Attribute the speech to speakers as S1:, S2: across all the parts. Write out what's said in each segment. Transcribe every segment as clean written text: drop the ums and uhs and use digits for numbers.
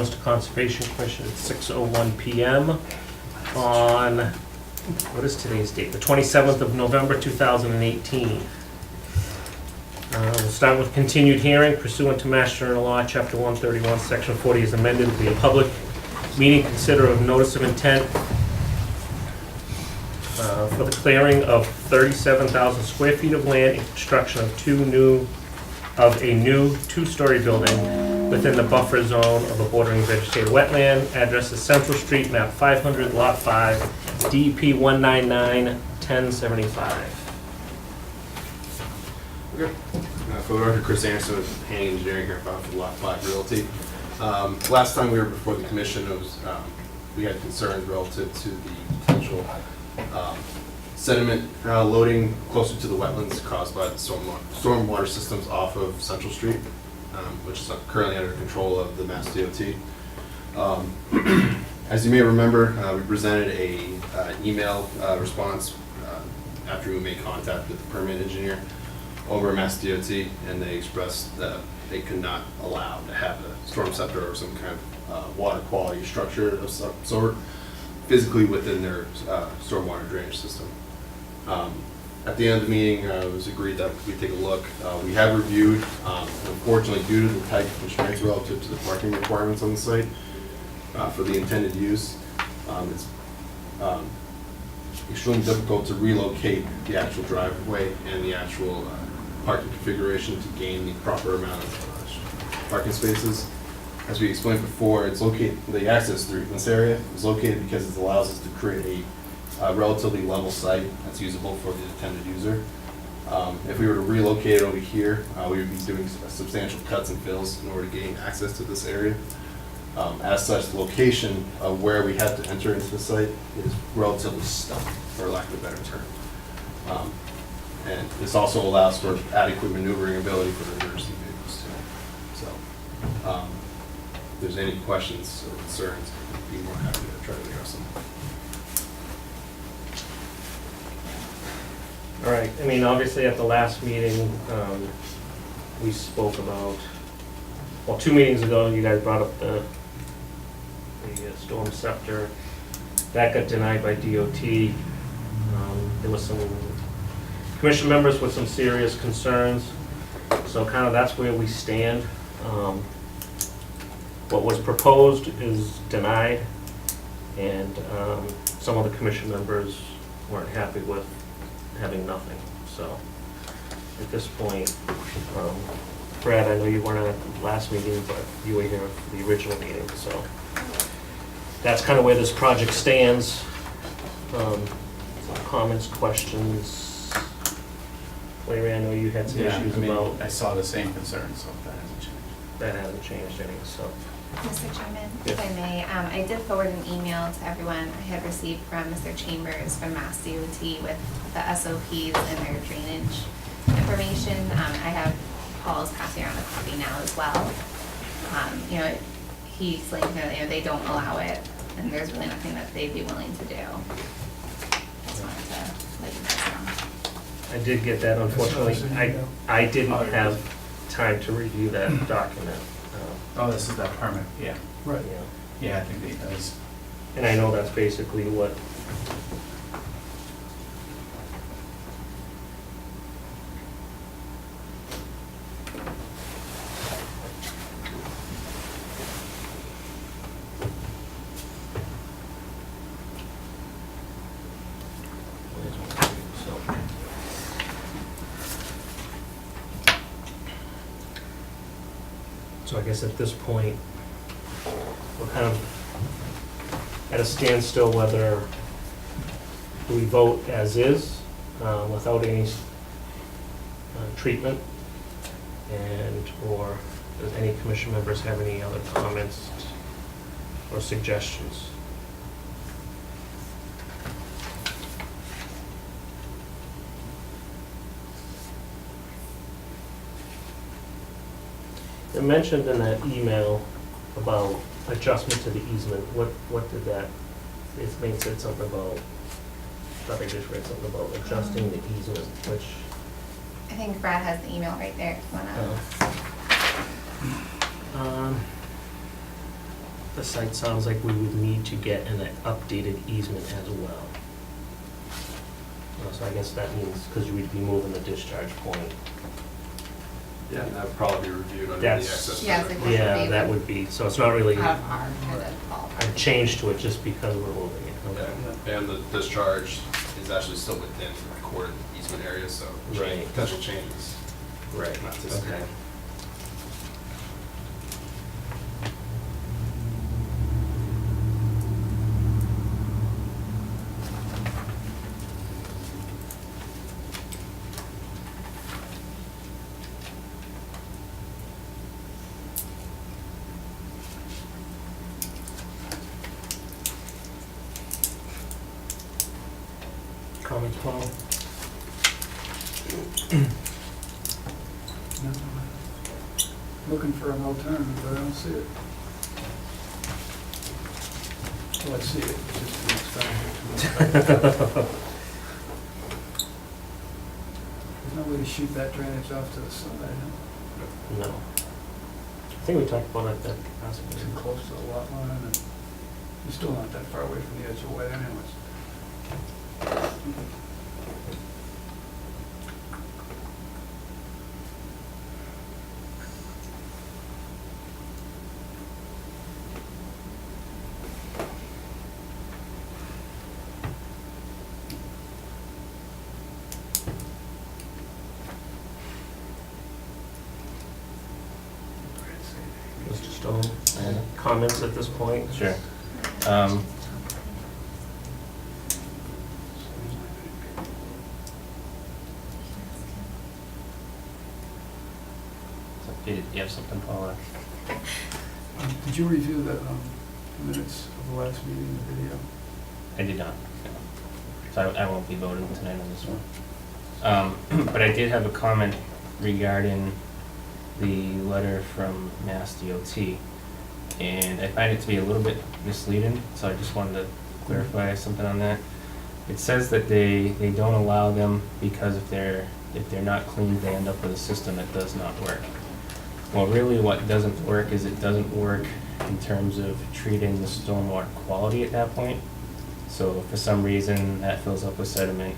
S1: Leominster Conservation Commission at 6:01 PM on, what is today's date? The 27th of November, 2018. We'll start with continued hearing pursuant to Mass General Law, Chapter 131, Section 40 is amended to be a public meeting, consider of notice of intent for the clearing of 37,000 square feet of land and construction of a new two-story building within the buffer zone of a bordering vegetated wetland. Address is Central Street, map 500, lot 5, DP 199-1075.
S2: Okay. For the record, Chris Anderson with Hanning Engineering here, for Lot 5 Realty. Last time we were before the commission, it was, we had concerns relative to the potential sediment loading closer to the wetlands caused by the stormwater systems off of Central Street, which is currently under control of the Mass DOT. As you may remember, we presented a email response after we made contact with the permit engineer over Mass DOT, and they expressed that they could not allow to have a storm scepter or some kind of water quality structure of some sort physically within their stormwater drainage system. At the end of the meeting, it was agreed that we take a look. We have reviewed, unfortunately, due to the tight constraints relative to the parking requirements on the site for the intended use, it's extremely difficult to relocate the actual driveway and the actual parking configuration to gain the proper amount of parking spaces. As we explained before, it's located, the access through this area is located because it allows us to create a relatively level site that's usable for the intended user. If we were to relocate it over here, we would be doing substantial cuts and fills in order to gain access to this area. As such, the location of where we have to enter into the site is relatively stuck, for lack of a better term. And this also allows for adequate maneuvering ability for the emergency vehicles too. So, if there's any questions or concerns, I'd be more happy to try to address them.
S1: All right, I mean, obviously at the last meeting, we spoke about, well, 2 meetings ago, you guys brought up the storm scepter. That got denied by DOT. There was some commission members with some serious concerns. So kind of that's where we stand. What was proposed is denied, and some of the commission members weren't happy with having nothing. So at this point, Brad, I know you weren't at the last meeting, but you were here for the original meeting, so that's kind of where this project stands. Comments, questions? Larry, I know you had some issues about.
S3: I saw the same concerns, so that hasn't changed.
S1: That hasn't changed any, so.
S4: Mr. Chairman,
S1: Yes.
S4: if I may, I did forward an email to everyone I had received from Mr. Chambers from Mass DOT with the SOPs and their drainage information. I have Paul's passing around a copy now as well. You know, he explained that, you know, they don't allow it, and there's really nothing that they'd be willing to do. Just wanted to let you guys know.
S1: I did get that, unfortunately. I didn't have time to review that document.
S3: Oh, this is that permit, yeah.
S1: Right.
S3: Yeah, I think that he does.
S1: And I know that's basically what. So I guess at this point, we're kind of at a standstill whether we vote as is, without any treatment, and or does any commission members have any other comments or suggestions? It mentioned in that email about adjustment to the easement. What did that, it said something about, I thought I just read something about adjusting the easement, which.
S4: I think Brad has the email right there if you wanna.
S1: the site sounds like we would need to get an updated easement as well. So I guess that means, because we'd be moving the discharge point.
S2: Yeah, and that'd probably be reviewed under the
S1: That's-
S2: access.
S4: Yeah,
S2: permit.
S4: it's like-
S1: Yeah, that would be, so it's not really
S4: Out
S1: a
S4: of our kind of fault.
S1: change to it just because we're moving it. Okay.
S2: Yeah, and the discharge is actually still within the recorded easement area, so
S1: Right.
S2: potential changes.
S1: Right,
S2: Not
S1: okay.
S2: anticipated.
S1: Comments, Paul?
S5: No, looking for an alternative, but I don't see it. Well, I see it, it's just an expansion. There's no way to shoot that drainage off to the side, huh?
S1: No. I think we talked about it that last
S5: Too
S1: meeting.
S5: close to the lot line, and you're still not that far away from the edge of the way anyways.
S1: Mr. Stone, comments at this point?
S6: Sure. Did you have something, Paula?
S5: Did you review the minutes of the last meeting, the video?
S6: I did not. No. So I won't be voting tonight on this one. But I did have a comment regarding the letter from Mass DOT. And I find it to be a little bit misleading, so I just wanted to clarify something on that. It says that they don't allow them because if they're not cleaned, they end up with a system that does not work. Well, really what doesn't work is it doesn't work in terms of treating the stormwater quality at that point. So if for some reason that fills up with sediment,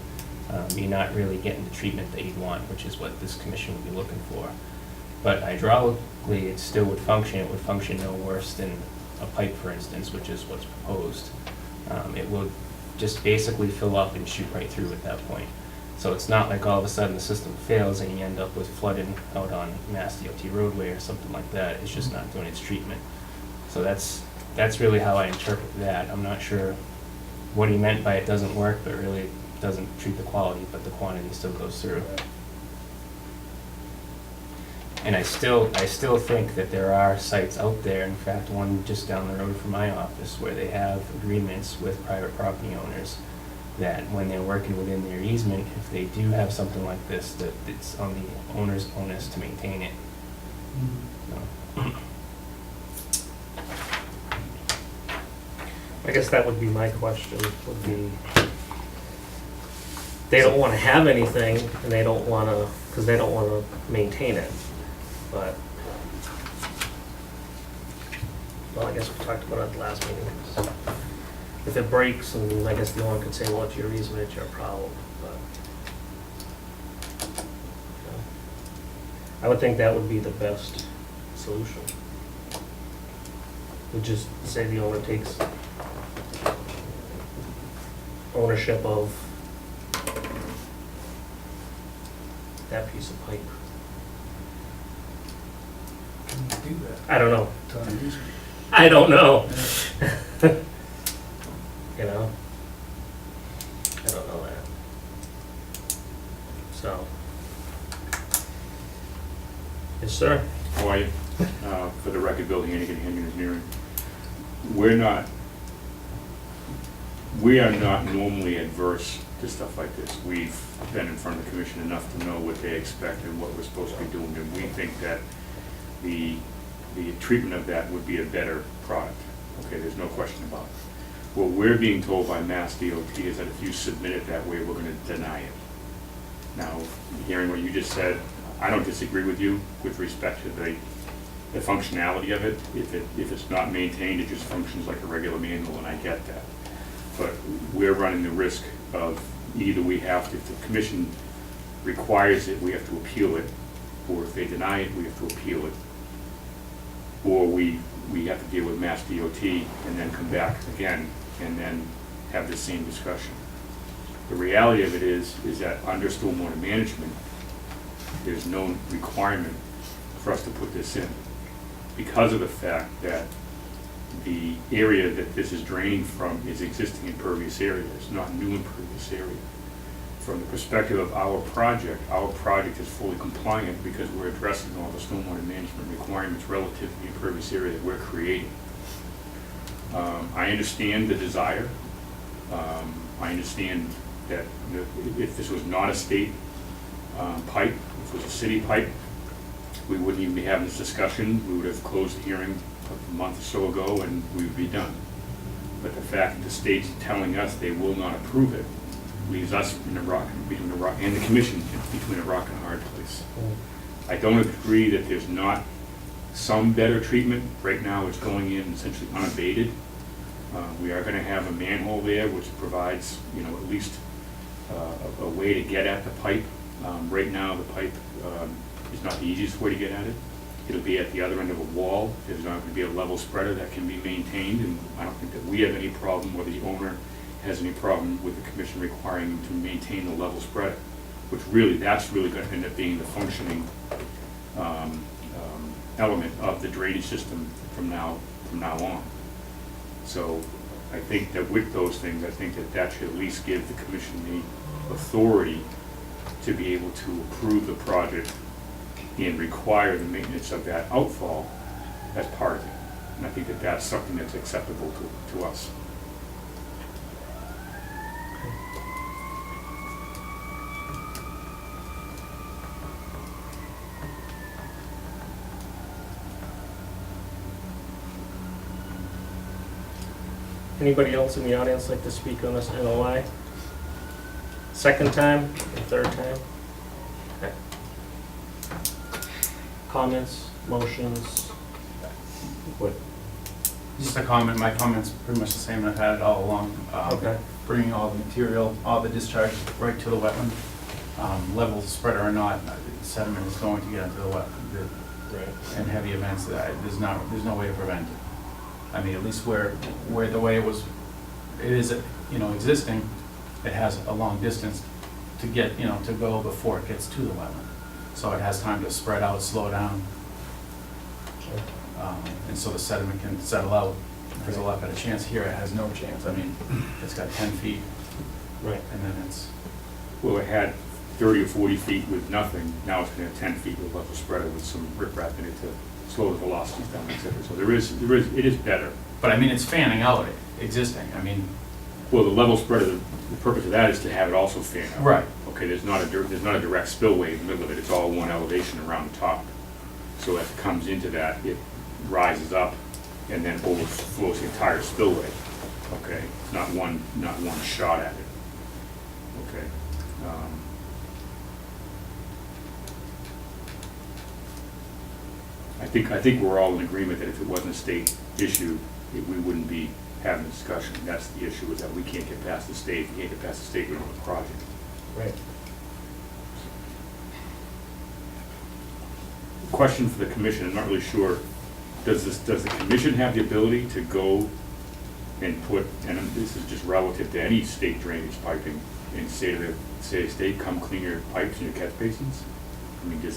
S6: you're not really getting the treatment that you'd want, which is what this commission would be looking for. But hydraulically, it still would function. It would function no worse than a pipe, for instance, which is what's proposed. It will just basically fill up and shoot right through at that point. So it's not like all of a sudden the system fails and you end up with flooding out on Mass DOT roadway or something like that. It's just not doing its treatment. So that's really how I interpret that. I'm not sure what he meant by it doesn't work, but really it doesn't treat the quality, but the quantity still goes through. And I still think that there are sites out there, in fact, one just down the road from my office, where they have agreements with private property owners that when they're working within their easement, if they do have something like this, that it's on the owner's onus to maintain it. So,
S1: I guess that would be my question, would be, they don't want to have anything, and they don't want to, because they don't want to maintain it, but, well, I guess we talked about it at the last meeting. If it breaks, and I guess the owner could say, well, it's your easement, it's your problem, but, you know, I would think that would be the best solution. Would just say the owner takes ownership of that piece of pipe.
S5: Can you do that?
S1: I don't know.
S5: It's on an easement.
S1: I don't know. You know? I don't know that. So. Yes, sir.
S7: How are you? For the record, Bill Hannigan, Hannigan Engineering. We are not normally adverse to stuff like this. We've been in front of the commission enough to know what they expect and what we're supposed to be doing, and we think that the treatment of that would be a better product. Okay, there's no question about it. What we're being told by Mass DOT is that if you submit it that way, we're going to deny it. Now, hearing what you just said, I don't disagree with you with respect to the the functionality of it. If it's not maintained, it just functions like a regular manual, and I get that. But we're running the risk of either we have to, if the commission requires it, we have to appeal it, or if they deny it, we have to appeal it. Or we have to deal with Mass DOT and then come back again and then have the same discussion. The reality of it is that under stormwater management, there's no requirement for us to put this in because of the fact that the area that this is draining from is existing impervious area. It's not new impervious area. From the perspective of our project is fully compliant because we're addressing all the stormwater management requirements relative to the impervious area that we're creating. I understand the desire. I understand that if this was not a state pipe, if it was a city pipe, we wouldn't even be having this discussion. We would have closed the hearing a month or so ago and we would be done. But the fact that the state's telling us they will not approve it leaves us between a rock and the commission between a rock and a hard place. I don't agree that there's not some better treatment. Right now it's going in essentially unabated. We are going to have a manhole there which provides, at least a way to get at the pipe. Right now the pipe is not the easiest way to get at it. It'll be at the other end of a wall. There's not going to be a level spreader that can be maintained, and I don't think that we have any problem, or the owner has any problem with the commission requiring them to maintain the level spreader, which that's really going to end up being the functioning element of the drainage system from now on. So I think that with those things, I think that should at least give the commission the authority to be able to approve the project and require the maintenance of that outfall as part of it. And I think that that's something that's acceptable to us.
S1: Anybody else in the audience like to speak on this NOI? Second time, or third time? Okay. Comments, motions? What?
S3: Just a comment, my comment's pretty much the same I've had it all along.
S1: Okay.
S3: Bringing all the material, all the discharge right to the wetland. Level spreader or not, sediment is going to get into the wetland.
S1: Right.
S3: And heavy events, there's no way to prevent it. I mean, at least where the way it is, existing, it has a long distance to get, to go before it gets to the wetland. So it has time to spread out, slow down. And so the sediment can settle out. There's a lot better chance here. It has no chance. I mean, it's got 10 feet.
S1: Right.
S3: And then it's,
S7: Well, it had 30 or 40 feet with nothing. Now it's going to have 10 feet with level spreader with some riprap in it to slow the velocities down, etc. So it is better.
S3: but I mean, it's fanning out existing. I mean,
S7: Well, the level spreader, the purpose of that is to have it also fan out.
S3: Right.
S7: Okay, there's not a direct spillway in the middle of it. It's all one elevation around the top. So as it comes into that, it rises up and then overflows the entire spillway. Okay, it's not one shot at it. Okay. I think we're all in agreement that if it wasn't a state issue, we wouldn't be having a discussion. That's the issue, is that we can't get past the state. We can't get past the state with the project.
S1: Right.
S7: Question for the commission, I'm not really sure, does the commission have the ability to go and put, and this is just relative to any state drainage piping, and say to the state, come clean your pipes and your catch basins? I mean, do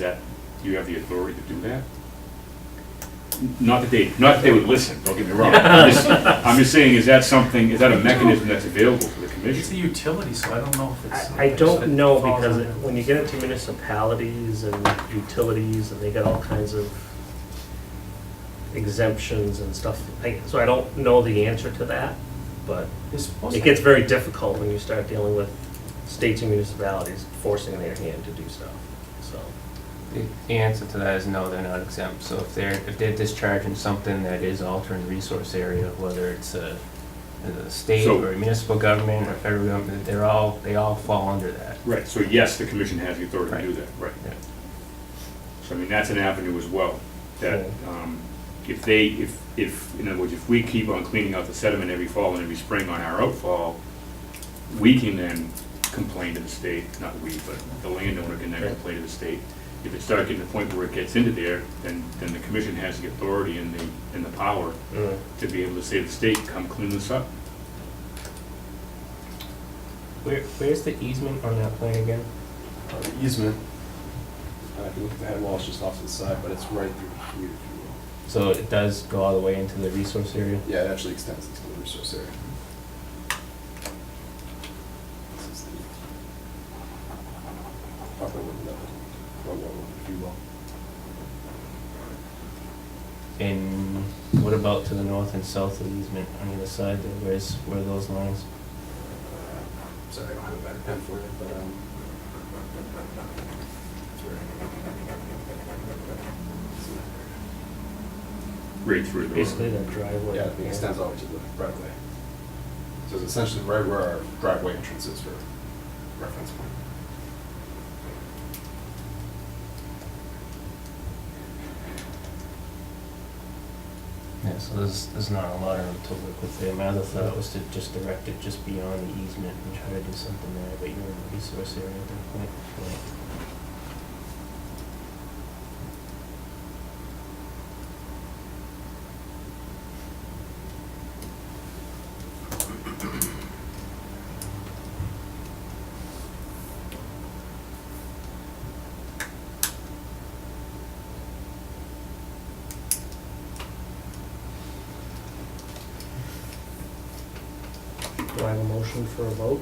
S7: you have the authority to do that? Not that they would listen, don't get me wrong. I'm just saying, is that a mechanism that's available to the
S3: it's a
S7: commission?
S3: utility, so I don't know if it's.
S1: I don't know,
S3: it falls
S1: because
S3: under-
S1: when you get into municipalities and utilities, and they got all kinds of exemptions and stuff, so I don't know the answer to that, but
S3: It's supposed
S1: it
S3: to-
S1: gets very difficult when you start dealing with states and municipalities forcing their hand to do stuff, so.
S6: The answer to that is no, they're not exempt. So if they're discharging something that is altering resource area, whether it's a state
S7: So-
S6: or a municipal government or federal government, they all fall under that.
S7: Right, so yes, the commission has the authority to do
S6: Right.
S7: that, right.
S6: Yeah.
S7: So I mean, that's an avenue as well. that if they, if, in other words, if we keep on cleaning out the sediment every fall and every spring on our outfall, we can then complain to the state, not we, but the landowner can then
S1: Right.
S7: complain to the state. If it starts getting to the point where it gets into there, then the commission has the authority and the power to be able to say to the state, come clean this up.
S6: Where's the easement on that plan again?
S2: The easement, if you look at the head wall, it's just off to the side, but it's right through here, if you will.
S6: So it does go all the way into the resource area?
S2: Yeah, it actually extends into the resource area. This is the upper limit of it, roadway, if you will.
S6: And what about to the north and south of the easement on either side there? Where are those lines?
S2: Sorry, I don't have a better pen for you, but, it's
S7: Right through the
S1: Basically
S7: road.
S1: that driveway.
S2: yeah, it extends over to the driveway. So it's essentially right where our driveway entrance is for reference point.
S6: Yeah, so there's not a lot of room to work with there. My other thought was to just direct it just beyond the easement and try to do something there, but you're in the resource area at that point.
S1: Do I have a motion for a vote?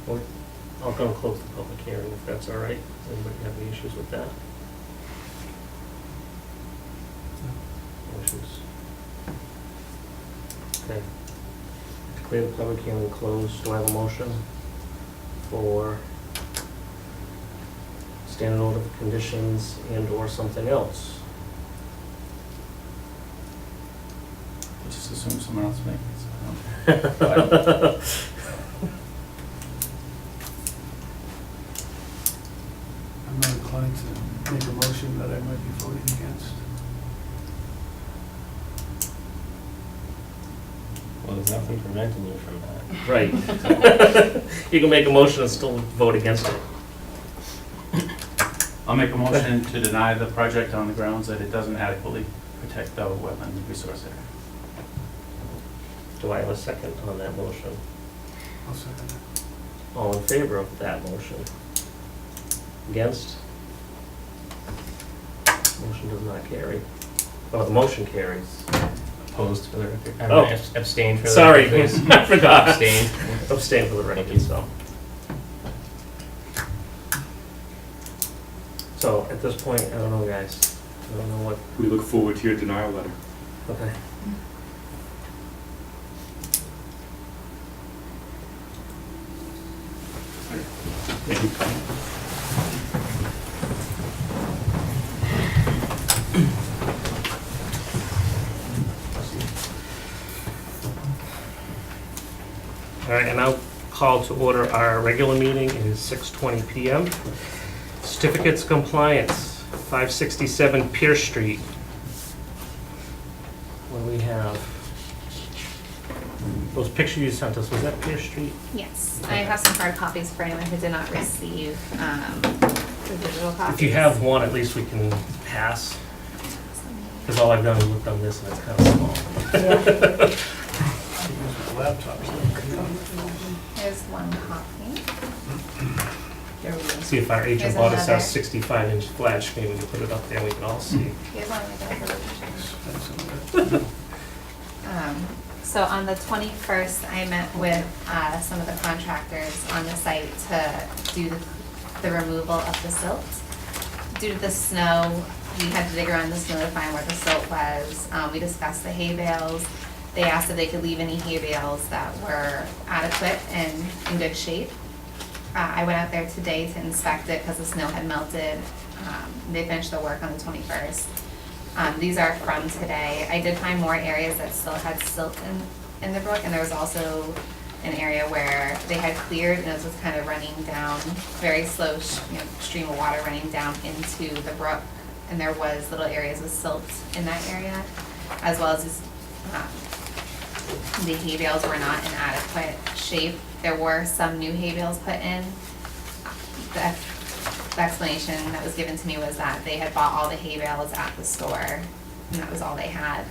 S1: Or, I'll go close the public hearing if that's all right. Does anybody have any issues with that? No issues. Okay. Declare the public hearing closed. Do I have a motion for standard order of conditions and or something else?
S3: Just assume someone else makes it.
S5: I'm not inclined to make a motion that I might be voting against.
S6: Well, there's nothing preventing you from that.
S1: Right. You can make a motion and still vote against it.
S3: I'll make a motion to deny the project on the grounds that it doesn't adequately protect the wetland resource area.
S1: Do I have a second on that motion?
S5: I'll second that.
S1: All in favor of that motion? Against? Motion does not carry. Well, the motion carries.
S6: Opposed for the record?
S1: Oh.
S6: Abstained for the
S1: Sorry,
S6: record, please.
S1: I forgot.
S6: Abstained.
S1: Abstain for the record, so. So at this point, I don't know, guys. I don't know what,
S7: We look forward to your denial letter.
S1: okay. All right, and I'll call to order our regular meeting. It is 6:20 PM. Certificates of compliance, 567 Pierce Street. What do we have? Those pictures you sent us, was that Pierce Street?
S4: Yes, I have some hard copies for anyone who did not receive the digital copies.
S1: If you have one, at least we can pass, because all I've done is looked on this and it's kind of small.
S4: There's one copy. There we go.
S1: See if our agent
S4: There's
S1: bought us our
S4: another.
S1: 65-inch flash, maybe we can put it up there and we can all see.
S4: Here's one right there. So on the 21st, I met with some of the contractors on the site to do the removal of the silt. Due to the snow, we had to dig around the snow to find where the silt was. We discussed the hay bales. They asked if they could leave any hay bales that were adequate and in good shape. I went out there today to inspect it because the snow had melted. They finished the work on the 21st. These are from today. I did find more areas that still had silt in the brook, and there was also an area where they had cleared and it was just kind of running down, very slow stream of water running down into the brook. and there was little areas with silt in that area, as well as the hay bales were not in adequate shape. There were some new hay bales put in. The explanation that was given to me was that they had bought all the hay bales at the store, and that was all they had.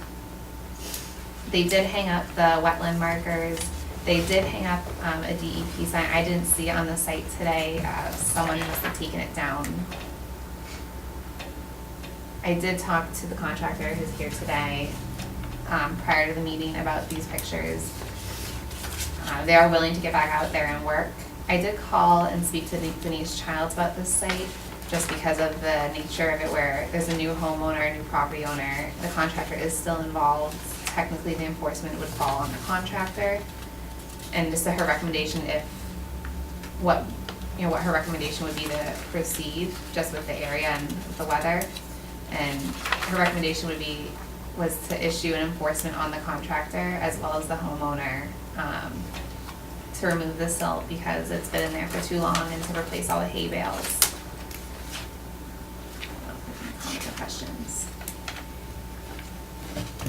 S4: They did hang up the wetland markers. They did hang up a DEP sign. I didn't see it on the site today. Someone must have taken it down. I did talk to the contractor who's here today prior to the meeting about these pictures. They are willing to get back out there and work. I did call and speak to Denise Childs about this site, just because of the nature of it, where there's a new homeowner, a new property owner. The contractor is still involved. Technically, the enforcement would fall on the contractor. And just her recommendation, what her recommendation would be to proceed just with the area and the weather. And her recommendation was to issue an enforcement on the contractor as well as the homeowner, to remove the silt because it's been in there for too long, and to replace all the hay bales. Comments or questions?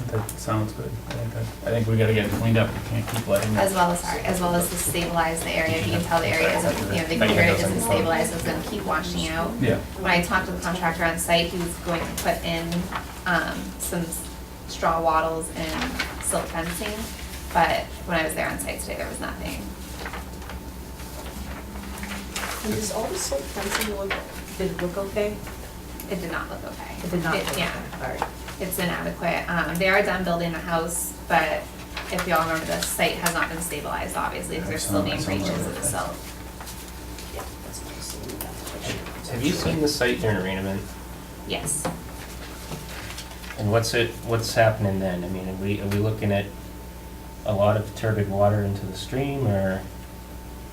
S3: That sounds good. I think we gotta get it cleaned up. We can't keep letting
S4: As
S3: it.
S4: well as to stabilize the area. You can tell the area isn't, the computer isn't stabilized, so it's gonna keep washing out.
S3: Yeah.
S4: When I talked to the contractor on site, he was going to put in some straw wattles and silt fencing, but when I was there on site today, there was nothing.
S8: And does all the silt fencing did it look okay?
S4: It did not look okay.
S8: It did not look okay,
S4: Yeah,
S8: all right.
S4: it's inadequate. They are done building the house, but if y'all remember, the site has not been stabilized, obviously, because there's still being breaches of the silt.
S8: Yeah, that's what I was saying about the picture.
S6: Have you seen the site during a rain event?
S4: Yes.
S6: And what's happening then? I mean, are we looking at a lot of turbid water into the stream, or?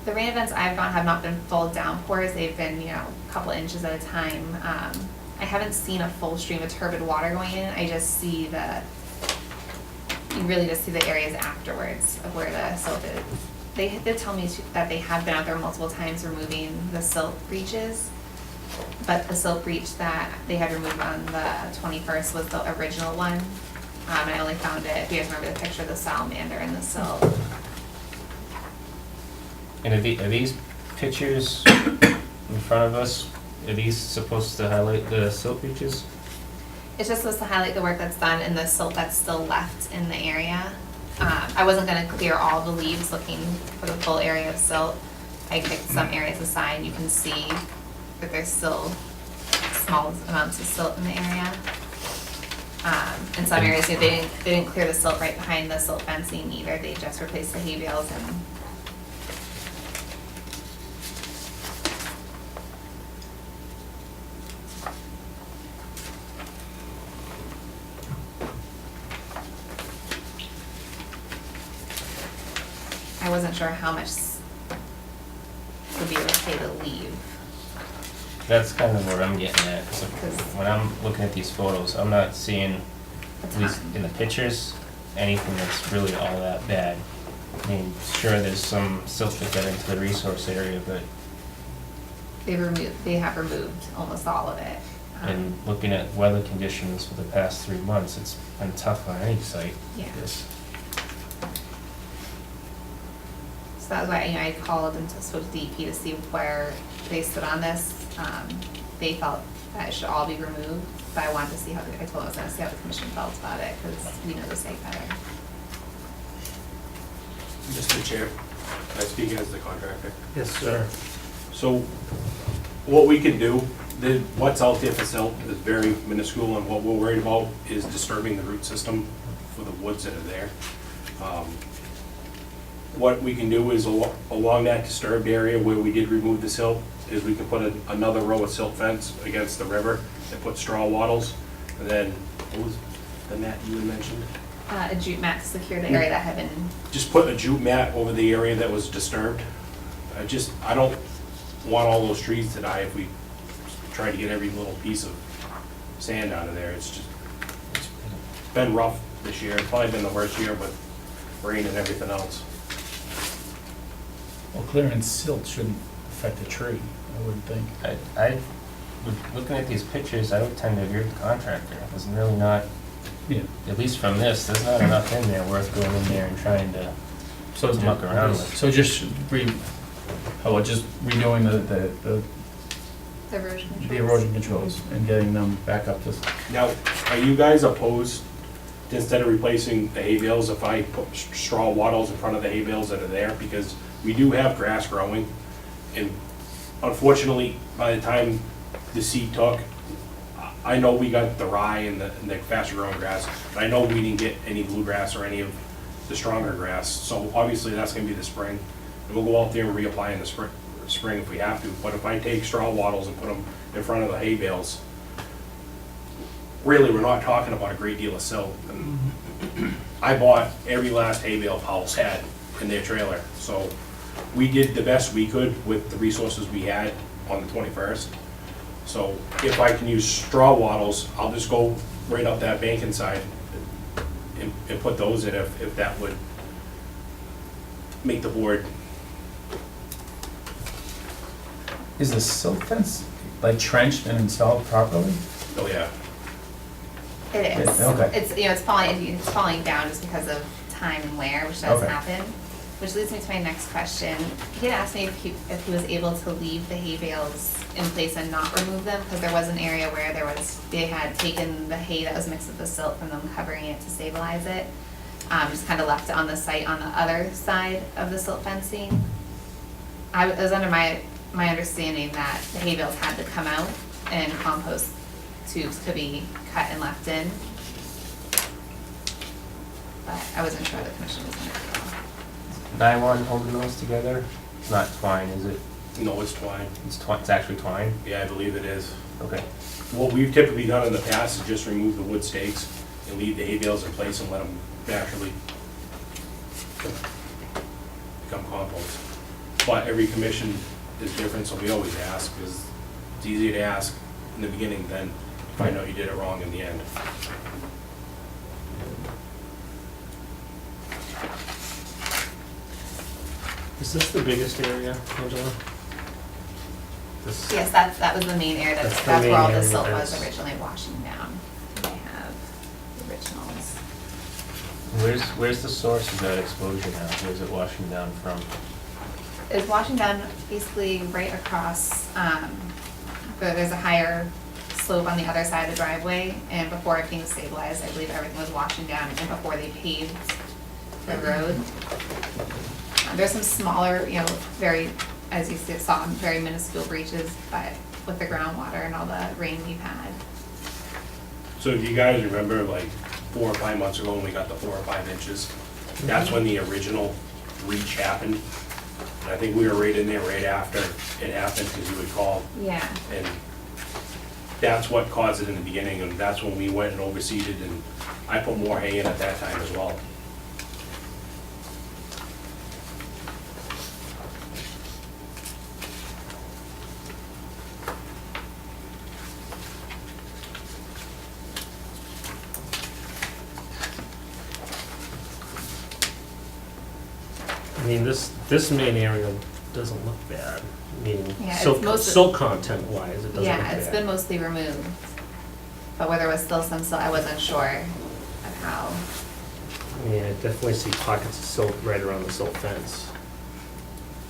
S4: The rain events I've gone have not been full downpours. They've been, a couple inches at a time. I haven't seen a full stream of turbid water going in. I just see you really just see the areas afterwards of where the silt is. They did tell me that they have been out there multiple times removing the silt breaches, but the silt breach that they had removed on the 21st was the original one. And I only found it, if you guys remember the picture of the salamander and the silt.
S6: And are these pictures in front of us, are these supposed to highlight the silt breaches?
S4: It's just supposed to highlight the work that's done and the silt that's still left in the area. I wasn't gonna clear all the leaves looking for the full area of silt. I picked some areas aside. You can see that there's still small amounts of silt in the area. In some areas, they didn't clear the silt right behind the silt fencing either. They just replaced the hay bales and I wasn't sure how much would be okay to leave.
S6: That's kind of where I'm getting at, 'cause when I'm looking at these photos, I'm not seeing,
S4: A
S6: at least
S4: ton.
S6: in the pictures, anything that's really all that bad. I mean, sure, there's some silt that got into the resource area, but,
S4: They have removed almost all of it.
S6: and looking at weather conditions for the past 3 months, it's been tough on any site.
S4: Yeah.
S6: This-
S4: So that was why, I called and spoke to DEP to see where they stood on this. They felt that it should all be removed, but I wanted to see I told them I was gonna see how the commission felt about it, because we know the site better.
S9: Mr. Chair, I speak as the contractor.
S1: Yes, sir.
S9: So what we can do, what's out there for silt is very minuscule, and what we're worried about is disturbing the root system for the woods that are there. What we can do is along that disturbed area where we did remove the silt, is we can put another row of silt fence against the river and put straw wattles. And then, what was the mat you had mentioned?
S4: A jute mat to secure the area that had been,
S9: Just put a jute mat over the area that was disturbed. I don't want all those trees to die if we try to get every little piece of sand out of there. It's been rough this year. It's probably been the worst year with rain and everything else.
S3: Well, clearing silt shouldn't affect the tree, I wouldn't think.
S6: looking at these pictures, I would tend to agree with the contractor. There's really not,
S3: Yeah.
S6: at least from this, there's not enough in there worth going in there and trying to
S3: So
S6: muck around with.
S3: So just how about just renewing the
S4: The erosion controls.
S3: the erosion controls and getting them back up to,
S9: Now, are you guys opposed to, instead of replacing the hay bales, if I put straw wattles in front of the hay bales that are there? Because we do have grass growing, and unfortunately, by the time the seed took, I know we got the rye and the faster growing grass, but I know we didn't get any bluegrass or any of the stronger grass, so obviously that's gonna be the spring. And we'll go out there and reapply in the spring if we have to, but if I take straw wattles and put them in front of the hay bales, really, we're not talking about a great deal of silt. And I bought every last hay bale Powell's had in their trailer, so we did the best we could with the resources we had on the 21st. So if I can use straw wattles, I'll just go right up that banking side and put those in if that would make the board.
S3: is the silt fence like trenched and installed properly?
S9: Oh, yeah.
S4: It is.
S3: Okay.
S4: It's, you know, it's falling down just because of time and wear, which does
S3: Okay.
S4: happen. Which leads me to my next question. He had asked me if he was able to leave the hay bales in place and not remove them, because there was an area where they had taken the hay that was mixed with the silt from them covering it to stabilize it. Just kind of left it on the site on the other side of the silt fencing. I was under my understanding that the hay bales had to come out and compost tubes could be cut and left in. But I wasn't sure the commission was gonna go.
S6: Nylon holding those together? It's not twine, is it?
S9: No, it's twine.
S6: It's actually twine?
S9: Yeah, I believe it is.
S6: Okay.
S9: What we've typically done in the past is just remove the wood stakes and leave the hay bales in place and let them naturally become compost. But every commission is different, so we always ask, because it's easier to ask in the beginning than find out you did it wrong in the end.
S1: Is this the biggest area, Angela? This-
S4: Yes, that was the main area,
S1: That's
S4: that's
S1: the
S4: where all
S1: main
S4: the
S1: area,
S4: silt was
S1: that's-
S4: originally washing down. I have the originals.
S6: Where's the source of that exposure now? Where's it washing down from?
S4: It's washing down basically right across, there's a higher slope on the other side of the driveway, and before everything was stabilized, I believe everything was washing down, and before they paved the road. There's some smaller, you know, very, as you saw, very minuscule breaches, but with the groundwater and all the rain we've had.
S9: So if you guys remember, like 4 or 5 months ago when we got the 4 or 5 inches, that's when the original reach happened. And I think we were right in there right after it happened, because you would call,
S4: Yeah,
S9: and that's what caused it in the beginning, and that's when we went and overseeded, and I put more hay in at that time as well.
S1: I mean, this main area doesn't look bad, meaning
S4: Yeah, it's
S1: silt,
S4: most-
S1: silt content wise, it doesn't look
S4: yeah,
S1: bad.
S4: it's been mostly removed. But where there was still some silt, I wasn't sure of how.
S1: I mean, I definitely see pockets of silt right around the silt fence.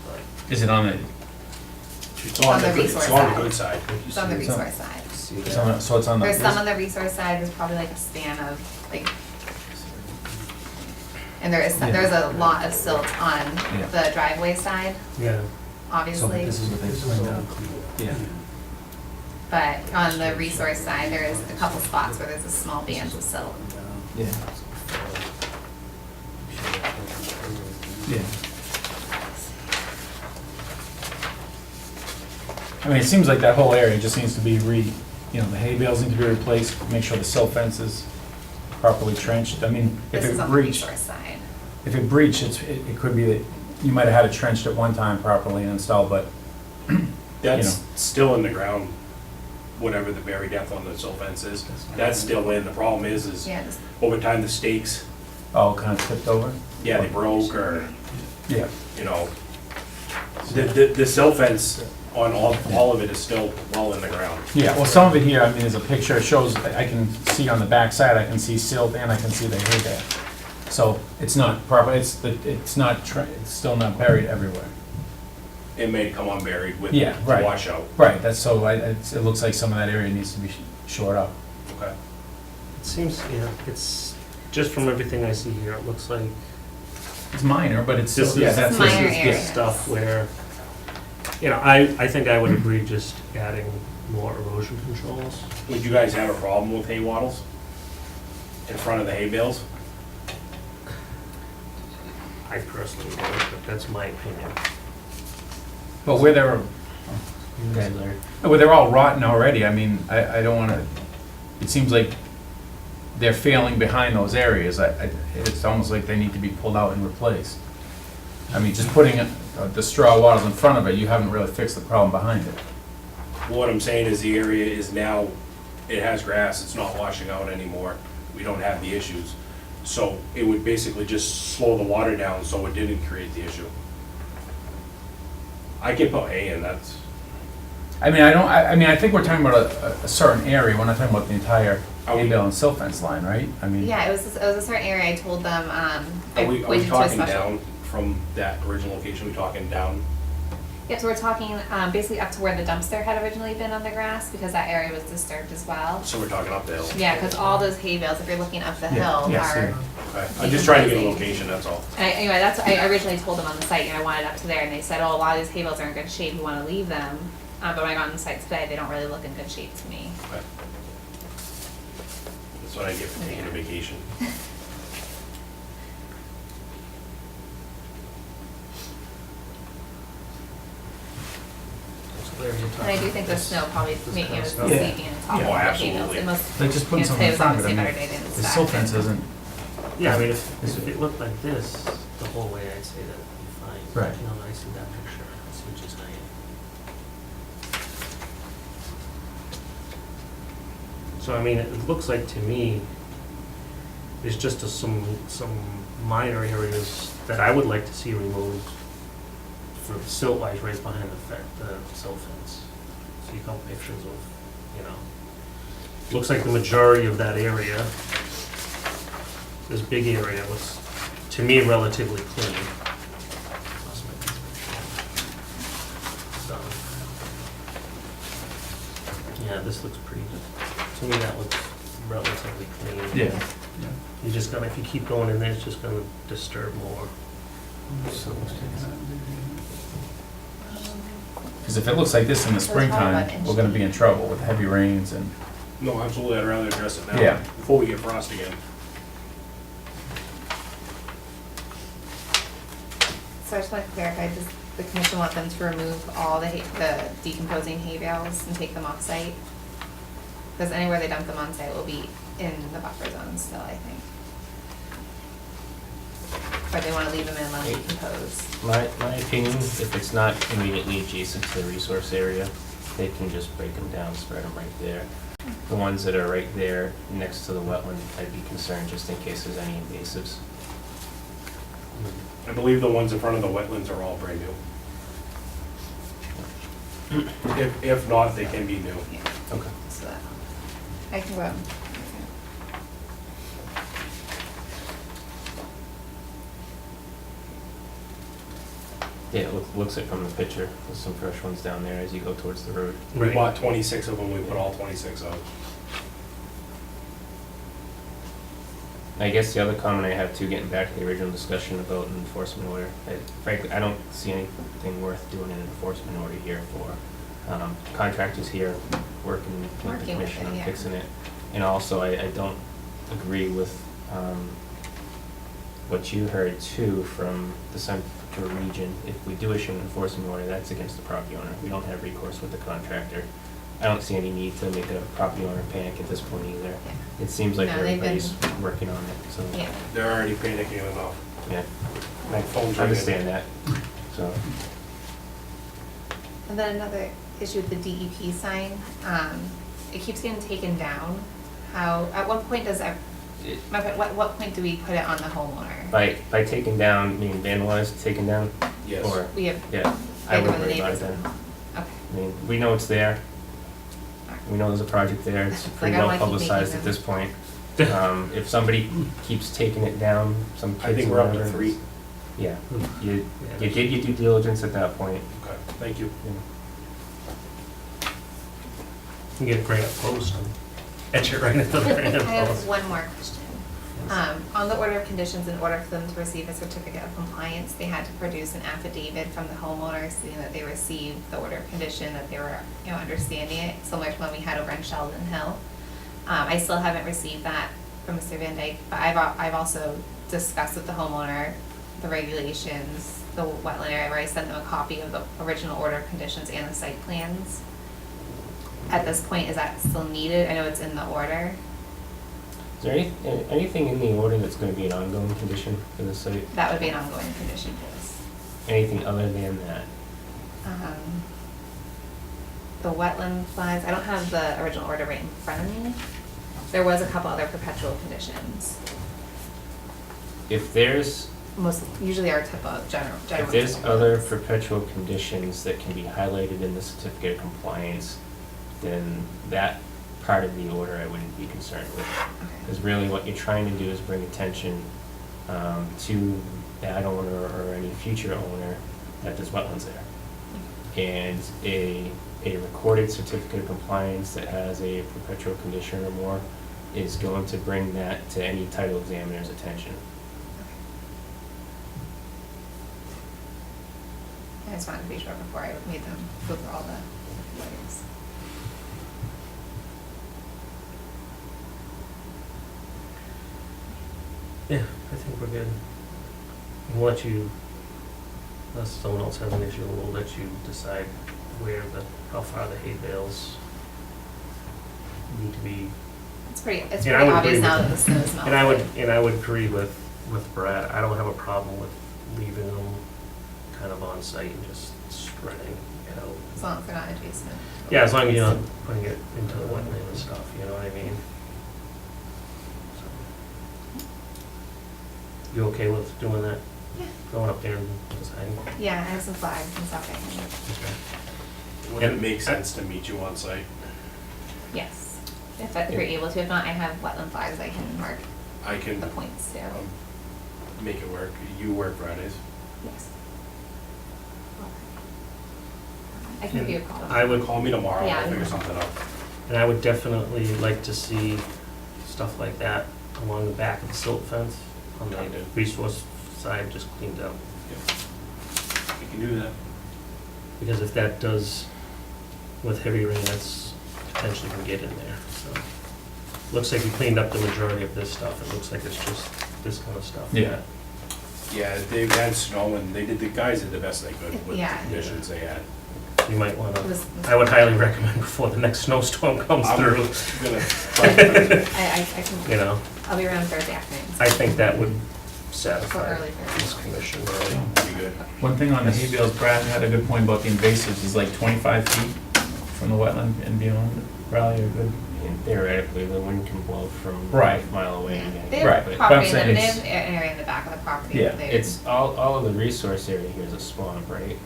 S1: But
S3: Is it on the,
S9: It's on the good,
S4: resource
S9: it's on the
S4: side.
S9: good side.
S4: It's on the
S3: It's on-
S4: resource side.
S3: it's on, so it's on the?
S4: There's some on the resource side, there's probably like a span of, like, and there's a lot of silt on
S3: Yeah.
S4: the driveway side,
S1: Yeah.
S4: obviously.
S3: is what they've cleaned out. Yeah.
S4: But on the resource side, there is a couple spots where there's a small band of silt.
S3: Yeah. Yeah. I mean, it seems like that whole area just needs to be you know, the hay bales need to be replaced, make sure the silt fence is properly trenched. I mean, if
S4: This is
S3: it
S4: on the
S3: breached,
S4: resource side.
S3: if it breached, it could be that you might have had it trenched at one time properly and installed, but,
S9: That's still in the ground, whatever the buried depth on the silt fence is, that's still in. The problem is
S4: Yeah, just,
S9: over time the stakes,
S3: oh, kind of tipped over?
S9: yeah, they broke, or,
S3: Yeah.
S9: you know, the silt fence, on all of it is still well in the ground.
S3: Yeah, well, some of it here, I mean, there's a picture, it shows, I can see on the back side, I can see silt and I can see the hay there. So it's not proper, it's still not buried everywhere.
S9: It may come unburied with
S3: Yeah,
S9: the
S3: right.
S9: washout.
S3: Right, that's so, it looks like some of that area needs to be shored up.
S9: Okay.
S1: It seems, yeah, it's, just from everything I see here, it looks like
S3: It's minor, but it's
S1: this
S3: still,
S1: is,
S3: yeah,
S1: this
S3: that's.
S4: minor
S1: is the
S4: areas.
S1: stuff where, you know, I think I would agree just adding more erosion controls.
S9: Would you guys have a problem with hay wattles in front of the hay bales?
S1: I personally would, but that's my opinion.
S3: But where they're,
S6: Okay, Larry.
S3: where they're all rotten already, I mean, I don't wanna, it seems like they're failing behind those areas. It's almost like they need to be pulled out and replaced. I mean, just putting the straw wattles in front of it, you haven't really fixed the problem behind it.
S9: What I'm saying is the area is now, it has grass, it's not washing out anymore. We don't have the issues. So it would basically just slow the water down so it didn't create the issue. I can put hay in, that's,
S3: I mean, I think we're talking about a certain area, we're not talking about the entire
S9: Are we-
S3: hay bale and silt fence line, right? I mean.
S4: Yeah, it was a certain area. I told them, I
S9: are we
S4: pointed to a
S9: talking
S4: special.
S9: down from that original location? We talking down?
S4: Yep, so we're talking, basically up to where the dumpster had originally been on the grass, because that area was disturbed as well.
S9: So we're talking up the hill?
S4: Yeah, because all those hay bales, if you're looking up the
S3: Yeah,
S4: hill,
S3: yes,
S4: are.
S3: yeah.
S9: Okay, I'm just trying to get a location, that's all.
S4: And anyway, that's, I originally told them on the site, I wanted up to there, and they said, oh, a lot of these hay bales are in good shape, you wanna leave them. But when I got on the site today, they don't really look in good shape to me.
S9: Okay. That's what I get for taking a vacation.
S1: It's clear you're
S4: And I do
S1: talking
S4: think the
S1: this-
S4: snow probably
S1: this
S4: making
S1: kind
S4: it
S1: of
S4: was
S1: stuff.
S4: sleeping in the top of
S9: Yeah.
S4: the
S9: Oh,
S4: hay bales.
S9: absolutely.
S4: It must,
S3: Like, just putting
S4: you know,
S3: something in
S4: today was
S3: front of it,
S4: obviously
S3: I
S4: better
S3: mean,
S4: day than
S3: the
S4: expected.
S3: silt fence isn't,
S1: Yeah, I mean, if it looked like this, the whole way, I'd say that'd be fine.
S3: Right.
S1: You know, I see that picture, I see what you're saying. So, I mean, it looks like to me, there's just some minor areas that I would like to see removed for silt-wise right behind the silt fence. See a couple pictures of, you know, looks like the majority of that area, this big area was, to me, relatively clean. Lost my picture. So, yeah, this looks pretty good. To me, that looks relatively clean.
S3: yeah.
S1: You're just gonna, if you keep going in there, it's just gonna disturb more.
S3: Because if it looks like this in the
S4: So it's probably about
S3: springtime, we're gonna be in trouble with heavy rains and,
S9: No, absolutely, I'd rather address it now.
S3: Yeah.
S9: Before we get frost again.
S4: So I just want to clarify, does the commission want them to remove all the decomposing hay bales and take them off site? Because anywhere they dump them on site will be in the buffer zone still, I think. Or they want to leave them in and let them decompose.
S6: My opinion, if it's not immediately adjacent to the resource area, they can just break them down, spread them right there. The ones that are right there next to the wetland, I'd be concerned just in case there's any invasives.
S9: I believe the ones in front of the wetlands are all brand new. If not, they can be new.
S6: Okay.
S4: So that, I can go out.
S6: Yeah, it looks it from the picture. There's some fresh ones down there as you go towards the road.
S9: We
S1: Right.
S9: bought 26 of them, we put all 26 out.
S6: I guess the other comment I have too, getting back to the original discussion about an enforcement order, frankly, I don't see anything worth doing an enforcement order here for. Contractors here working with the
S4: Working with
S6: commission
S4: it,
S6: on
S4: yeah.
S6: fixing it. And also, I don't agree with what you heard too from the Central Region. If we do issue an enforcement order, that's against the property owner. We don't have recourse with the contractor. I don't see any need to make a property owner panic at this point either.
S4: Yeah.
S6: It seems like
S4: No, they've been-
S6: everybody's working on it, so,
S4: Yeah.
S9: They're already panicking enough.
S6: yeah.
S9: My phone's
S6: I
S9: ringing.
S6: understand that, so.
S4: And then another issue with the DEP sign, it keeps getting taken down. How, at what point does, what point do we put it on the homeowner?
S6: By taking down, meaning vandalized, taken down?
S9: Yes.
S6: Or,
S4: We have,
S6: yeah, I
S4: Like
S6: would
S4: when the
S6: worry about it
S4: neighbors-
S6: then.
S4: okay.
S6: I mean, we know it's there. We know there's a project there. It's
S4: Like,
S6: pretty
S4: I don't
S6: well
S4: wanna keep
S6: publicized
S4: making
S6: at this point. If somebody keeps taking it down, some kids
S9: I think
S6: or
S9: we're up to
S6: whatever,
S9: 3.
S6: Yeah, you
S1: Yeah.
S6: did your due diligence at that point.
S9: Okay, thank you.
S1: You can get a granite post and etch it right into the granite
S4: I have
S1: post.
S4: one more question. On the order of conditions, in order for them to receive a certificate of compliance, they had to produce an affidavit from the homeowner saying that they received the order of condition, that they were, understanding it, similar to when we had over in Sheldon Hill. I still haven't received that from Mr. Van Dyke, but I've also discussed with the homeowner the regulations, the wetland area, where I sent them a copy of the original order of conditions and the site plans. At this point, is that still needed? I know it's in the order.
S6: Is there anything in the order that's gonna be an ongoing condition for the site?
S4: That would be an ongoing condition, yes.
S6: Anything other than that?
S4: The wetland flags, I don't have the original order right in front of me. There was a couple other perpetual conditions.
S6: If there's,
S4: Usually our typical general.
S6: if there's
S4: typical
S6: other
S4: ones.
S6: perpetual conditions that can be highlighted in the certificate of compliance, then that part of the order I wouldn't be concerned with.
S4: Okay.
S6: Because really what you're trying to do is bring attention to that owner or any future owner that there's wetlands there. And a recorded certificate of compliance that has a perpetual condition or more is going to bring that to any title examiner's attention.
S4: I just wanted to be sure before I made them go through all the layers.
S1: Yeah, I think we're good. We'll let you, unless someone else has an issue, we'll let you decide how far the hay bales need to be.
S4: It's pretty
S1: Yeah, I would
S4: obvious
S1: agree
S4: now
S1: with
S4: that the snow's melted.
S1: And I would agree with Brad. I don't have a problem with leaving them kind of on site and just spreading it out.
S4: As long as they're not adjacent.
S1: Yeah, as long as you're not putting it into the wetland and stuff, you know what I mean? So. You okay with doing that?
S4: Yeah.
S1: Going up there and deciding?
S4: Yeah, I have some flags and stuff I can,
S9: Would it
S1: And-
S9: make sense to meet you on site?
S4: yes. If you're able to, if not, I have wetland flags I can mark
S9: I can
S4: the points too.
S9: make it work. You work Fridays.
S4: Yes. I can give you a call.
S1: I would,
S9: Call me tomorrow,
S4: Yeah.
S9: we'll figure something out.
S1: and I would definitely like to see stuff like that along the back of the silt fence on the
S9: Kind of.
S1: resource side, just cleaned up.
S9: You can do that.
S1: Because if that does, with heavy rain, that's potentially can get in there, so. Looks like you cleaned up the majority of this stuff. It looks like it's just this kind of stuff.
S3: Yeah.
S9: Yeah, they've had snow and the guys did the best they could with the
S4: Yeah.
S9: conditions they had.
S1: You might wanna,
S4: It was-
S1: I would highly recommend before the next snowstorm comes
S9: I'm
S1: through,
S9: gonna try to-
S4: I
S1: you
S4: can,
S1: know.
S4: I'll be around Thursday afternoon.
S1: I think that would
S4: For
S1: satisfy
S4: early
S1: this
S4: Thursday.
S1: commission really.
S9: Pretty good.
S3: One thing on the hay bales, Brad had a good point about the invasives, is like 25 feet from the wetland and beyond, probably a good.
S6: And theoretically, the wind can blow from
S3: Right.
S6: a mile away. and
S4: They
S6: get-
S3: Right.
S4: have
S6: but
S3: But I'm
S4: property
S3: saying
S4: limited,
S3: it's-
S4: an area in the back of the property.
S3: Yeah,
S4: that they-
S6: It's, all of the resource area here is a swamp, right?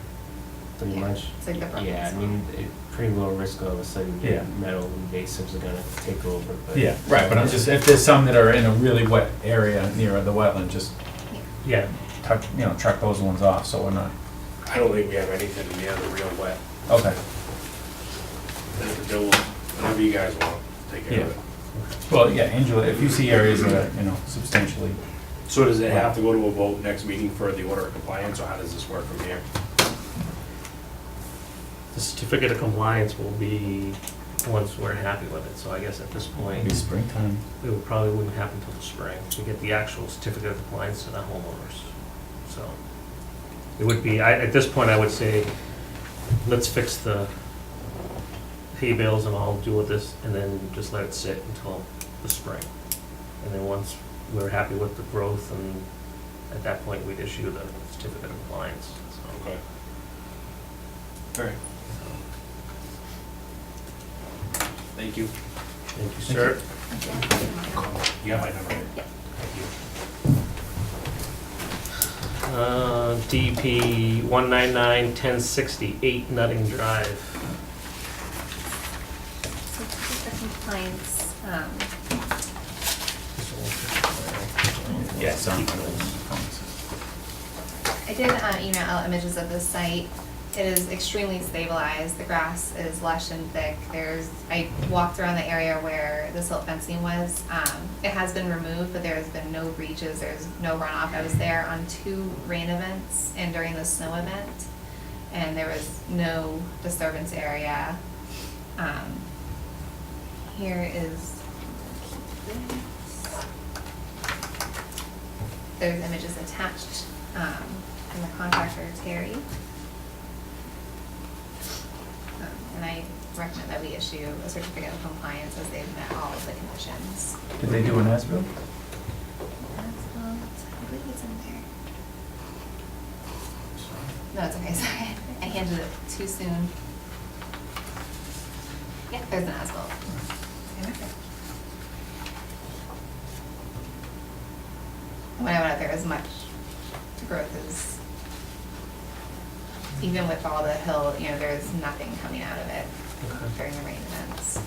S6: Pretty
S4: Yeah,
S6: much.
S4: it's like the broken
S6: Yeah, I
S4: swamp.
S6: mean, pretty low risk all of a sudden,
S3: Yeah.
S6: metal invasives are gonna take over, but.
S3: Yeah, right, but I'm just, if there's some that are in a really wet area near the wetland, just
S1: Yeah,
S3: truck those ones off, so we're not.
S9: I don't think we have anything near the real wet.
S3: Okay.
S9: They'll, whatever you guys want, take care of it.
S3: Well, yeah, Angela, if you see areas that are, substantially.
S9: So does it have to go to a vote next meeting for the order of compliance, or how does this work from here?
S1: the certificate of compliance will be once we're happy with it, so I guess at this point,
S3: Maybe springtime.
S1: it would probably wouldn't happen until the spring to get the actual certificate of compliance to the homeowners. So it would be, at this point, I would say, let's fix the hay bales and all, deal with this, and then just let it sit until the spring. And then once we're happy with the growth, and at that point, we'd issue the certificate of compliance, so.
S9: Okay. All right. Thank you.
S1: Thank you, sir.
S9: You got my number, right?
S4: Yeah.
S1: DP 199-1060, 8 Nutting Drive.
S6: Yeah.
S3: Some.
S4: I did email out images of the site. It is extremely stabilized. The grass is lush and thick. I walked around the area where the silt fencing was. It has been removed, but there has been no breaches. There's no runoff. I was there on 2 rain events and during the snow event, and there was no disturbance area. Here is, there's images attached from the contractor, Terry. And I recommend that we issue a certificate of compliance as they've met all of the conditions.
S3: Did they do an as-built?
S4: I believe it's in there. No, it's okay, sorry. I handed it too soon. Yeah, there's an as-built. When I went out there, as much growth as, even with all the hill, there's nothing coming out of it during the rain events.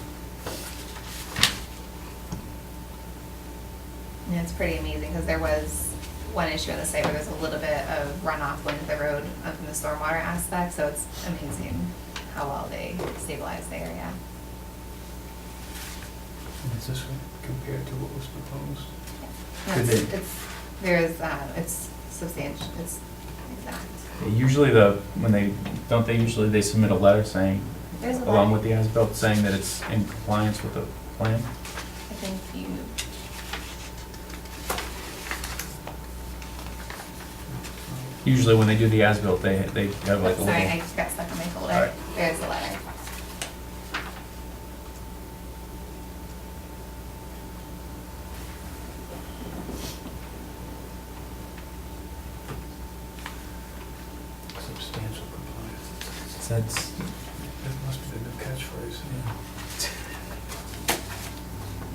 S4: And it's pretty amazing, because there was one issue on the site where there's a little bit of runoff going to the road from the stormwater aspect, so it's amazing how well they stabilized the area.
S5: And is this compared to what was proposed?
S4: Yeah. It's substantial, it's exact.
S3: Usually they submit a letter saying,
S4: There's a
S3: along
S4: lot.
S3: with the as-built, saying that it's in compliance with the plan?
S4: I think you,
S3: Usually when they do the as-built, they have like a little.
S4: sorry, I just got stuck in my folder.
S3: Alright.
S4: There's the letter.
S5: Substantial compliance.
S3: That's,
S5: That must be the new catchphrase.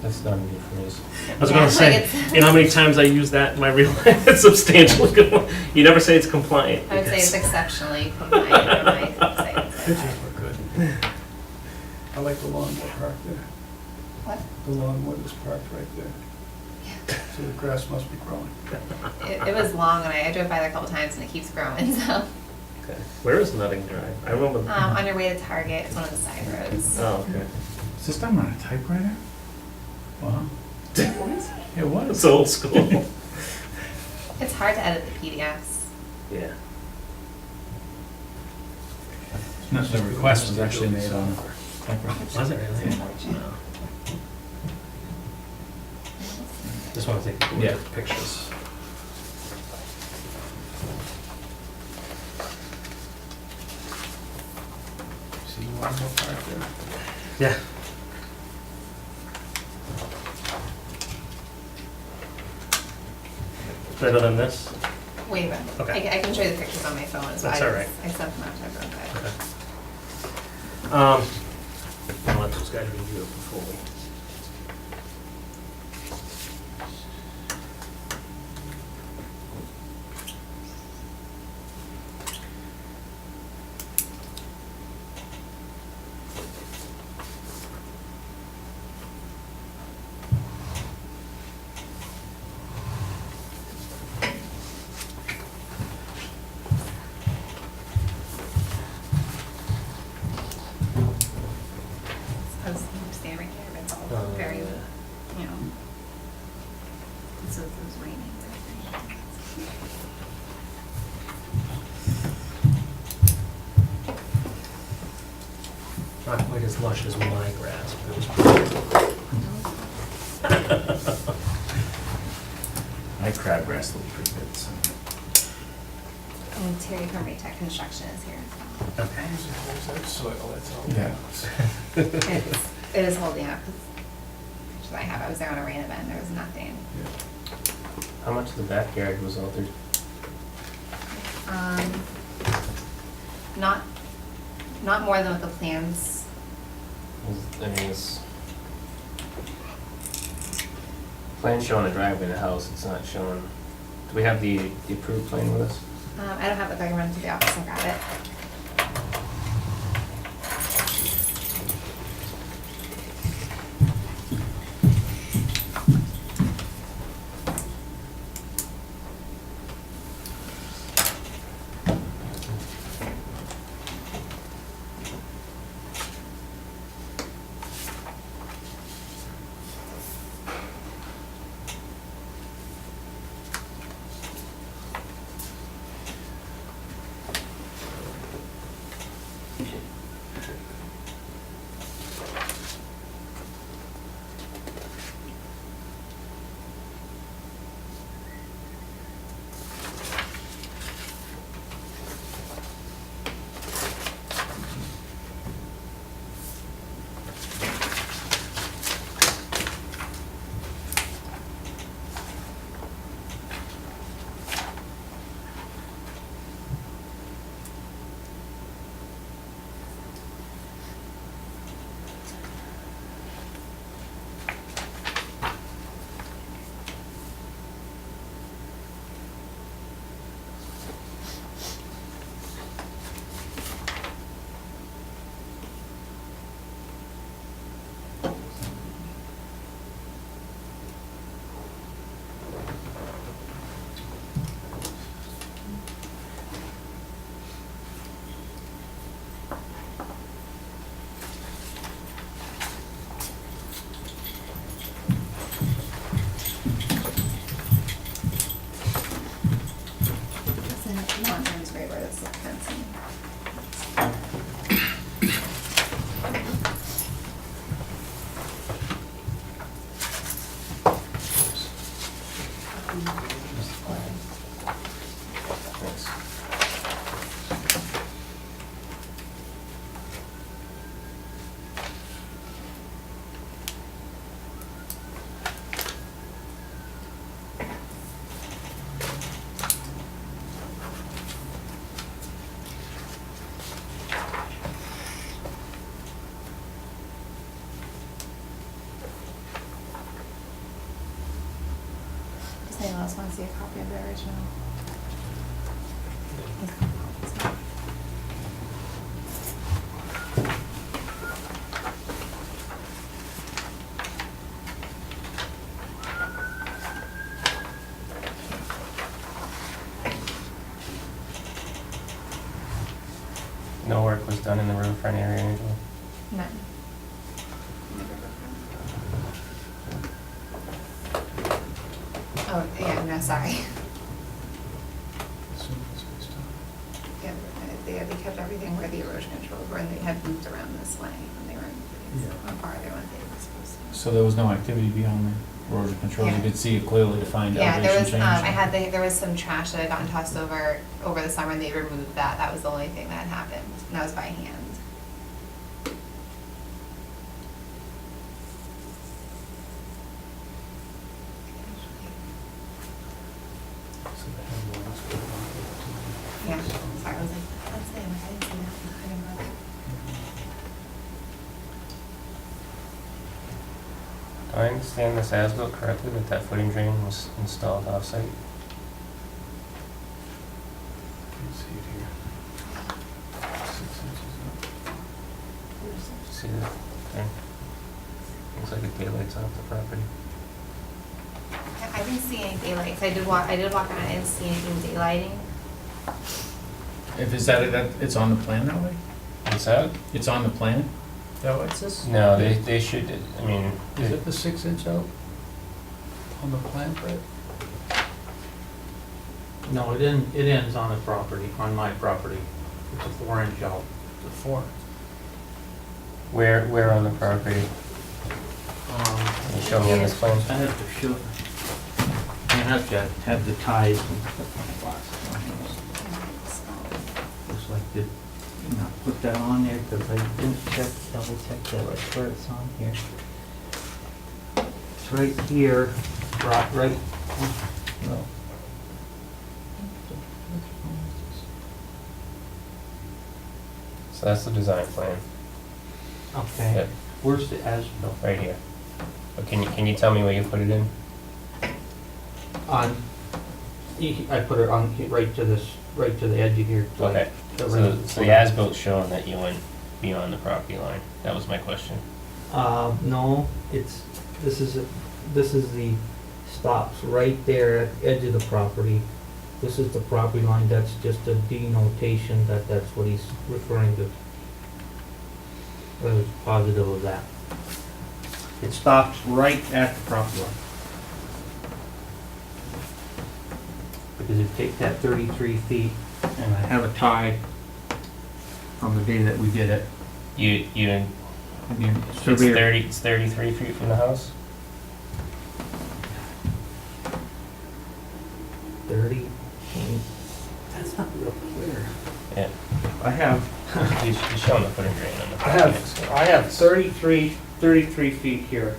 S6: That's not a new phrase.
S1: I was
S4: Yeah,
S1: gonna
S4: like
S1: say,
S4: it's-
S1: you know how many times I use that in my real life? It's substantially good. You never say it's compliant.
S4: I would say it's
S1: because-
S4: exceptionally compliant on my website.
S5: Pictures look good. I like the lawnmower parked there.
S4: What?
S5: The lawnmower is parked right there. So the grass must be growing.
S4: It was long, and I drove by there a couple times, and it keeps growing, so.
S1: Okay. Where is Nutting Drive? I remember.
S4: On your way to Target, it's one of the side roads.
S1: Oh, okay.
S3: is this done on a typewriter? Wow. It was.
S1: It's old school.
S4: It's hard to edit the PDFs.
S1: Yeah.
S3: No, the request was actually made on a typewriter.
S1: Was it really?
S4: Unfortunate.
S1: No. Just want to take a look
S3: Yeah.
S1: at the pictures.
S5: See the lawnmower parked there?
S1: Yeah. Better than this?
S4: Wait a minute.
S1: Okay.
S4: I can show you the pictures on my phone as well.
S1: That's all right.
S4: I sent them out to everyone, but.
S1: I'll let those guys review it before we.
S4: I was standing right there, but it's all
S1: Oh,
S4: very,
S1: yeah.
S4: So it was raining.
S1: Not quite as lush as my grass, but it was pretty.
S3: My crabgrass looks pretty good, so.
S4: And Terry from Tech Construction is here as well.
S1: Okay.
S5: There's that soil, that's all.
S3: Yeah.
S4: It is holding up. Pictures I have, I was there on a rain event, there was nothing.
S6: How much of the backyard was altered?
S4: Not more than what the plans,
S6: I mean, it's plan showing a driveway to the house, it's not showing, do we have the approved plan with us?
S4: I don't have it, but I can run to the office and grab it.
S6: Thanks.
S4: Does anyone else want to see a copy of the original?
S6: No work was done in the riverfront area, Angela?
S4: None. Oh, yeah, no, sorry. Yeah, they kept everything where the erosion controls were, and they had moved around this way when they were on farther when they were supposed to.
S3: So there was no activity beyond the erosion control, you
S4: Yeah.
S3: could see a clearly defined
S4: Yeah, there
S3: elevation
S4: was,
S3: change?
S4: there was some trash that had gotten tossed over the summer, and they removed that. That was the only thing that had happened, and that was by hand. Yeah, sorry, I was like, that's them, I didn't see that. I didn't know that.
S6: Do I understand this as-built correctly, that that footing drain was installed off-site?
S5: Can't see it here. 6 inches up.
S6: See that? Okay. Looks like it daylights off the property.
S4: I didn't see any daylights. I did walk around, I didn't see anything daylighting.
S3: If is that, it's on the plan that way?
S6: What's that?
S3: It's on the plan? That way it says?
S6: No, they should, I mean,
S5: Is it the 6 inch out on the plan, Fred?
S10: No, it ends on the property, on my property. It's a 4-inch out.
S5: The 4?
S6: where on the property? Can you show me on this plan?
S10: I have to show, I have to have the ties and just like to, put that on there, because I didn't double check that, I swear it's on here. It's right here, right, no.
S6: So that's the design plan,
S10: Okay,
S6: Yep.
S10: where's the as-built?
S6: right here. But can you tell me where you put it in?
S10: On, I put it on, right to this, right to the edge of here.
S6: Okay, so the as-built showing that you went beyond the property line, that was my question.
S10: No, this is the stops right there at the edge of the property. This is the property line, that's just a denotation that that's what he's referring to. I was positive of that. It stops right at the property line. Because if you take that 33 feet, and I have a tie from the day that we did it,
S6: You didn't,
S10: I mean,
S6: it's
S10: surveyor.
S6: it's 33 feet from the house?
S10: 30, that's not real clear.
S6: Yeah,
S10: I have,
S6: he's showing the footing drain on the
S10: I
S6: property next to it.
S10: I have 33 feet here.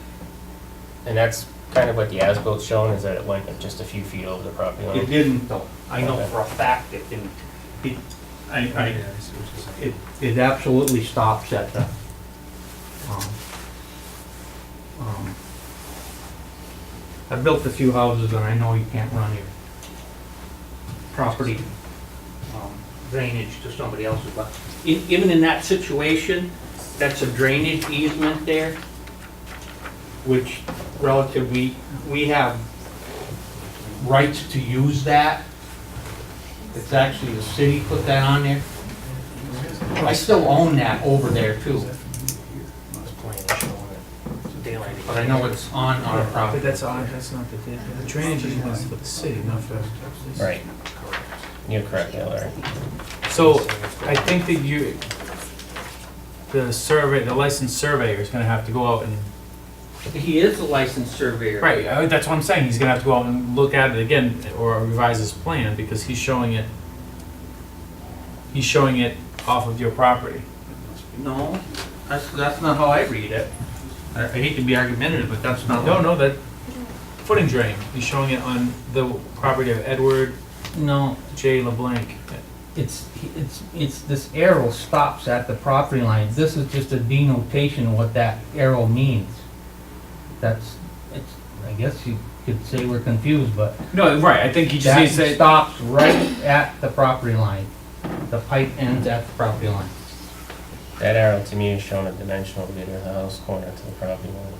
S6: And that's kind of what the as-bilt's showing, is that it went just a few feet over the property line?
S10: It didn't though. I know
S6: Okay.
S10: for a fact it didn't. It,
S5: Yeah, I see what you're saying.
S10: it absolutely stops at the, I've built a few houses and I know you can't run your property drainage to somebody else's, but even in that situation, that's a drainage easement there, which relatively, we have rights to use that. It's actually the city put that on there. I still own that over there too, but I know it's on our
S5: But
S10: property.
S5: that's odd, that's not the drainage is for the city, not for.
S6: Right. You're correct, yeah, Larry.
S3: So, I think that the licensed surveyor is gonna have to go out and
S10: He is a licensed surveyor.
S3: Right, that's what I'm saying, he's gonna have to go out and look at it again, or revise his plan, because he's showing it off of your property.
S10: No, that's not how I read it. I hate to be argumentative, but that's not.
S3: No, that footing drain, he's showing it on the property of Edward
S10: No,
S3: J. LeBlanc.
S10: it's, this arrow stops at the property line. This is just a denotation of what that arrow means. I guess you could say we're confused, but
S3: No, right, I think he just
S10: that
S3: needs to say,
S10: stops right at the property line. The pipe ends at the property line.
S6: That arrow to me is showing a dimensional meter of the house corner to the property line.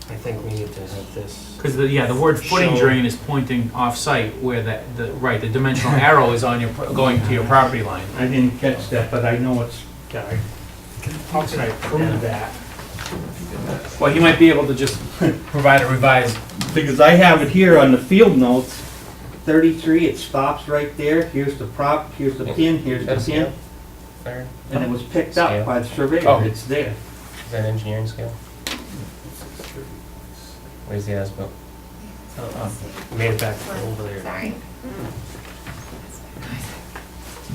S1: I think we need to have this.
S3: because the word footing
S1: Show-
S3: drain is pointing off-site, where the dimensional arrow is on going to your property line.
S10: I didn't catch that, but I know it's, how can I prove that?
S3: Well, he might be able to just provide a revised,
S10: Because I have it here on the field notes, 33, it stops right there, here's the here's the pin, here's the
S6: That's
S10: pin,
S6: There,
S10: and it was picked
S6: Scale.
S10: up by the surveyor,
S3: Oh.
S10: it's there.
S6: is that engineering scale? Where's the as-built?
S1: Made it back over there.
S4: Sorry.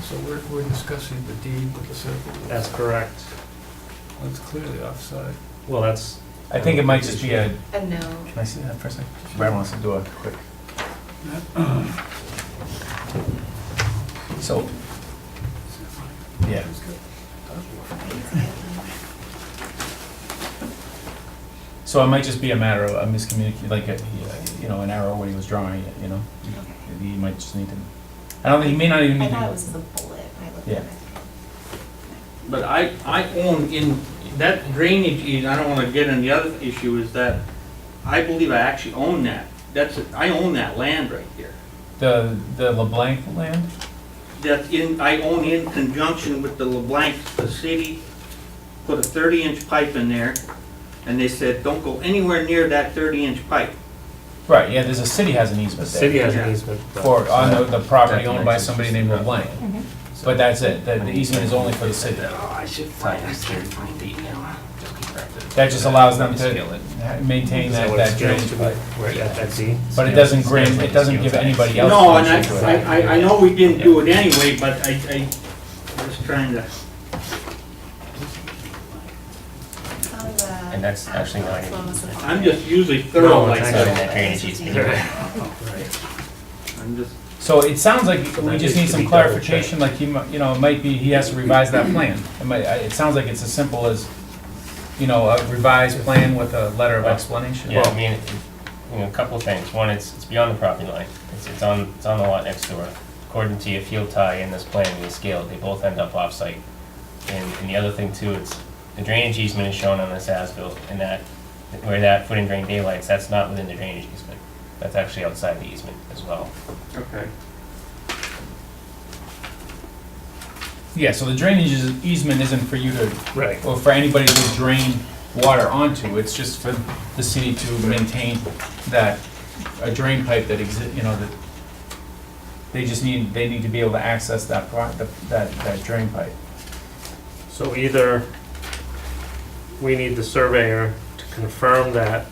S5: So we're discussing the deed with the circle.
S1: That's correct.
S5: Well, it's clearly offside.
S1: Well, that's.
S3: I think it might just be a,
S4: A no.
S3: can I see that for a second? Brad wants to do a quick. So, yeah. So it might just be a matter of a miscommunication, like an error when he was drawing it, He might just need to, I don't think, he may not even
S4: I
S3: need
S4: thought it
S3: to.
S4: was the bullet. I looked
S3: Yeah.
S4: at it.
S10: But I own in, that drainage I don't wanna get in the other issue is that I believe I actually own that. I own that land right there.
S3: The LeBlanc land?
S10: I own in conjunction with the LeBlanc, the city put a 30-inch pipe in there, and they said, don't go anywhere near that 30-inch pipe.
S3: Right, yeah, the city has an
S1: The
S3: easement there.
S1: city has
S10: Yeah.
S1: an easement. but-
S3: On the property
S6: That
S3: owned by
S6: dimension's
S3: somebody
S6: just
S3: named
S6: not-
S3: LeBlanc. But that's it, the easement is only for the city.
S10: Oh, I should
S6: Five
S10: find
S6: is
S10: that.
S6: 33 feet now. Just correct it.
S3: That just allows them
S6: Scale
S3: to
S6: it.
S3: maintain
S1: Is that
S3: that
S1: what it's
S3: drainage
S1: scaled to?
S3: pipe.
S1: Where, at that Z?
S3: But it doesn't give anybody else.
S10: No, and
S3: permission to it.
S10: I know we didn't do it anyway, but I was trying to.
S6: And that's actually not even.
S10: I'm just usually thorough
S1: No,
S10: like
S1: it's
S6: Not in
S10: that.
S6: that drainage easement.
S10: I'm just,
S3: So it sounds like we
S1: That
S3: just
S1: needs
S3: need
S1: to
S3: some
S1: be double
S3: clarification, like it might be, he has to revise that plan. It sounds like it's as simple as, a revised plan with a letter of explanation.
S6: Yeah, I mean, a couple of things. One, it's beyond the property line. It's on the lot next door. According to your field tie in this plan, and you scale, they both end up off-site. And the other thing too, the drainage easement is shown on this as-built, and where that foot and drain daylights, that's not within the drainage easement. That's actually outside the easement as well.
S10: okay.
S3: Yeah, so the drainage easement isn't for you to,
S1: Right.
S3: or for anybody to drain water onto. It's just for the city to maintain a drain pipe that that they need to be able to access that drain pipe.
S1: So either we need the surveyor to confirm that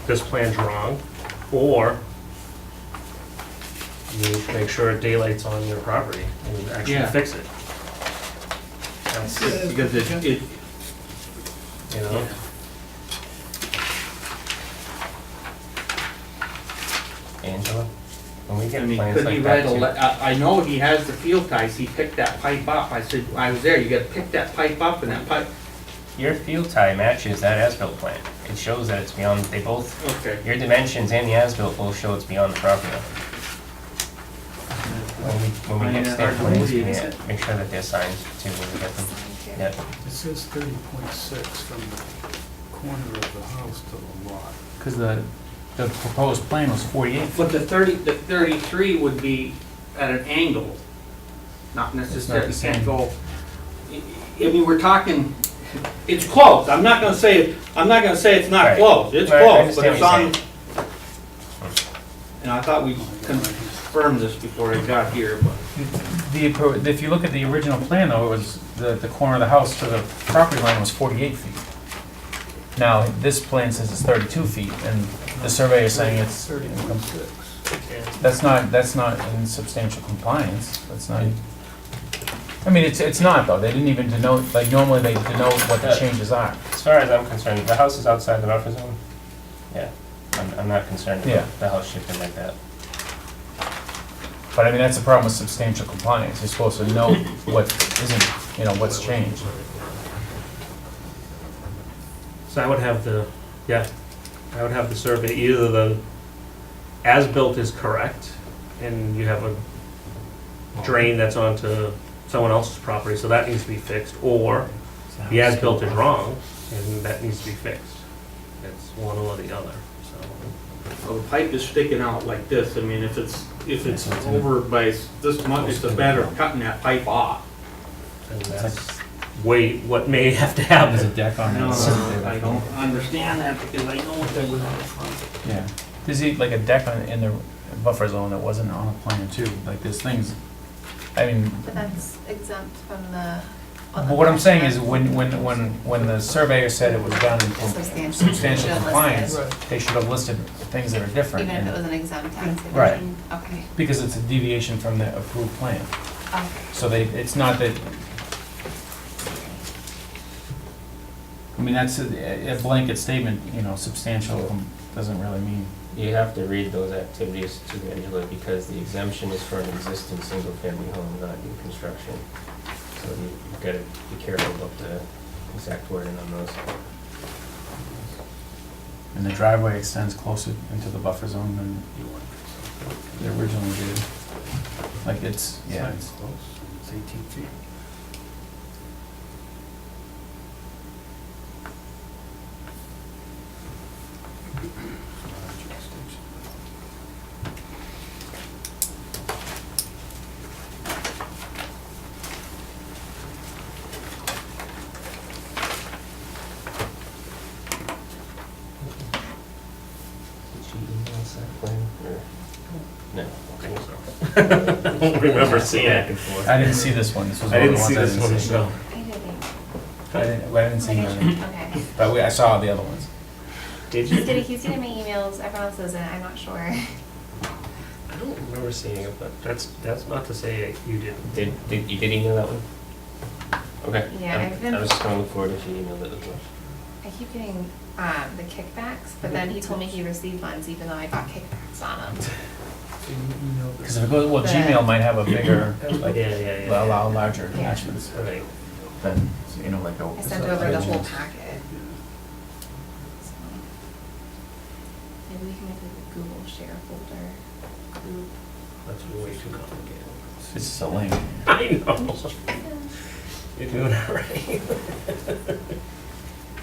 S1: this plan's wrong, or you need to make sure it daylights on your property and actually
S10: Yeah.
S1: fix it. That's,
S10: Because it,
S1: you know,
S6: Angela, when we
S10: I
S6: get
S10: mean,
S6: plans
S10: could he
S6: like
S10: write
S6: that too.
S10: I know he has the field ties, he picked that pipe up. I said, I was there, you gotta pick that pipe up and that pipe,
S6: Your field tie matches that as-built plan. It shows that it's beyond, they both,
S10: okay.
S6: your dimensions and the as-built both show it's beyond the property line. When we get stamp plans, we make sure that they're signed too when we get them. Yeah.
S5: It says 30.6 from the corner of the house to the lot.
S3: Because the proposed plan was 48.
S10: But the 33 would be at an angle, not necessarily,
S3: It's not the
S10: can't go. I mean, we're talking, it's close, I'm not gonna say it's not
S6: Right.
S10: close, it's
S6: Right, I
S10: close, but
S6: understand
S10: it's
S6: what
S10: on. And I thought we confirmed this before I got here, but.
S3: if you look at the original plan though, it was, the corner of the house to the property line was 48 feet. Now, this plan says it's 32 feet, and the surveyor is saying it's, that's not in substantial compliance, that's not, I mean, it's not though, they didn't even denote, like normally they denote what the changes are.
S6: As far as I'm concerned, the house is outside the buffer zone. Yeah, I'm not concerned
S3: Yeah.
S6: about the house shifting like that.
S3: But I mean, that's the problem with substantial compliance, you're supposed to know what isn't, what's changed.
S1: So I would have I would have the survey, either the as-built is correct, and you have a drain that's onto someone else's property, so that needs to be fixed, or the as-built is wrong, and that needs to be fixed. It's one or the other, so.
S10: Well, the pipe is sticking out like this, I mean, if it's over by this much, it's a matter of cutting that pipe off.
S1: And
S3: It's
S1: that's what may have to
S3: There's a
S1: happen.
S3: deck on
S10: No,
S3: that.
S10: I don't understand that because I know what that was on the front.
S3: Yeah, there's like a deck in the buffer zone that wasn't on the plan too, like there's things, I mean,
S4: But that's exempt from the.
S3: but what I'm saying is when the surveyor said it was done in
S4: Substantial.
S3: substantial
S4: Should have
S3: compliance,
S4: listed.
S3: they should have listed things that are different.
S4: Even if it
S3: and-
S4: was an exempt activity?
S3: Right.
S4: Okay,
S3: Because it's a deviation from the approved plan.
S4: okay.
S3: So it's not that, I mean, that's a blanket statement, substantial doesn't really mean.
S6: You have to read those activities to Angela because the exemption is for an existing single-family home, not new construction. So you've got to be careful about the exact wording on those.
S3: And the driveway extends closer into the buffer zone than it originally did. Like it's, yeah, it's,
S5: It's 18 feet.
S6: Did she email us that plan or? No.
S1: I don't remember seeing
S6: Back
S1: it.
S6: and forth.
S3: I didn't see this one, this was
S1: I
S3: one of the
S1: didn't
S3: ones
S1: see
S3: I
S1: this
S3: didn't
S1: one,
S3: see.
S1: so.
S3: I didn't see none,
S4: Okay.
S3: but I saw the other ones.
S1: Did
S4: He's
S1: you?
S4: getting, he's getting my emails, everyone else isn't, I'm not sure.
S1: I don't remember seeing it, but that's not to say you didn't.
S6: You did email that one? Okay.
S4: Yeah, I've been-
S6: I was just gonna look forward if you emailed it as well.
S4: I keep getting, the kickbacks, but then he told me he received ones even though I got kickbacks on them.
S5: So you emailed
S3: Because
S5: this.
S3: if it goes, well, Gmail might have a bigger, like,
S1: Yeah.
S3: allow larger
S4: Yeah.
S3: attachments
S1: Right.
S3: than, like a.
S4: I sent over the whole packet. So, maybe we can make like a Google share folder group.
S1: That's way too complicated.
S3: It's just a link.
S1: I know. You're doing it right.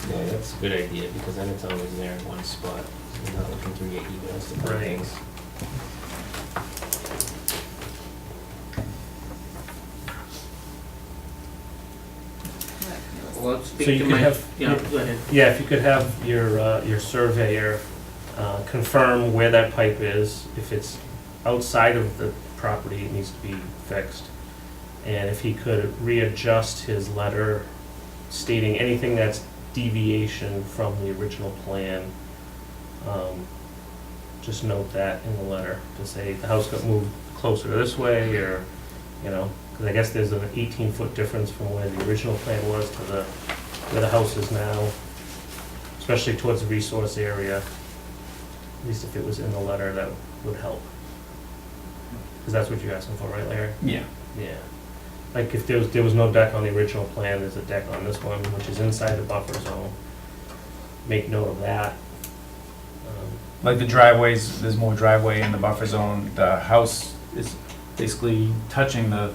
S6: Yeah, that's a good idea because then it's always there in one spot. So you're not looking through your emails to find
S1: Right.
S6: things.
S10: Well, let's
S1: So
S10: speak
S1: you
S10: to
S1: could
S10: my,
S1: have-
S10: yeah, go ahead.
S1: Yeah, if you could have your surveyor confirm where that pipe is. If it's outside of the property, it needs to be fixed. And if he could readjust his letter stating anything that's deviation from the original plan, just note that in the letter, to say the house got moved closer to this way, or, because I guess there's an 18-foot difference from where the original plan was to where the house is now, especially towards the resource area. At least if it was in the letter, that would help. Because that's what you're asking for, right, Larry?
S3: Yeah.
S1: Yeah. Like if there was no deck on the original plan, there's a deck on this one, which is inside the buffer zone. Make note of that.
S3: Like the driveways, there's more driveway in the buffer zone, the house is basically touching the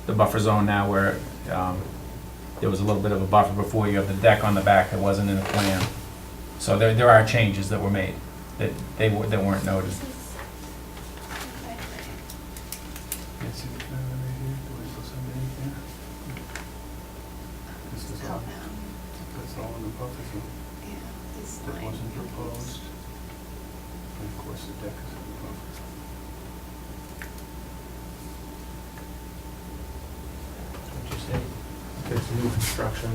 S3: buffer zone now where, there was a little bit of a buffer before. You have the deck on the back that wasn't in the plan. So there are changes that were made that weren't noted.
S5: Can't see the plan right here. Do I still send it in here? This is all,
S4: Help him.
S5: that's all in the buffer zone.
S4: Yeah, this
S5: That
S4: line.
S5: wasn't proposed. And of course, the deck is in the buffer zone.
S1: new construction.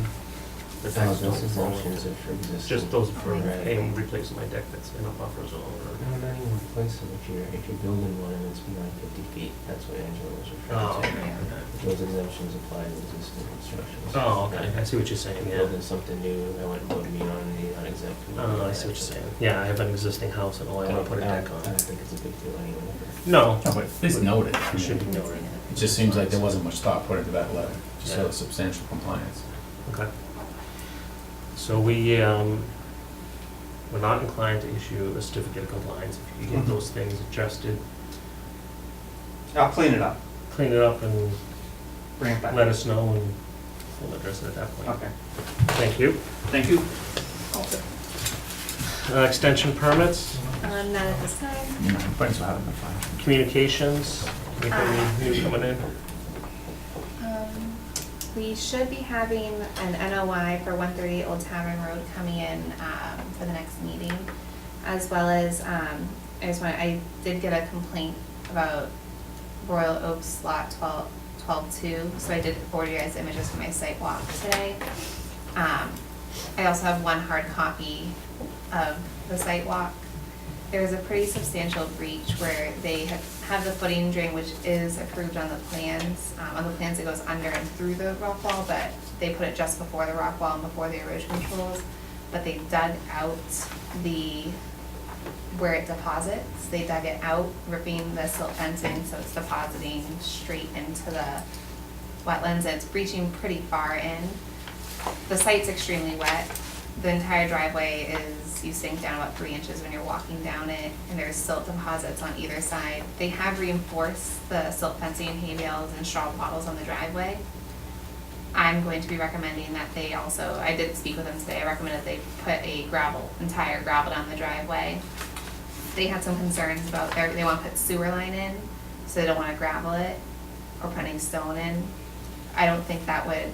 S1: The
S6: Oh,
S1: decks
S6: those
S1: don't fall
S6: exemptions
S1: into-
S6: are for existing.
S1: Just those for,
S6: Right.
S1: hey, I'm replacing my deck that's in a buffer zone or.
S6: No, not even replace them, if you're building one and it's beyond 50 feet, that's what Angela was
S1: Oh,
S6: referring
S1: okay,
S6: to.
S1: okay.
S6: Those exemptions apply to existing construction.
S1: Oh, okay, I see what you're saying, yeah.
S6: Building something new, I wouldn't put me on the unexempt.
S1: Oh, I see what you're saying. Yeah, I have an existing house and all I want to put a deck
S6: I
S1: on.
S6: don't think it's a big deal anyway.
S1: No.
S3: No, but at least note it.
S1: It should be noted.
S3: It just seems like there wasn't much thought put into that letter, just
S1: Yeah.
S3: so substantial compliance.
S1: Okay. So we're not inclined to issue a certificate of compliance. If you get those things adjusted,
S10: I'll clean it up,
S1: clean it up and
S10: bring it back.
S1: let us know and we'll address it at that point.
S10: Okay,
S1: Thank you.
S10: thank you.
S1: Extension permits,
S4: Not at this time.
S3: Complaints will have been fine.
S1: communications, anything new coming in?
S4: We should be having an NOI for 138 Old Tavern Road coming in for the next meeting, as well as, I did get a complaint about Royal Oaks Lot 12-2, so I did forward you guys images from my site walk today. I also have one hard copy of the site walk. There was a pretty substantial breach where they have the footing drain, which is approved on the plans. On the plans, it goes under and through the rock wall, but they put it just before the rock wall and before the erosion controls. But they dug out where it deposits. They dug it out, ripping the silt fencing, so it's depositing straight into the wetlands, and it's breaching pretty far in. The site's extremely wet. The entire driveway you sink down about 3 inches when you're walking down it, and there's silt deposits on either side. They have reinforced the silt fencing and hay bales and straw bottles on the driveway. I'm going to be recommending that they also, I did speak with them today, I recommended they put entire gravel down the driveway. They had some concerns about, they want to put sewer line in, so they don't want to gravel it or putting stone in. I don't think that would,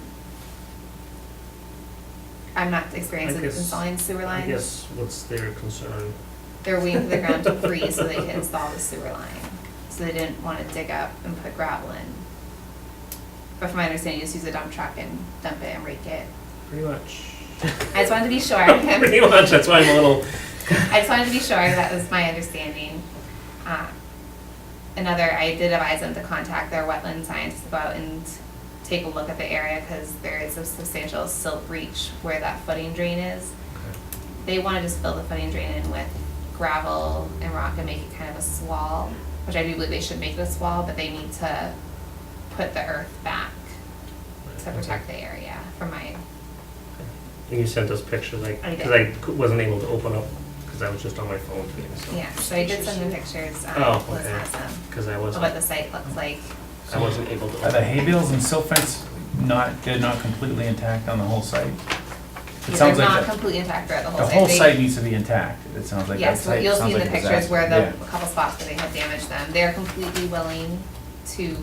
S4: I'm not experienced
S1: I
S4: in
S1: guess-
S4: installing sewer lines.
S1: I guess what's their concern?
S4: They're waiting for the ground to freeze so they can install the sewer line. So they didn't want to dig up and put gravel in. But from my understanding, you just use a dump truck and dump it and rake it.
S1: Pretty much.
S4: I just wanted to be sure.
S1: Pretty much, that's why I'm a little,
S4: I just wanted to be sure, that was my understanding. I did advise them to contact their wetland scientists to go out and take a look at the area, because there is a substantial silt breach where that footing drain is. They want to just fill the footing drain in with gravel and rock and make it kind of a swale, which I do believe they should make it a swale, but they need to put the earth back to protect the area from my,
S1: and you sent us pictures, like,
S4: I did.
S1: because I wasn't able to open up, because I was just on my phone today, so.
S4: yeah, so I did send them pictures,
S1: Oh,
S4: Liz
S1: okay.
S4: has them,
S1: Because I
S4: of what
S1: wasn't,
S4: the site looks like.
S1: I wasn't able to.
S3: Are the hay bales and silt fence they're not completely intact on the whole site? It
S4: They're
S3: sounds
S4: not
S3: like
S4: completely intact throughout the whole
S3: the
S4: site.
S3: whole
S4: They-
S3: site needs to be intact, it sounds like.
S4: Yes,
S3: That site
S4: you'll see
S3: sounds
S4: in the
S3: like a
S4: pictures where
S3: disaster.
S4: a couple spots where they have damaged them. They're completely willing to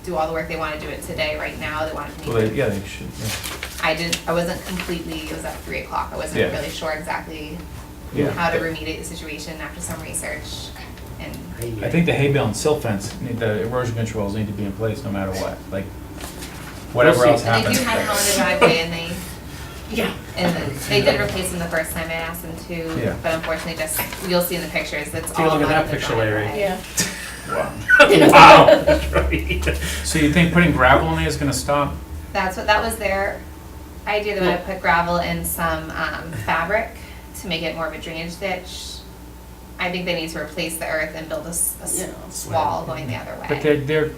S4: do all the work. They want to do it today, right now. They want to
S3: Well,
S4: meet.
S3: yeah, they should, yeah.
S4: I wasn't completely, it was at 3 o'clock. I wasn't
S3: Yeah.
S4: really sure exactly
S3: Yeah.
S4: how to remediate the situation after some research. And
S3: I think the hay bale and silt fence, the erosion controls need to be in place no matter what, like, whatever
S1: We'll
S3: else
S1: see.
S4: and they
S3: happens.
S4: do have them on the driveway, and they did replace them the first time I asked them to,
S3: Yeah.
S4: but unfortunately, just, you'll see in the pictures, it's
S1: Take a
S4: all
S1: look at
S4: on
S1: that
S4: the
S1: picture, Larry.
S4: driveway.
S8: Yeah.
S3: Wow.
S1: Wow, that's right.
S3: So you think putting gravel in there is gonna stop?
S4: That was their idea. They want to put gravel and some fabric to make it more of a drainage ditch. I think they need to replace the earth and build a
S8: Yeah.
S4: swale going the other
S3: But
S4: way.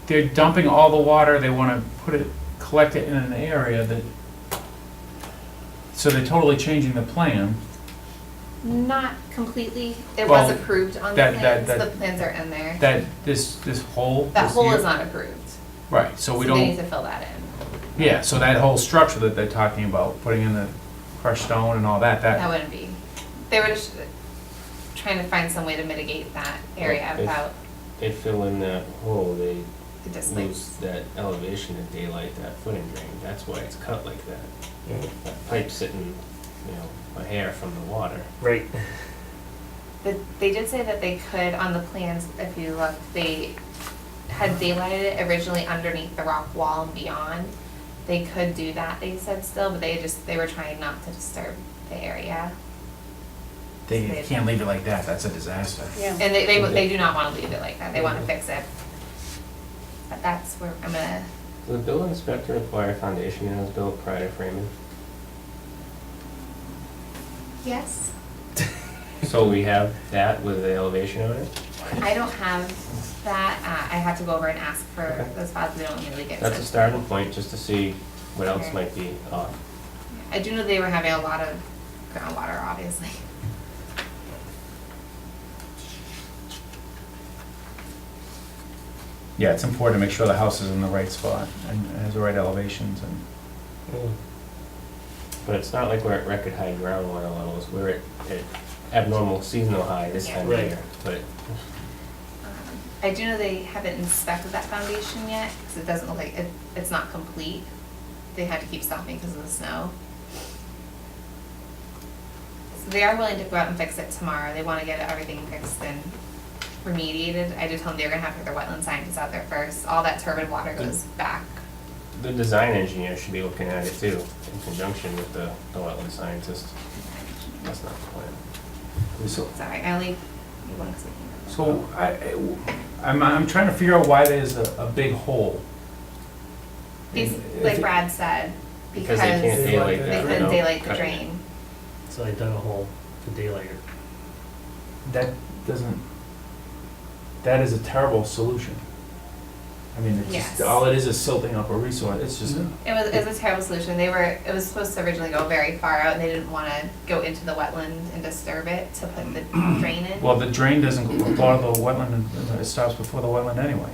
S3: they're dumping all the water, they wanna collect it in an area that, so they're totally changing the plan.
S4: Not completely. It
S3: Well,
S4: was approved on the
S3: that-
S4: plans.
S3: that-
S4: The plans are in there.
S3: That, this hole.
S4: That
S3: this
S4: hole
S3: here-
S4: is not approved.
S3: Right, so we
S4: They need
S3: don't,
S4: to fill that in.
S3: yeah, so that whole structure that they're talking about, putting in the crushed stone and all that,
S4: That wouldn't be. They were just trying to find some way to mitigate that area
S6: Well, if-
S4: without
S6: They fill in that hole, they
S4: the distance.
S6: lose that elevation of daylight, that footing drain, that's why it's cut like that. That pipe sitting, a hair from the water.
S1: Right.
S4: They did say that they could, on the plans, if you look, they had daylighted it originally underneath the rock wall and beyond. They could do that, they said still, but they were trying not to disturb the area.
S3: They can't leave it like that, that's a disaster.
S8: Yeah.
S4: And they do not wanna leave it like that, they wanna fix it. But that's where I'm gonna,
S6: Does the building inspector require a foundation unit was built prior to framing?
S4: yes,
S6: So we have that with the elevation on it?
S4: I don't have that, I have to go over and ask for
S6: Okay.
S4: those files, they don't usually get
S6: That's a
S4: sent.
S6: starting point, just to see what else
S4: Okay.
S6: might be off.
S4: I do know they were having a lot of groundwater, obviously.
S3: Yeah, it's important to make sure the house is in the right spot and has the right elevations and.
S6: But it's not like we're at record high groundwater levels, we're at abnormal seasonal high this
S4: Yeah.
S6: time of
S1: Right.
S6: year, but
S4: I do know they haven't inspected that foundation yet, because it doesn't look like, it's not complete. They had to keep stopping because of the snow. So they are willing to go out and fix it tomorrow, they wanna get everything fixed and remediated. I did tell them they were gonna have to get their wetland scientists out there first, all that turbid water goes back.
S6: the design engineer should be looking at it too, in conjunction with the wetland scientist. That's not the plan.
S3: So,
S4: Sorry, I only, you want to say.
S3: so I'm trying to figure out why there's a big hole.
S4: These,
S3: If
S4: like
S3: it-
S4: Brad said,
S6: Because
S4: because
S6: they can't
S4: they
S6: daylight
S5: they
S6: that,
S4: couldn't
S6: no?
S4: daylight the
S6: Cut.
S4: drain.
S1: So I dug a hole to daylight it.
S3: That doesn't, that is a terrible solution. I mean, it's just,
S4: Yes.
S3: all it is silting up a resource, it's just,
S4: It was a terrible solution. It was supposed to originally go very far out and they didn't wanna go into the wetland and disturb it to put the drain in.
S3: well, the drain doesn't go part of the wetland, it stops before the wetland anyway,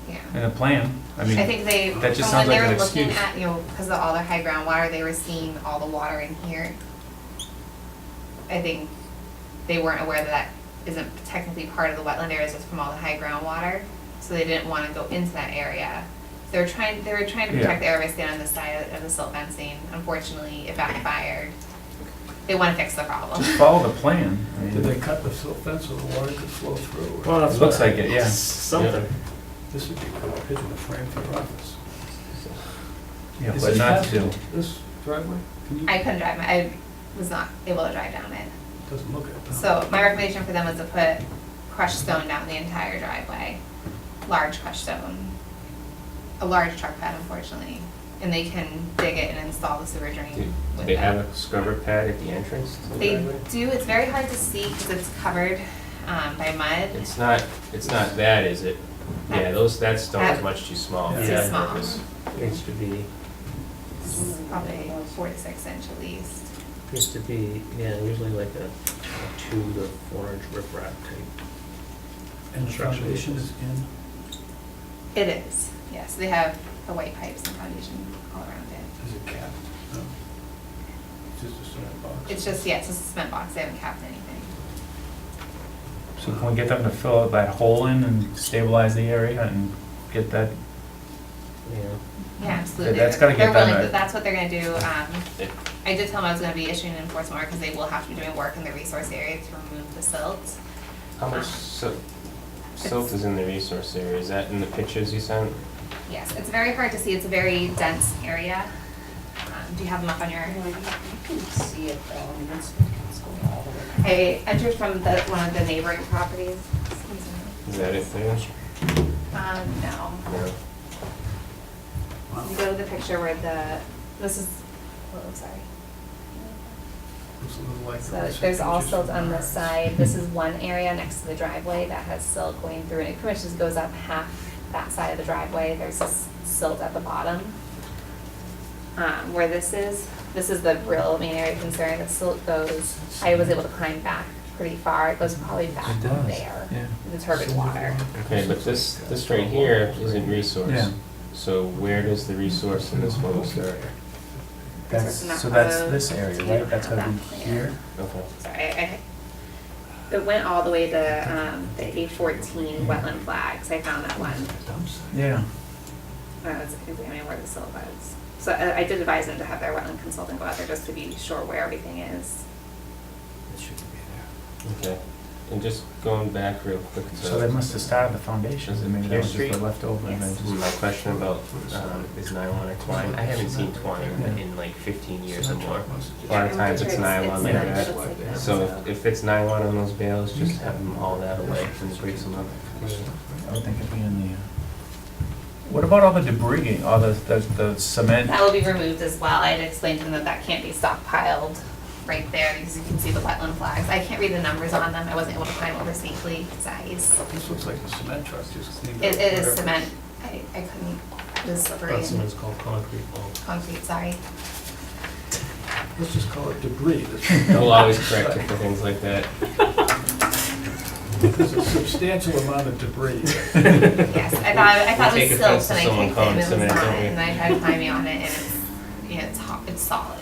S4: Yeah.
S3: in a plan, I mean.
S4: I think they,
S3: that just
S4: from when
S3: sounds like
S4: they
S3: an
S4: were looking
S3: excuse.
S4: at, because of all the high groundwater, they were seeing all the water in here. I think they weren't aware that that isn't technically part of the wetland areas, it's from all the high groundwater. So they didn't wanna go into that area. They were trying to protect the area by staying on this side of the silt fencing. Unfortunately, it backfired. They wanna fix the problem.
S3: Just follow the plan, I mean,
S5: Did they cut the silt fence so the water could flow through?
S1: Well, that's
S3: It looks
S1: what-
S3: like it, yeah.
S1: Something.
S5: This would be a good pigeon to frame for your office.
S3: yeah,
S5: Is
S3: but
S5: this
S3: not to do.
S5: passable, this driveway? Can you,
S4: I couldn't drive, I was not able to drive down it.
S5: doesn't look it.
S4: So my recommendation for them was to put crushed stone down the entire driveway, large crushed stone. A large truck bed, unfortunately, and they can dig it and install the sewer drain
S6: Do
S4: with
S6: they
S4: it.
S6: have a scrubber pad at the entrance to the
S4: They
S6: driveway?
S4: do, it's very hard to see because it's covered by mud.
S6: It's not that, is it? Yeah, that stone is much too small for
S1: It's
S6: that
S4: too small.
S6: purpose.
S1: Needs to be,
S4: It's probably 4 to 6 inch at least.
S1: used to be, yeah, usually like a 2 to 4 inch riprap type.
S5: And the foundation is in?
S4: It is, yes, they have the white pipes and foundation all around it.
S5: Is it capped? No. It's just a cement box?
S4: It's just, yeah, it's just a cement box, they haven't capped anything.
S3: So can we get them to fill that hole in and stabilize the area and get that,
S1: Yeah.
S4: Yeah, absolutely.
S3: That's gotta get
S4: They're
S3: done,
S4: willing,
S3: right?
S4: that's what they're gonna do.
S6: It-
S4: I did tell them I was gonna be issuing an enforcement order because they will have to be doing work in the resource area to remove the silt.
S6: How much silt is in the resource area? Is that in the pictures you sent?
S4: Yes, it's very hard to see, it's a very dense area. Do you have them up on your?
S8: You can see it though, I mean, it's going all the way.
S4: I entered from one of the neighboring properties.
S6: Is that it there?
S4: No.
S6: No.
S4: You go to the picture where this is, oh, sorry.
S5: Looks a little like.
S4: So there's all silt on this side. This is one area next to the driveway that has silt going through, and it pretty much just goes up half that side of the driveway. There's this silt at the bottom. Where this is the real main area of concern. The silt goes, I was able to climb back pretty far. It goes probably back
S3: It does,
S4: there,
S3: yeah.
S4: the turbid water.
S6: Okay, but this right here is in resource.
S3: Yeah.
S6: So where does the resource in this photo start?
S3: That's,
S4: Isn't that
S3: so that's
S4: photo-
S3: this area,
S4: you
S3: right?
S4: don't
S3: That's
S4: have
S3: gonna be
S4: that plan.
S3: here?
S6: Okay.
S4: Sorry, it went all the way to the A14 wetland flags. I found that one.
S3: Yeah.
S4: When I was examining where the silt was. So I did advise them to have their wetland consultant go out there just to be sure where everything is.
S5: It shouldn't be there.
S6: Okay. And just going back real quick
S3: So they
S6: to
S3: must have started the foundations, and maybe that was just
S6: Street?
S3: the leftover, and then
S4: Yes.
S3: just.
S6: my question about, is nylon or twine, I haven't seen twine in like 15 years or more. A lot of times it's nylon like that. So if it's nylon on those bales, just have them haul that away and break them up.
S3: I would think it'd be in the, what about all the debris, all the cement?
S4: That will be removed as well. I had explained to them that that can't be stockpiled right there, because you can see the wetland flags. I can't read the numbers on them, I wasn't able to climb over safely, size.
S5: This looks like a cement truck just cleaned up.
S4: It is
S5: whatever.
S4: cement, I couldn't, it was slippery
S1: That's
S4: and
S1: what's called concrete foam.
S4: concrete, sorry.
S5: Let's just call it debris.
S6: We'll always correct it for things like that.
S5: There's a substantial amount of debris.
S4: Yes, I thought
S6: We
S4: it
S6: take
S4: was
S6: offense
S4: silts
S6: to
S4: and I
S6: someone
S4: kicked it
S6: calling
S4: and it was
S6: cement,
S4: not,
S6: don't we?
S4: and I tried climbing on it and it's, yeah, it's hot, it's solid.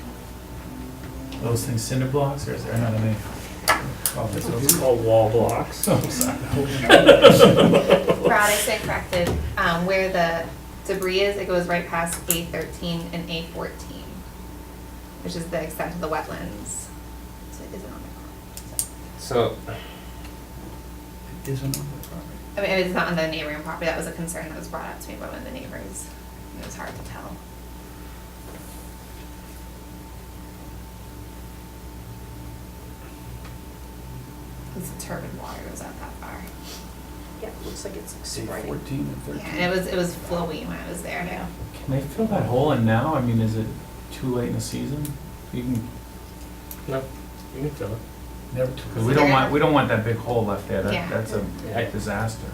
S3: Those things cinder blocks, or is there another name? Oh, that's
S1: It's
S3: those-
S1: called wall blocks.
S3: Oh, sorry.
S4: Brad, I said corrected, where the debris is, it goes right past A13 and A14, which is the extent of the wetlands. So it isn't on the property.
S6: So,
S5: It isn't on the property.
S4: I mean, it's not on the neighboring property, that was a concern that was brought up to me by one of the neighbors. It was hard to tell. Because the turbid water goes out that far.
S8: Yeah, it looks like it's
S5: Say
S8: spraying.
S5: 14 and
S4: Yeah,
S5: 13.
S4: and it was flowy when I was there.
S8: Yeah.
S3: Can they fill that hole in now? I mean, is it too late in the season? You can,
S1: No, you can fill it.
S5: Never took.
S3: because we don't want that big hole left there,
S4: Yeah.
S3: that's a
S6: Yeah.
S3: disaster.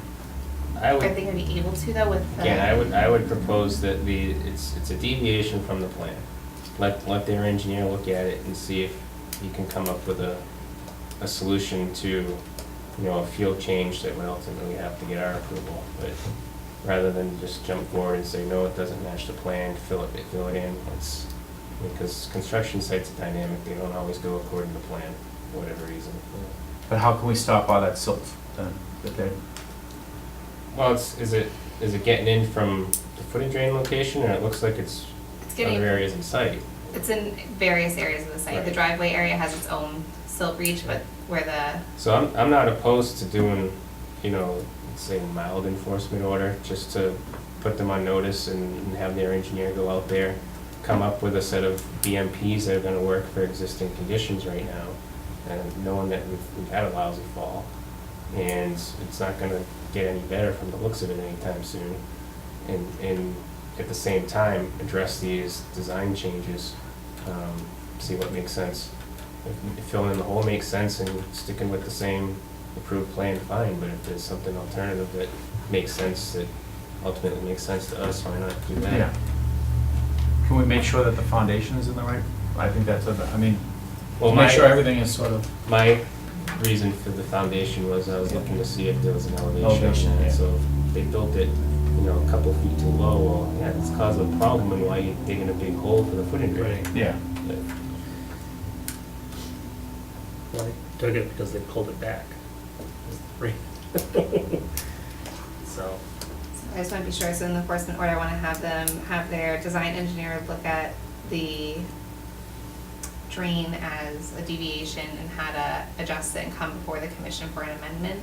S6: I
S4: I
S6: would,
S4: think I'd be able to though with the.
S6: again, I would propose that it's a deviation from the plan. Let their engineer look at it and see if he can come up with a solution to, you know, a field change that would ultimately have to get our approval. But rather than just jump forward and say, no, it doesn't match the plan, fill it in, because construction sites are dynamic, they don't always go according to plan, for whatever reason.
S3: But how can we stop all that silt then, that they,
S6: Well, is it getting in from the footing drain location, or it looks like it's
S4: It's
S6: other
S4: getting,
S6: areas in sight?
S4: it's in various areas of the site. The
S6: Right.
S4: driveway area has its own silt reach, but where the,
S6: So I'm not opposed to doing, you know, let's say mild enforcement order, just to put them on notice and have their engineer go out there, come up with a set of BMPs that are gonna work for existing conditions right now, and knowing that we've had a lousy fall, and it's not gonna get any better from the looks of it anytime soon, and at the same time, address these design changes, see what makes sense. If filling in the hole makes sense and sticking with the same approved plan, fine, but if there's something alternative that makes sense, that ultimately makes sense to us, why not do that?
S3: yeah. Can we make sure that the foundation is in the right, I think that's, I mean,
S6: Well,
S3: make sure everything is sort of,
S6: my reason for the foundation was I was looking to see if there was an elevation
S3: Elevation,
S6: on
S3: yeah.
S6: it, so if they built it, you know, a couple feet too low, well, yeah, it's causing a problem, and why you're digging a big hole for the footing drain.
S3: yeah.
S6: But
S1: Well, I took it because they pulled it back. So,
S4: I just want to be sure, so in the enforcement order, I want to have them, have their design engineer look at the drain as a deviation and how to adjust it and come before the commission for an amendment?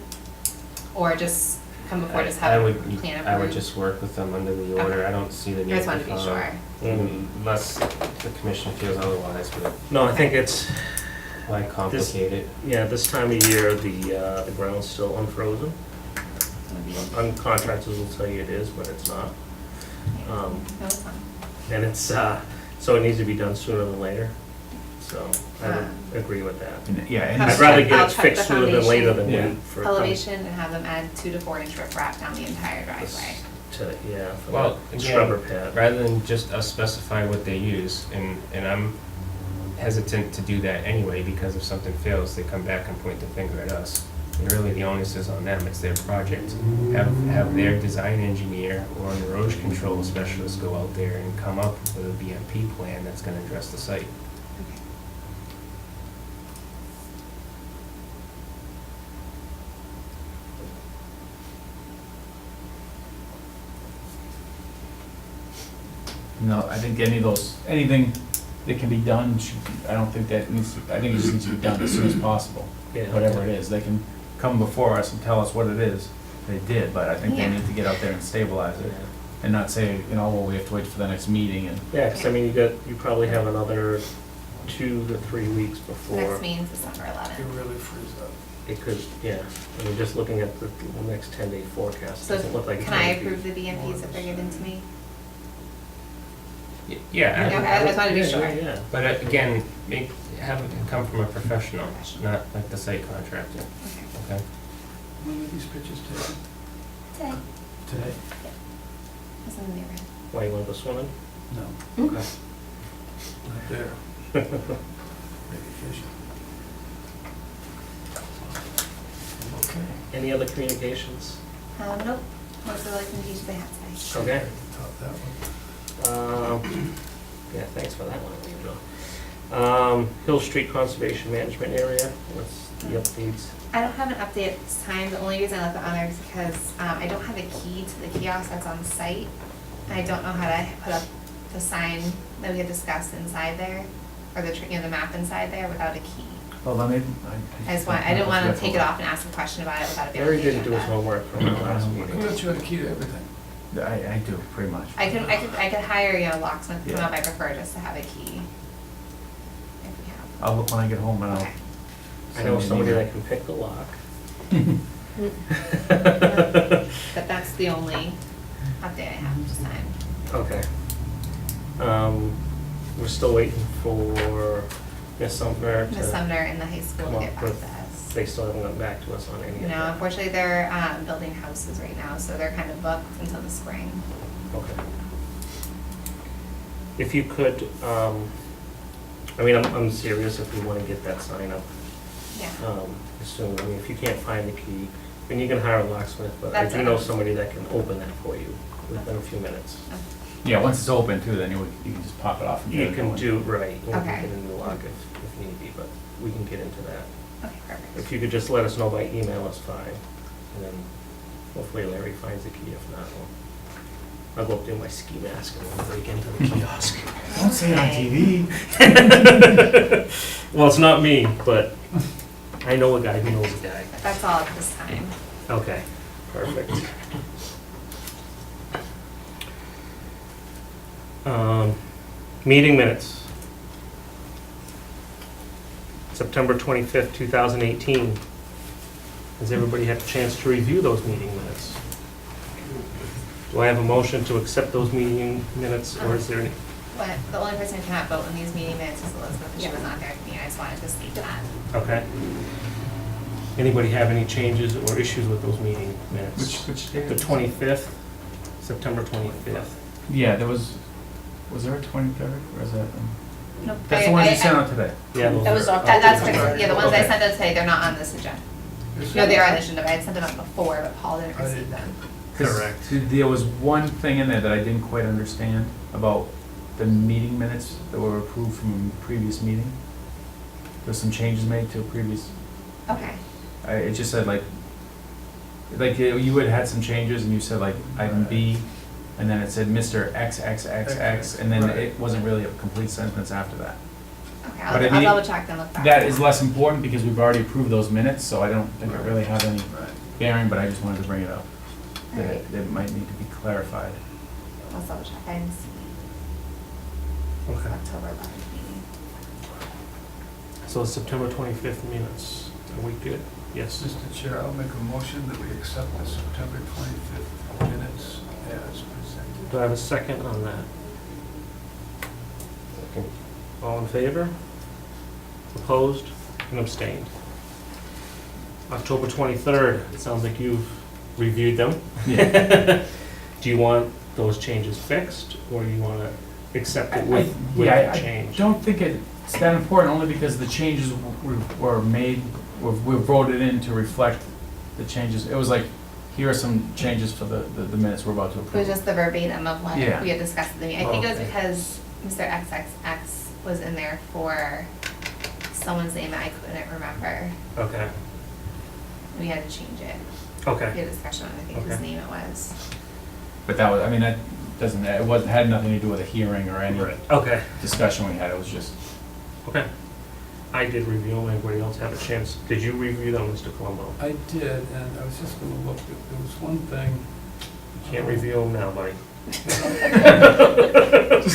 S4: Or just come before, just
S6: I
S4: have a
S6: would,
S4: plan approved?
S6: I would just work with them under the order,
S4: Okay.
S6: I don't see the
S4: I
S6: need
S4: just
S6: for
S4: wanted to be sure.
S6: Unless the commission feels otherwise, but
S1: no, I think it's,
S6: why complicate it?
S1: yeah, this time of year, the ground's still unfrozen. Contractors will tell you it is, but it's not.
S4: No, it's fine.
S1: And it's, so it needs to be done sooner than later. So I would agree with that.
S3: And, yeah, and
S4: I'll
S1: I'd rather
S4: check-
S1: get
S4: I'll
S1: it
S4: check
S1: fixed
S4: the
S1: sooner than later than
S3: foundation.
S1: wait for.
S4: Elevation and have them add 2 to 4 inch riprap down the entire driveway.
S1: Yeah, for
S6: Well,
S1: that
S6: again,
S1: scrubber pad.
S6: rather than just us specify what they use, and I'm hesitant to do that anyway, because if something fails, they come back and point the finger at us. And really, the onus is on them, it's their project. Have their design engineer or an erosion control specialist go out there and come up with a BMP plan that's gonna address the site.
S4: Okay.
S3: no, I think any of those, anything that can be done should, I don't think that needs to, I think it just needs to be done as soon as possible.
S1: Yeah.
S3: Whatever it is, they can, come before us and tell us what it is, they did, but I think they
S4: Yeah.
S3: need to get out there and stabilize it. And not say, you know, well, we have to wait for the next meeting and,
S1: Yeah, because I mean, you probably have another 2 to 3 weeks before.
S4: Next meeting's December
S5: It
S4: 11th.
S5: really frees up.
S1: It could, yeah, I mean, just looking at the next 10-day forecast, it
S4: So
S1: doesn't look like it's
S4: can I
S1: gonna be-
S4: approve the BMPs if they're given to me?
S6: Yeah,
S4: Okay, I just wanted to be
S1: Yeah,
S4: sure.
S1: yeah, yeah.
S6: but again, have it come from a professional, not like the site contractor,
S4: Okay.
S6: okay?
S5: When were these pictures taken?
S4: Today,
S5: Today?
S4: it's in the neighborhood.
S1: Why, you want to go swimming?
S5: No,
S1: Okay.
S5: not there. Maybe fishing. Okay.
S1: Any other communications?
S4: Nope, most of the communications I had today.
S1: Okay.
S5: Top that one.
S1: Yeah, thanks for that one, Joe. Hill Street Conservation Management Area, what's the updates?
S4: I don't have an update at this time. The only reason I left it on there is because I don't have a key to the kiosk that's on site. I don't know how to put up the sign that we had discussed inside there, or the, the map inside there without a key.
S3: well, I mean,
S4: I didn't want to take it off and ask a question about it without it being on
S1: Larry
S4: the
S1: didn't do his
S4: agenda.
S1: homework from the last
S5: I
S1: meeting.
S5: thought you had a key to everything.
S3: I do, pretty much.
S4: I could hire, a locksmith to come
S3: Yeah.
S4: up. I prefer just to have a key. If we have.
S3: I'll look when I get home and I'll.
S4: Okay.
S1: I know somebody that can pick the lock.
S4: But that's the only update I have this time.
S1: Okay. We're still waiting for Miss Sumner
S4: Ms.
S1: to,
S4: Sumner in the high school
S1: come
S4: to
S1: up
S4: get back
S1: with-
S4: to us.
S1: they still haven't gotten back to us on any of
S4: No,
S1: that.
S4: unfortunately, they're building houses right now, so they're kind of booked until the spring.
S1: Okay. If you could, I mean, I'm serious if we want to get that sign up
S4: Yeah.
S1: as soon, I mean, if you can't find the key, then you can hire a locksmith, but I
S4: That's
S1: do
S4: it.
S1: know somebody that can open that for you within a few minutes.
S3: Yeah, once it's open too, then you can just pop it off and get
S1: You
S3: it
S1: can
S3: going.
S1: do, right, you can
S4: Okay.
S1: get a new lock if need be, but we can get into that.
S4: Okay, perfect.
S1: If you could just let us know by email, it's fine, and then hopefully Larry finds the key, if not, I'll go up there in my ski mask and we'll break into the kiosk.
S3: Don't say it on TV.
S1: Well, it's not me, but I know a guy who knows a guy.
S4: That's all at this time.
S1: Okay, perfect. Meeting minutes. September 25th, 2018. Has everybody had a chance to review those meeting minutes? Do I have a motion to accept those meeting minutes, or is there any?
S4: What, the only person who cannot vote in these meeting minutes is Elizabeth, and she was not there at the meeting. I just wanted to state that.
S1: Okay. Anybody have any changes or issues with those meeting minutes?
S3: Which day?
S1: The 25th, September 25th.
S3: Yeah, was there a 23rd, or is that?
S4: Nope.
S3: That's the one you sent out today.
S1: Yeah, those
S8: That was
S1: are-
S8: off-
S4: That's correct. Yeah, the ones I
S1: Okay.
S4: sent out today, they're not on this agenda. No, they are on the agenda, but I had sent them out before, but Paul didn't
S5: I
S4: receive
S5: didn't.
S4: them.
S3: 'Cause there was one thing in there that I didn't quite understand about the meeting minutes that were approved from a previous meeting. There's some changes made to a previous,
S4: Okay.
S3: it just said like you had some changes and you said like item B, and then it said Mr. XXXX, and then
S5: Right.
S3: it wasn't really a complete sentence after that.
S4: Okay,
S3: But I
S4: I'll
S3: mean,
S4: double check and look back.
S3: That is less important because we've already approved those minutes, so I don't think it really has any
S5: Right.
S3: bearing, but I just wanted to bring it up. That
S4: Alright.
S3: it might need to be clarified.
S4: I'll double check. I didn't see
S1: Okay.
S4: October 11th meeting.
S1: So September 25th minutes, are we good? Yes.
S5: Mr. Chair, I'll make a motion that we accept the September 25th minutes as presented.
S1: Do I have a second on that? Okay. All in favor? Opposed and abstained? October 23rd, it sounds like you've reviewed them. Do you want those changes fixed, or do you want to accept it with
S3: Yeah,
S1: the
S3: I
S1: change?
S3: don't think it's that important, only because the changes were made, were voted in to reflect the changes. It was like, here are some changes for the minutes we're about to
S4: It was
S3: approve.
S4: just the verbatim of what
S3: Yeah.
S4: we had discussed at the meeting. I think it was
S1: Okay.
S4: because Mr. XXX was in there for someone's name that I couldn't remember.
S1: Okay,
S4: We had to change it. We
S1: okay,
S4: had a discussion on, I think, whose
S1: Okay.
S4: name it was.
S3: But that was, I mean, that doesn't, had nothing to do with a hearing or any
S1: okay,
S3: discussion we had, it was just,
S1: okay. I did review them, anybody else have a chance? Did you review them, Mr. Colombo?
S5: I did, and I was just gonna look, there was one thing.
S1: You can't review them now, buddy.
S3: Just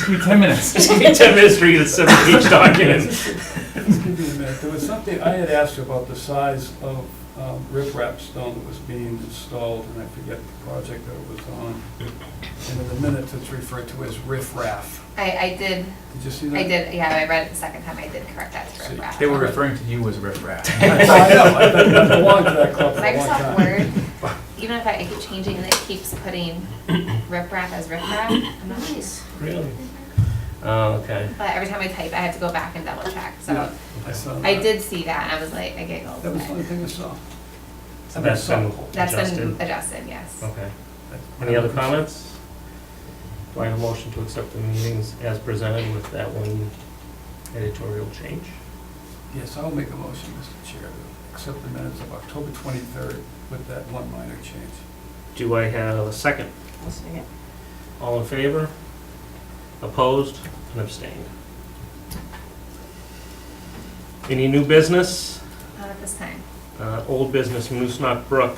S3: give me 10 minutes.
S1: Just give me 10 minutes to read a 7-page document.
S5: Just give me a minute. There was something, I had asked you about the size of riprap stone that was being installed, and I forget the project that it was on. And in the minutes, it's referred to as riffraff.
S4: I did,
S5: Did you see that?
S4: I did, yeah, I read it the second time, I did correct that to
S5: See,
S4: riprap.
S3: They were referring to you as riffraff.
S5: I know, I've belonged to that club for a long
S4: Microsoft
S5: time.
S4: Word, even if I keep changing and it keeps putting riprap as riprap, I'm not nice.
S1: Really? Oh, okay.
S4: But every time I type, I have to go back and double check,
S5: Yeah,
S4: so
S5: I saw that.
S4: I did see that, and I was like, I giggled.
S5: That was the only thing I saw.
S1: So that's been
S4: That's been
S1: adjusted?
S4: adjusted, yes.
S1: Okay. Any other comments? Do I have a motion to accept the meetings as presented with that one editorial change?
S5: Yes, I'll make a motion, Mr. Chair, to accept the minutes of October 23rd with that one minor change.
S1: Do I have a second?
S8: I'll second.
S1: All in favor? Opposed and abstained? Any new business?
S4: Not at this time.
S1: Old business, Moose Knock Brook.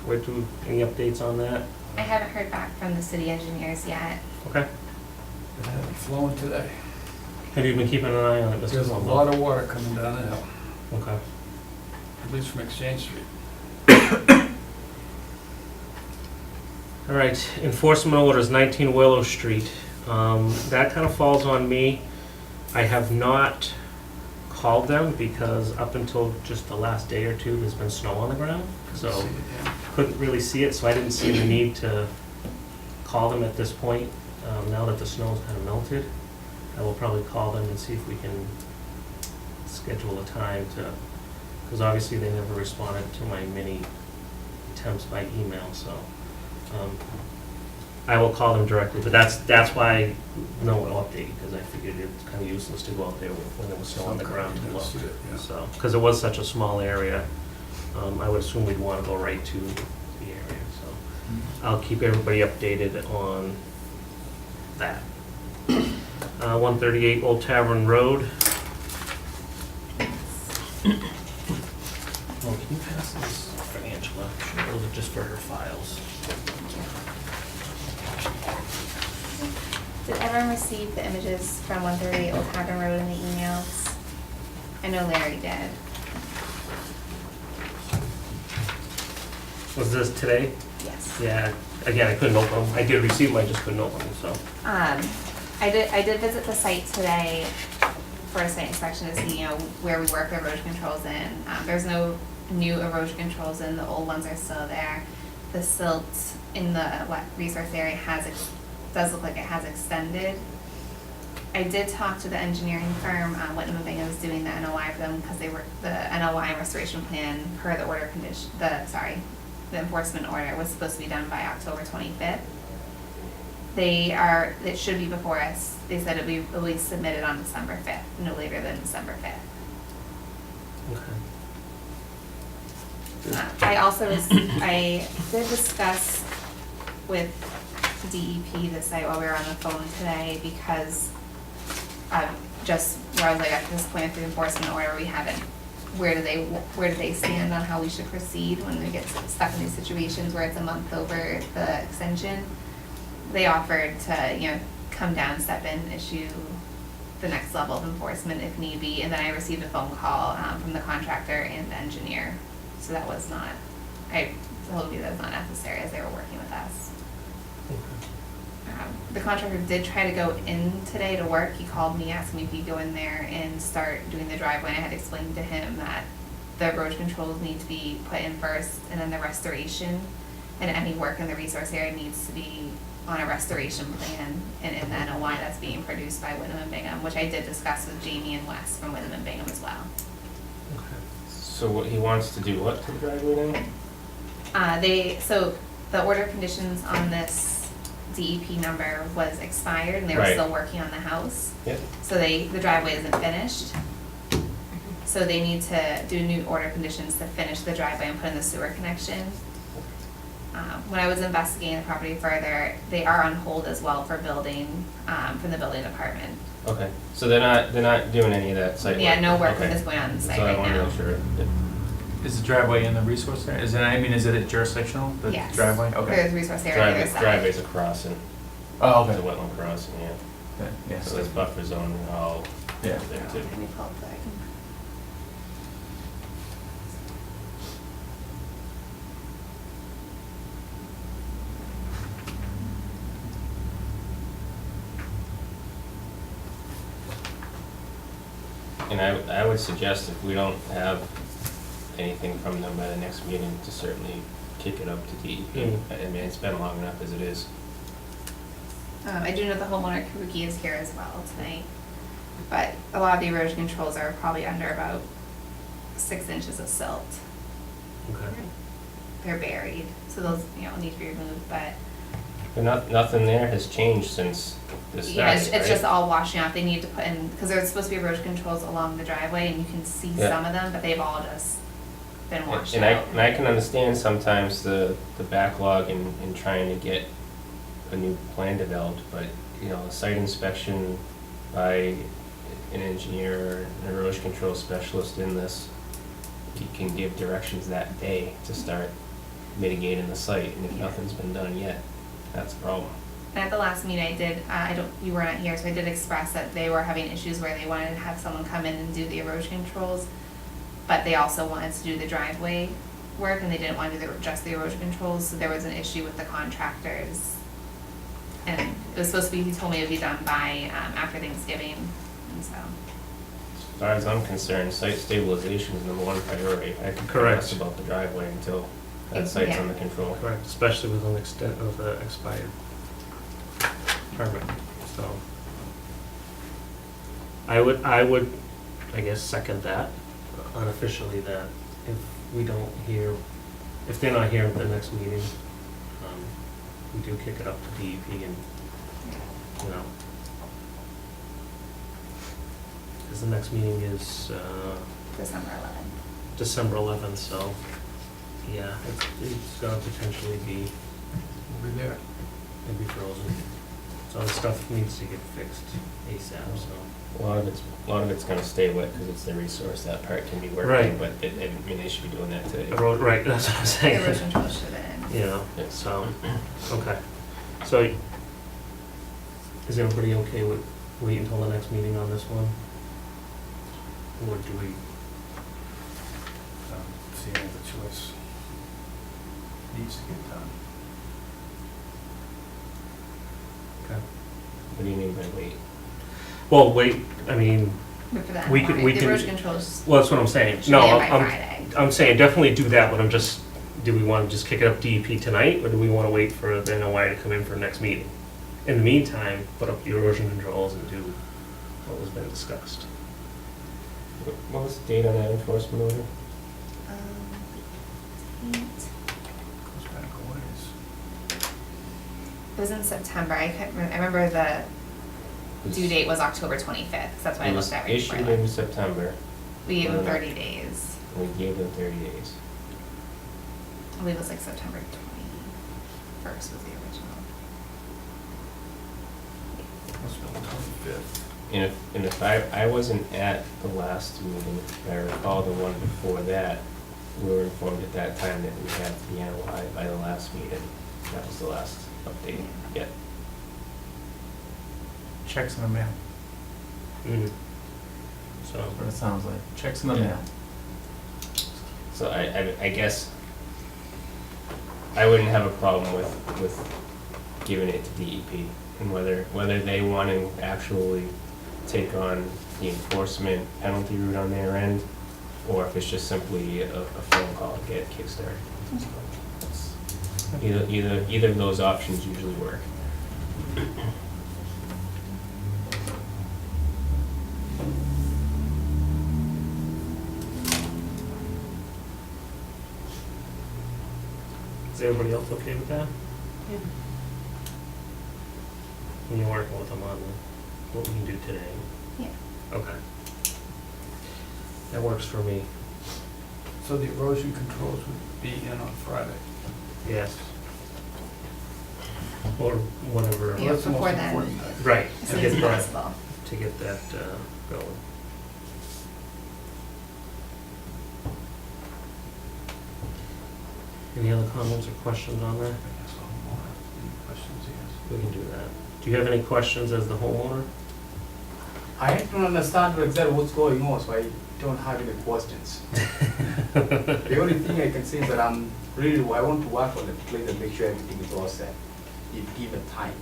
S1: Any updates on that?
S4: I haven't heard back from the city engineers yet.
S1: Okay.
S5: It had it flowing today.
S1: Have you been keeping an eye on it, Mr.
S5: There's a
S1: Colombo?
S5: lot of water coming down the hill,
S1: Okay.
S5: at least from Exchange Street.
S1: All right, enforcement orders, 19 Willow Street. That kind of falls on me. I have not called them because up until just the last day or two, there's been snow on the ground. So
S5: See it, yeah.
S1: couldn't really see it, so I didn't see the need to call them at this point. Now that the snow's kind of melted, I will probably call them and see if we can schedule a time to, because obviously they never responded to my many attempts by email, so. I will call them directly, but that's why no update, because I figured it's kind of useless to go out there when there was snow on the ground to
S5: You don't
S1: look.
S5: see it, yeah.
S1: So, because it was such a small area, I would assume we'd want to go right to the area, so. I'll keep everybody updated on that. 138 Old Tavern Road. Oh, can you pass this for Angela? Sure, those are just for her files.
S4: Did everyone receive the images from 138 Old Tavern Road in the emails? I know Larry did.
S1: Was this today?
S4: Yes.
S1: Yeah, again, I couldn't open them. I did receive them, I just couldn't open them, so.
S4: I did visit the site today for a site inspection to see, where we work the erosion controls in. There's no new erosion controls in, the old ones are still there. The silt in the wet resource area does look like it has extended. I did talk to the engineering firm, Whitnam & Bingham is doing the NOI for them because the NOI and restoration plan per the order condition, the enforcement order was supposed to be done by October 25th. It should be before us. They said it'll be submitted on December 5th, no later than December 5th.
S1: Okay.
S4: I did discuss with DEP the site while we were on the phone today because just where I was like, at this point through enforcement order, we haven't, where do they stand on how we should proceed when we get stuck in these situations where it's a month over the extension. They offered to, come down, step in, issue the next level of enforcement if need be, and then I received a phone call from the contractor and the engineer. So that was not, I told you that was not necessary as they were working with us. The contractor did try to go in today to work. He called me, asked me if he'd go in there and start doing the driveway. And I had explained to him that the erosion controls need to be put in first, and then the restoration and any work in the resource area needs to be on a restoration plan and in the NOI that's being produced by Whitnam & Bingham, which I did discuss with Jamie and Wes from Whitnam & Bingham as well.
S6: So what he wants to do what to the driveway now?
S4: So the order conditions on this DEP number was expired and they were
S6: Right.
S4: still working on the house.
S6: Yep.
S4: So the driveway isn't finished. So they need to do new order conditions to finish the driveway and put in the sewer connection. When I was investigating the property further, they are on hold as well for building, from the building department.
S6: Okay, so they're not doing any of that site work?
S4: Yeah, no work
S6: Okay.
S4: is going on the site
S6: So I
S4: right
S6: wanna
S4: now.
S6: make sure.
S3: Is the driveway in the resource area? Is it, I mean, is it jurisdictional, the
S4: Yes.
S3: driveway? Okay.
S4: There's resource area on the other side.
S6: Driveway's a crossing,
S3: Oh,
S6: it's a
S3: okay.
S6: wetland crossing, yeah.
S3: Okay, yes.
S6: So there's buffer zone all
S3: Yeah.
S6: there too.
S4: Let me pull up the-
S6: And I would suggest if we don't have anything from them by the next meeting, to certainly kick it up to DEP. I mean, it's been long enough as it is.
S4: I do know the homeowner Kabuki is here as well tonight, but a lot of the erosion controls are probably under about 6 inches of silt.
S1: Okay.
S4: They're buried, so those, need to be removed, but
S6: But nothing there has changed since this started,
S4: yeah, it's just
S6: right?
S4: all washing out. They need to put in, because there's supposed to be erosion controls along the driveway, and you can see
S6: Yeah.
S4: some of them, but they've all just been washed
S6: And
S4: out.
S6: I can understand sometimes the backlog in trying to get a new plan developed, but, a site inspection by an engineer or an erosion control specialist in this, you can give directions that day to start mitigating the site, and if nothing's been done yet, that's a problem.
S4: And at the last meeting I did, you were not here, so I did express that they were having issues where they wanted to have someone come in and do the erosion controls, but they also wanted to do the driveway work, and they didn't want to do just the erosion controls, so there was an issue with the contractors. And it was supposed to be, he told me it would be done by, after Thanksgiving, and so.
S6: As far as I'm concerned, site stabilization is number one priority. I could care
S1: Correct.
S6: less about the driveway until that site's
S4: Yeah.
S6: under control.
S1: Correct, especially with an extent of the expired permit, so. I would, I guess, second that unofficially, that if we don't hear, if they're not here at the next meeting, we do kick it up to DEP and, because the next meeting is,
S4: December 11th.
S1: December 11th, so, yeah, it's gonna potentially be,
S5: We'll be there.
S1: maybe frozen. So the stuff needs to get fixed ASAP, so.
S6: A lot of it's gonna stay wet because it's the resource. That part can be worked
S1: Right.
S6: on, but they should be doing that today.
S1: The road, right, that's what I'm
S4: The
S1: saying.
S4: erosion controls should have been.
S6: Yeah.
S1: So, okay. So, is everybody okay with waiting until the next meeting on this one? Or do we,
S5: See any other choice. Needs to get done.
S1: okay.
S6: What do you mean by wait?
S1: Well, wait, I mean,
S4: But for that,
S1: We could- we
S4: the
S1: can-
S4: erosion controls
S1: well, that's what I'm saying.
S4: should
S1: No,
S4: be in by
S1: I'm,
S4: Friday.
S1: I'm saying definitely do that, but I'm just, do we want to just kick it up DEP tonight, or do we want to wait for the NOI to come in for the next meeting? In the meantime, put up the erosion controls and do what was been discussed.
S6: What was the date on that enforcement order?
S5: Goes back a ways.
S4: It was in September. I remember the due date was October 25th, 'cause that's what I
S6: It was
S4: looked at right before I
S6: issued
S4: left.
S6: in September,
S4: We gave them
S6: Right.
S4: 30 days.
S6: and we gave them 30 days.
S4: I believe it was like September 21st was the original.
S5: Must have been the 25th.
S6: And if I wasn't at the last meeting, I recall the one before that, we were informed at that time that we had the NOI by the last meeting. That was the last update yet.
S3: Checks in the mail.
S1: So,
S3: That's what it sounds like. Checks in the
S6: Yeah.
S3: mail.
S6: So I guess I wouldn't have a problem with giving it to DEP, and whether they want to actually take on the enforcement penalty route on their end, or if it's just simply a phone call to get it kickstarted. So it's either of those options usually work.
S1: is everybody else okay with that?
S8: Yeah.
S1: And you're working with them on what we can do today?
S4: Yeah.
S1: Okay. That works for me.
S5: So the erosion controls would be in on Friday.
S1: Yes. or whatever.
S4: Yeah,
S5: Well, that's the most
S4: before then.
S5: important thing.
S1: Right,
S4: As
S1: to
S4: soon
S1: get
S4: as
S1: that,
S4: possible.
S1: going. Any other comments or questions on that?
S3: I guess I'll have any questions, yes.
S1: We can do that. Do you have any questions as the homeowner?
S11: I don't understand exactly what's going on, so I don't have any questions. The only thing I can say is that I want to work on the place and make sure everything is all set, if given time.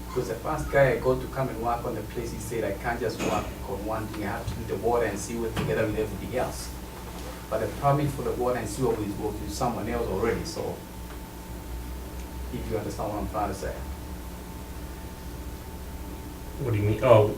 S11: Because the first guy I got to come and work on the place, he said I can't just work on one thing, I have to do the water and sewer together with everything else. But the permit for the water and sewer will go to someone else already, so if you understand what I'm trying to say.
S1: What do you mean? Oh,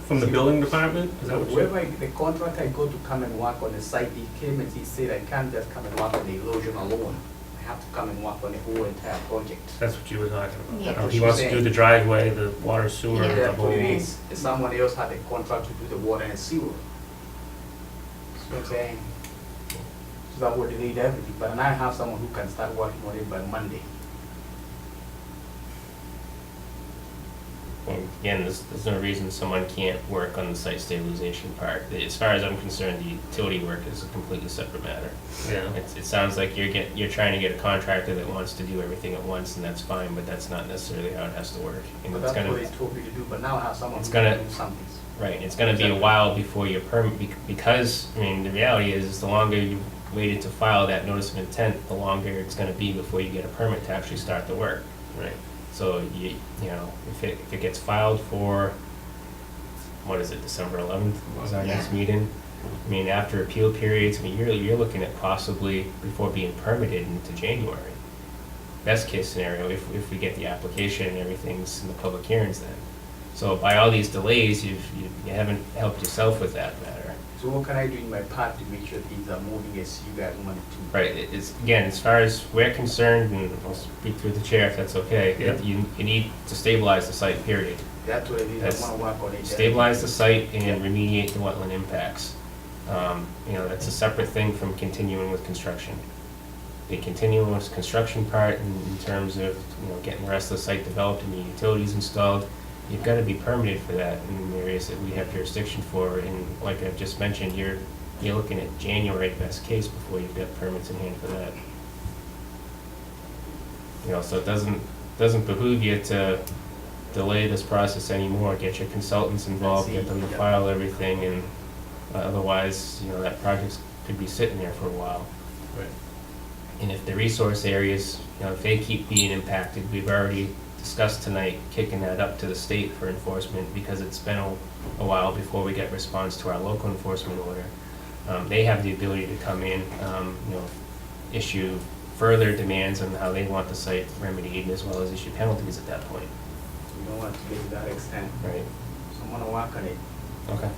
S1: from the building department? Is that what you?
S11: Whoever the contractor I go to come and work on the site, he came and he said I can't just come and work on the erosion alone. I have to come and work on the whole entire project.
S1: That's what you were talking about.
S4: Yeah.
S1: Oh, he wants to do the driveway, the water sewer,
S4: Yeah.
S1: the
S11: That's what it
S1: whole.
S11: is. Someone else had a contract to do the water and sewer. That's what I'm saying. So that would delay everything, but now I have someone who can start working on it by Monday.
S6: And again, there's no reason someone can't work on the site stabilization part. As far as I'm concerned, the utility work is a completely separate matter.
S1: Yeah.
S6: It sounds like you're trying to get a contractor that wants to do everything at once, and that's fine, but that's not necessarily how it has to work. And
S11: But
S6: it's
S11: that's what
S6: gonna,
S11: they told me to do, but now I have someone
S6: It's
S11: who
S6: gonna-
S11: can do something.
S6: right, it's gonna be a while before your permit, because, I mean, the reality is, the longer you waited to file that notice of intent, the longer it's gonna be before you get a permit to actually start the work.
S1: Right.
S6: So you know, if it gets filed for, what is it, December 11th is our next
S4: Yeah.
S6: meeting? I mean, after appeal periods, I mean, you're looking at possibly before being permitted into January. Best case scenario, if we get the application and everything's in the public hearings then. So by all these delays, you haven't helped yourself with that matter.
S11: So what can I do in my part to make sure things are moving as you guys want it to?
S6: Right, it's, again, as far as we're concerned, and I'll speak through the chair if that's okay,
S1: Yeah.
S6: you need to stabilize the site, period.
S11: That's what it is,
S6: That's-
S11: I wanna work on it.
S6: Stabilize the site and remediate the wetland impacts. You know, that's a separate thing from continuing with construction. The continuing with construction part in terms of, you know, getting the rest of the site developed and the utilities installed, you've gotta be permitted for that in the areas that we have jurisdiction for, and like I've just mentioned, you're looking at January best case before you've got permits in hand for that. You know, so it doesn't behoove you to delay this process anymore, get your consultants involved, get them to file everything, and otherwise, you know, that project could be sitting there for a while.
S1: Right.
S6: And if the resource areas, you know, if they keep being impacted, we've already discussed tonight kicking that up to the state for enforcement, because it's been a while before we get response to our local enforcement order. They have the ability to come in, you know, issue further demands on how they want the site remedied, as well as issue penalties at that point.
S11: We don't want to get to that extent,
S6: Right.
S11: so I'm gonna work on it,
S6: Okay.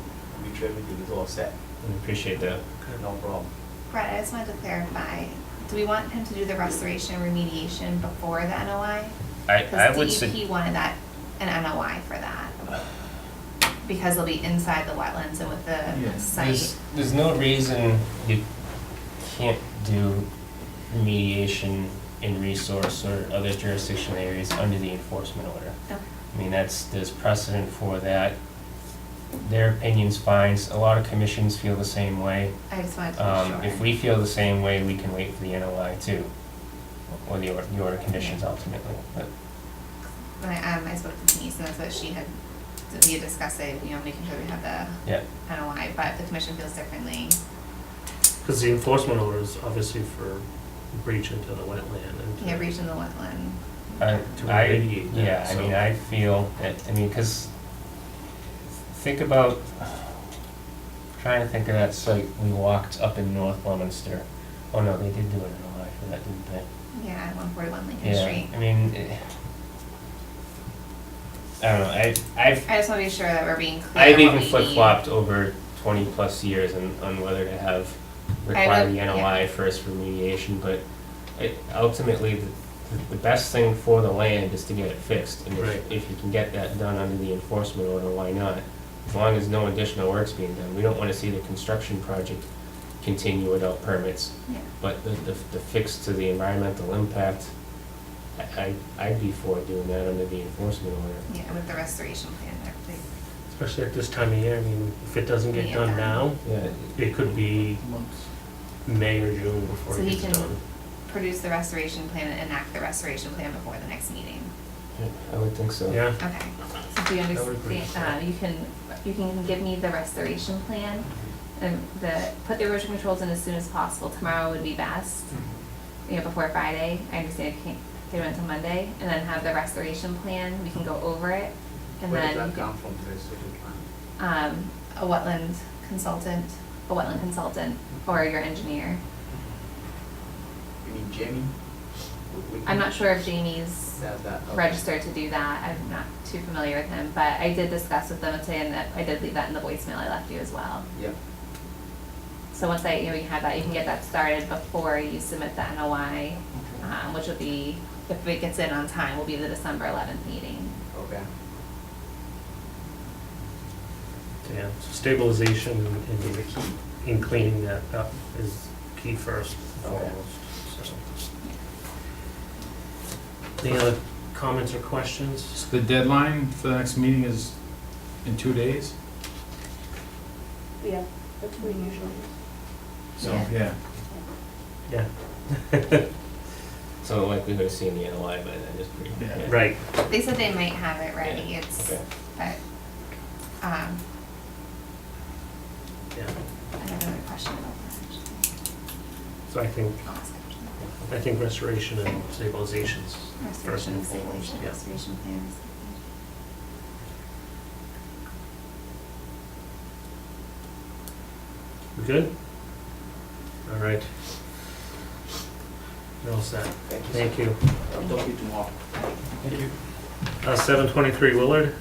S11: make sure everything is all set,
S6: I appreciate that.
S11: no problem.
S4: Brett, I just wanted to clarify, do we want him to do the restoration and remediation before the NOI?
S6: I would
S4: Because DEP wanted that, an NOI for that. Because they'll be inside the wetlands and with the site.
S6: There's no reason you can't do remediation in resource or other jurisdiction areas under the enforcement order.
S4: Okay.
S6: I mean, there's precedent for that. Their opinion's fine. A lot of commissions feel the same way.
S4: I just wanted to be sure.
S6: If we feel the same way, we can wait for the NOI too, or the order conditions ultimately, but.
S4: When I spoke to Denise, and that's what she had, we had discussed it, you know, making sure we have the
S6: Yeah.
S4: NOI, but if the commission feels differently,
S1: Because the enforcement order is obviously for breach into the wetland and.
S4: yeah, reach in the wetland.
S1: To remediate that,
S6: Yeah, I mean,
S1: so-
S6: I feel that, I mean, because think about, trying to think of that site, we walked up in North Leominster. Oh no, they did do an NOI for that, didn't they?
S4: Yeah, 141 Lincoln
S6: Yeah,
S4: Street.
S6: I mean, I don't know, I've
S4: I just want to be sure that we're being clear.
S6: I've
S4: what
S6: even
S4: we need.
S6: flip-flopped over 20-plus years on whether to have, require the NOI first for remediation, but ultimately, the best thing for the land is to get it fixed. And
S1: Right.
S6: if you can get that done under the enforcement order, why not? As long as no additional work's being done. We don't want to see the construction project continue without permits.
S4: Yeah.
S6: But the fix to the environmental impact, I'd be for doing that under the enforcement order.
S4: Yeah, with the restoration plan and everything.
S1: Especially at this time of year, I mean, if it doesn't get
S4: Yeah.
S1: done now,
S6: Yeah,
S1: it could be
S3: Months.
S1: May or June before
S4: So
S1: it
S4: he
S1: gets
S4: can
S1: done.
S4: produce the restoration plan and enact the restoration plan before the next meeting.
S6: I would think so.
S1: Yeah,
S4: Okay, so do you
S1: That would agree.
S4: understand, you can give me the restoration plan and put the erosion controls in as soon as possible. Tomorrow would be best, before Friday. I understand you can't get it until Monday, and then have the restoration plan, we can go over it. And
S11: Where
S4: then
S11: does
S4: you
S11: that
S4: can-
S11: come from, the restoration plan?
S4: a wetland consultant, or your engineer.
S11: You mean Jamie?
S4: I'm not sure if Jamie's
S11: Does that? Okay.
S4: registered to do that, I'm not too familiar with him, but I did discuss with them today, and that I did leave that in the voicemail I left you as well.
S11: Yep.
S4: So once you have that, you can get that started before you submit the NOI, which will be, if it gets in on time, will be the December 11th meeting.
S11: Okay.
S1: yeah, so stabilization in cleaning that up is key first and
S11: Okay.
S1: foremost, so. Any other comments or questions?
S3: So the deadline for the next meeting is in 2 days?
S8: Yeah, that's what we usually do.
S3: So,
S4: Yeah.
S3: yeah.
S1: Yeah.
S6: So the likelihood of seeing the NOI by then is pretty good.
S3: Yeah.
S1: Right,
S4: They said they might have it ready,
S6: Yeah,
S4: it's,
S6: okay.
S4: but,
S1: yeah.
S4: I have another question about that, actually.
S1: So
S4: I'll ask after.
S1: I think restoration and stabilization's first
S4: Restoration
S1: and
S4: and
S1: foremost,
S4: stabilization,
S1: yeah.
S4: restoration plans.
S1: We good? All right. You're all set. Thank you.
S11: I'll talk to you tomorrow.
S5: Thank you.
S1: 723 Willard,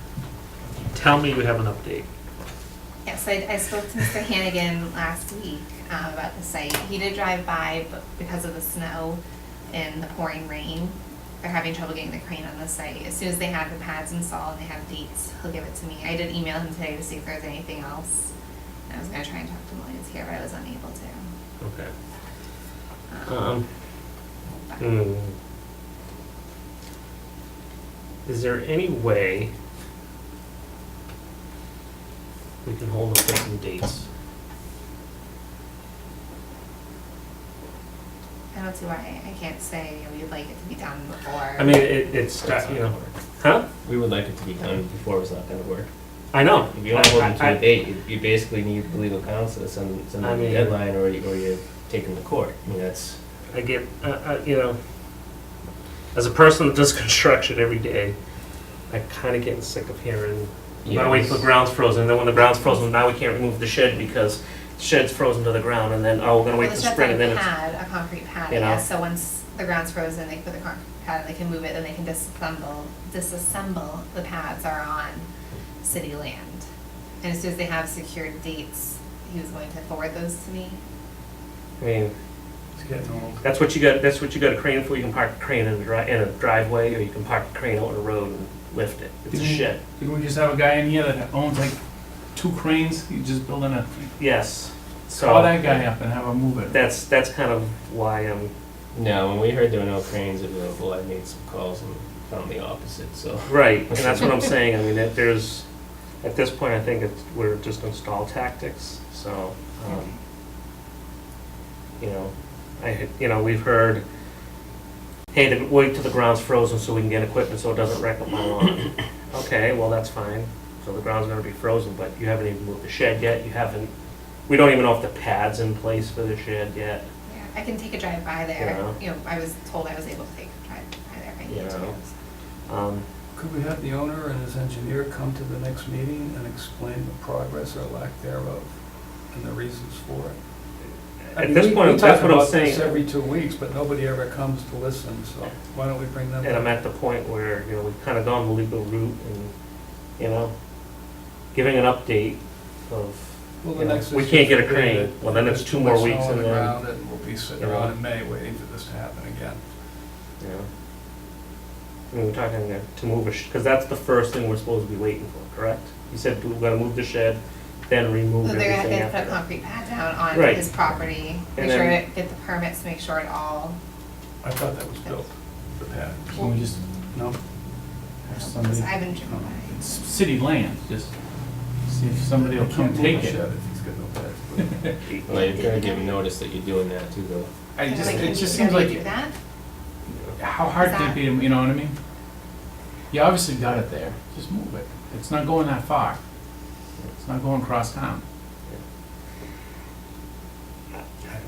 S1: tell me you have an update.
S4: Yes, I spoke to Mr. Hannigan last week about the site. He did drive by, but because of the snow and the pouring rain, they're having trouble getting the crane on the site. As soon as they have the pads installed and they have dates, he'll give it to me. I did email him today to see if there's anything else. I was gonna try and talk to him while he was here, but I was unable to.
S1: Okay.
S4: But-
S1: Is there any way we can hold them for some dates?
S4: I don't see why I can't say we'd like it to be done before.
S1: I mean, it's,
S6: That's not
S1: you know,
S6: gonna work.
S1: huh?
S6: We would like it to be done before it's not gonna work.
S1: I know.
S6: If you don't hold them to
S1: I-
S6: a date, you basically need the legal counsel to send
S1: I
S6: them a
S1: mean-
S6: deadline, or you're taking to court. I mean, that's,
S1: I get, you know, as a person that does construction every day, I'm kind of getting sick of hearing, now wait till the ground's frozen, and then when the ground's frozen, now we can't remove the shed because the shed's frozen to the ground, and then, oh, we're gonna wait
S4: Well,
S1: till
S4: the shed's
S1: spring, and
S4: on
S1: then it's,
S4: pad, a concrete pad,
S1: you know.
S4: yes, so once the ground's frozen, they put the concrete pad, and they can move it, and they can disassemble the pads are on city land. And as soon as they have secured dates, he was going to forward those to me.
S1: I mean,
S5: It's getting old.
S1: that's what you got a crane for, you can park a crane in a driveway, or you can park a crane out on the road and lift it, it's a
S3: Didn't-
S1: shed.
S3: Didn't we just have a guy in here that owns like 2 cranes? He's just building a,
S1: Yes,
S3: call
S1: so,
S3: that guy up and have him move it.
S1: that's kind of why I'm,
S6: no, when we heard there were no cranes available, I made some calls and found the opposite, so.
S1: right, and that's what I'm saying, I mean, that there's, at this point, I think we're just on stall tactics, so, you know, we've heard, hey, wait till the ground's frozen so we can get equipment so it doesn't wreck up my lawn. Okay, well, that's fine, so the ground's gonna be frozen, but you haven't even moved the shed yet, we don't even know if the pad's in place for the shed yet,
S4: Yeah, I can take a drive by there,
S1: Yeah.
S4: I was told I was able to take a drive by there if I needed
S1: Yeah.
S4: to.
S5: Could we have the owner and his engineer come to the next meeting and explain the progress or lack thereof and the reasons for it? I
S1: At
S5: mean,
S1: this point,
S5: we
S1: that's
S5: talk
S1: what I'm
S5: about this
S1: saying.
S5: every 2 weeks, but nobody ever comes to listen, so why don't we bring them?
S1: And I'm
S5: in?
S1: at the point where, you know, we've kind of gone the legal route and, you know, giving an update of,
S5: Well, the
S1: you know,
S5: next
S1: we
S5: issue
S1: can't get a
S5: is that
S1: crane. Well, then it's
S5: there's
S1: 2
S5: too
S1: more
S5: much
S1: weeks
S5: snow on
S1: and
S5: the
S1: then,
S5: ground, and we'll be sitting
S1: you know.
S5: around in May waiting for this to happen again.
S1: you know. I mean, we're talking to move because that's the first thing we're supposed to be waiting for, correct? You said we're gonna move the shed, then remove
S4: So they're
S1: everything
S4: gonna
S1: after
S4: put a
S1: that.
S4: concrete pad down on
S1: Right.
S4: his property,
S1: And
S4: make sure
S1: then-
S4: to get the permits, to make sure it all,
S5: I thought that was built. the pad.
S3: Can we just
S5: No?
S3: have somebody,
S4: I haven't driven by.
S3: it's city land, just see if somebody will
S5: He
S3: come
S5: can't move
S3: take
S5: the
S3: it.
S5: shed if he's got no pads.
S6: Well, you've gotta give notice that you're doing that too, though.
S3: I just,
S4: Like,
S3: it
S4: can
S3: just
S4: you
S3: seems like,
S4: do that?
S3: how hard
S4: Is
S3: could it
S4: that-
S3: be, you know what I mean? You obviously got it there, just move it. It's not going that far. It's not going across town.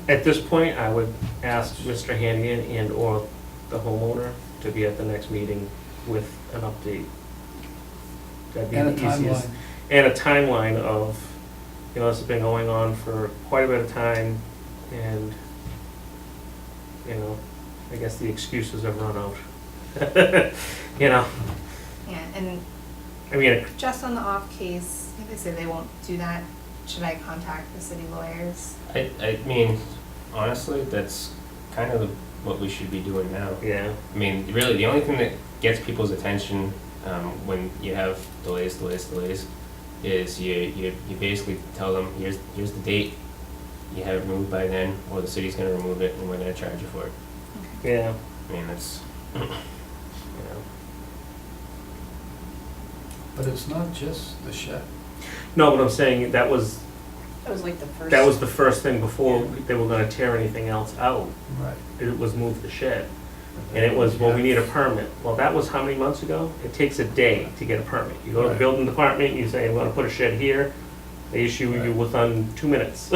S1: At this point, I would ask Mr. Hannigan and/or the homeowner to be at the next meeting with an update. That'd be
S5: And a
S1: the easiest.
S5: timeline.
S1: And a timeline of, you know, this has been going on for quite a bit of time, and, you know, I guess the excuses have run out. You know,
S4: Yeah, and
S1: I mean,
S4: just on the off case, if they say they won't do that, should I contact the city lawyers?
S6: I mean, honestly, that's kind of what we should be doing now.
S1: yeah,
S6: I mean, really, the only thing that gets people's attention when you have delays, is you basically tell them, here's the date, you have it removed by then, or the city's gonna remove it, and we're gonna charge you for it.
S1: yeah,
S6: I mean, that's, you know.
S5: But it's not just the shed.
S1: no, but I'm saying that was
S8: the first.
S1: That was the first thing before they were gonna tear anything else out.
S5: Right.
S1: It was move the shed. And it was, well, we need a permit. Well, that was how many months ago? It takes a day to get a permit. You go to the
S5: Right.
S1: building department, you say, I'm gonna put a shed here. They issue you
S5: Right.
S1: within 2 minutes.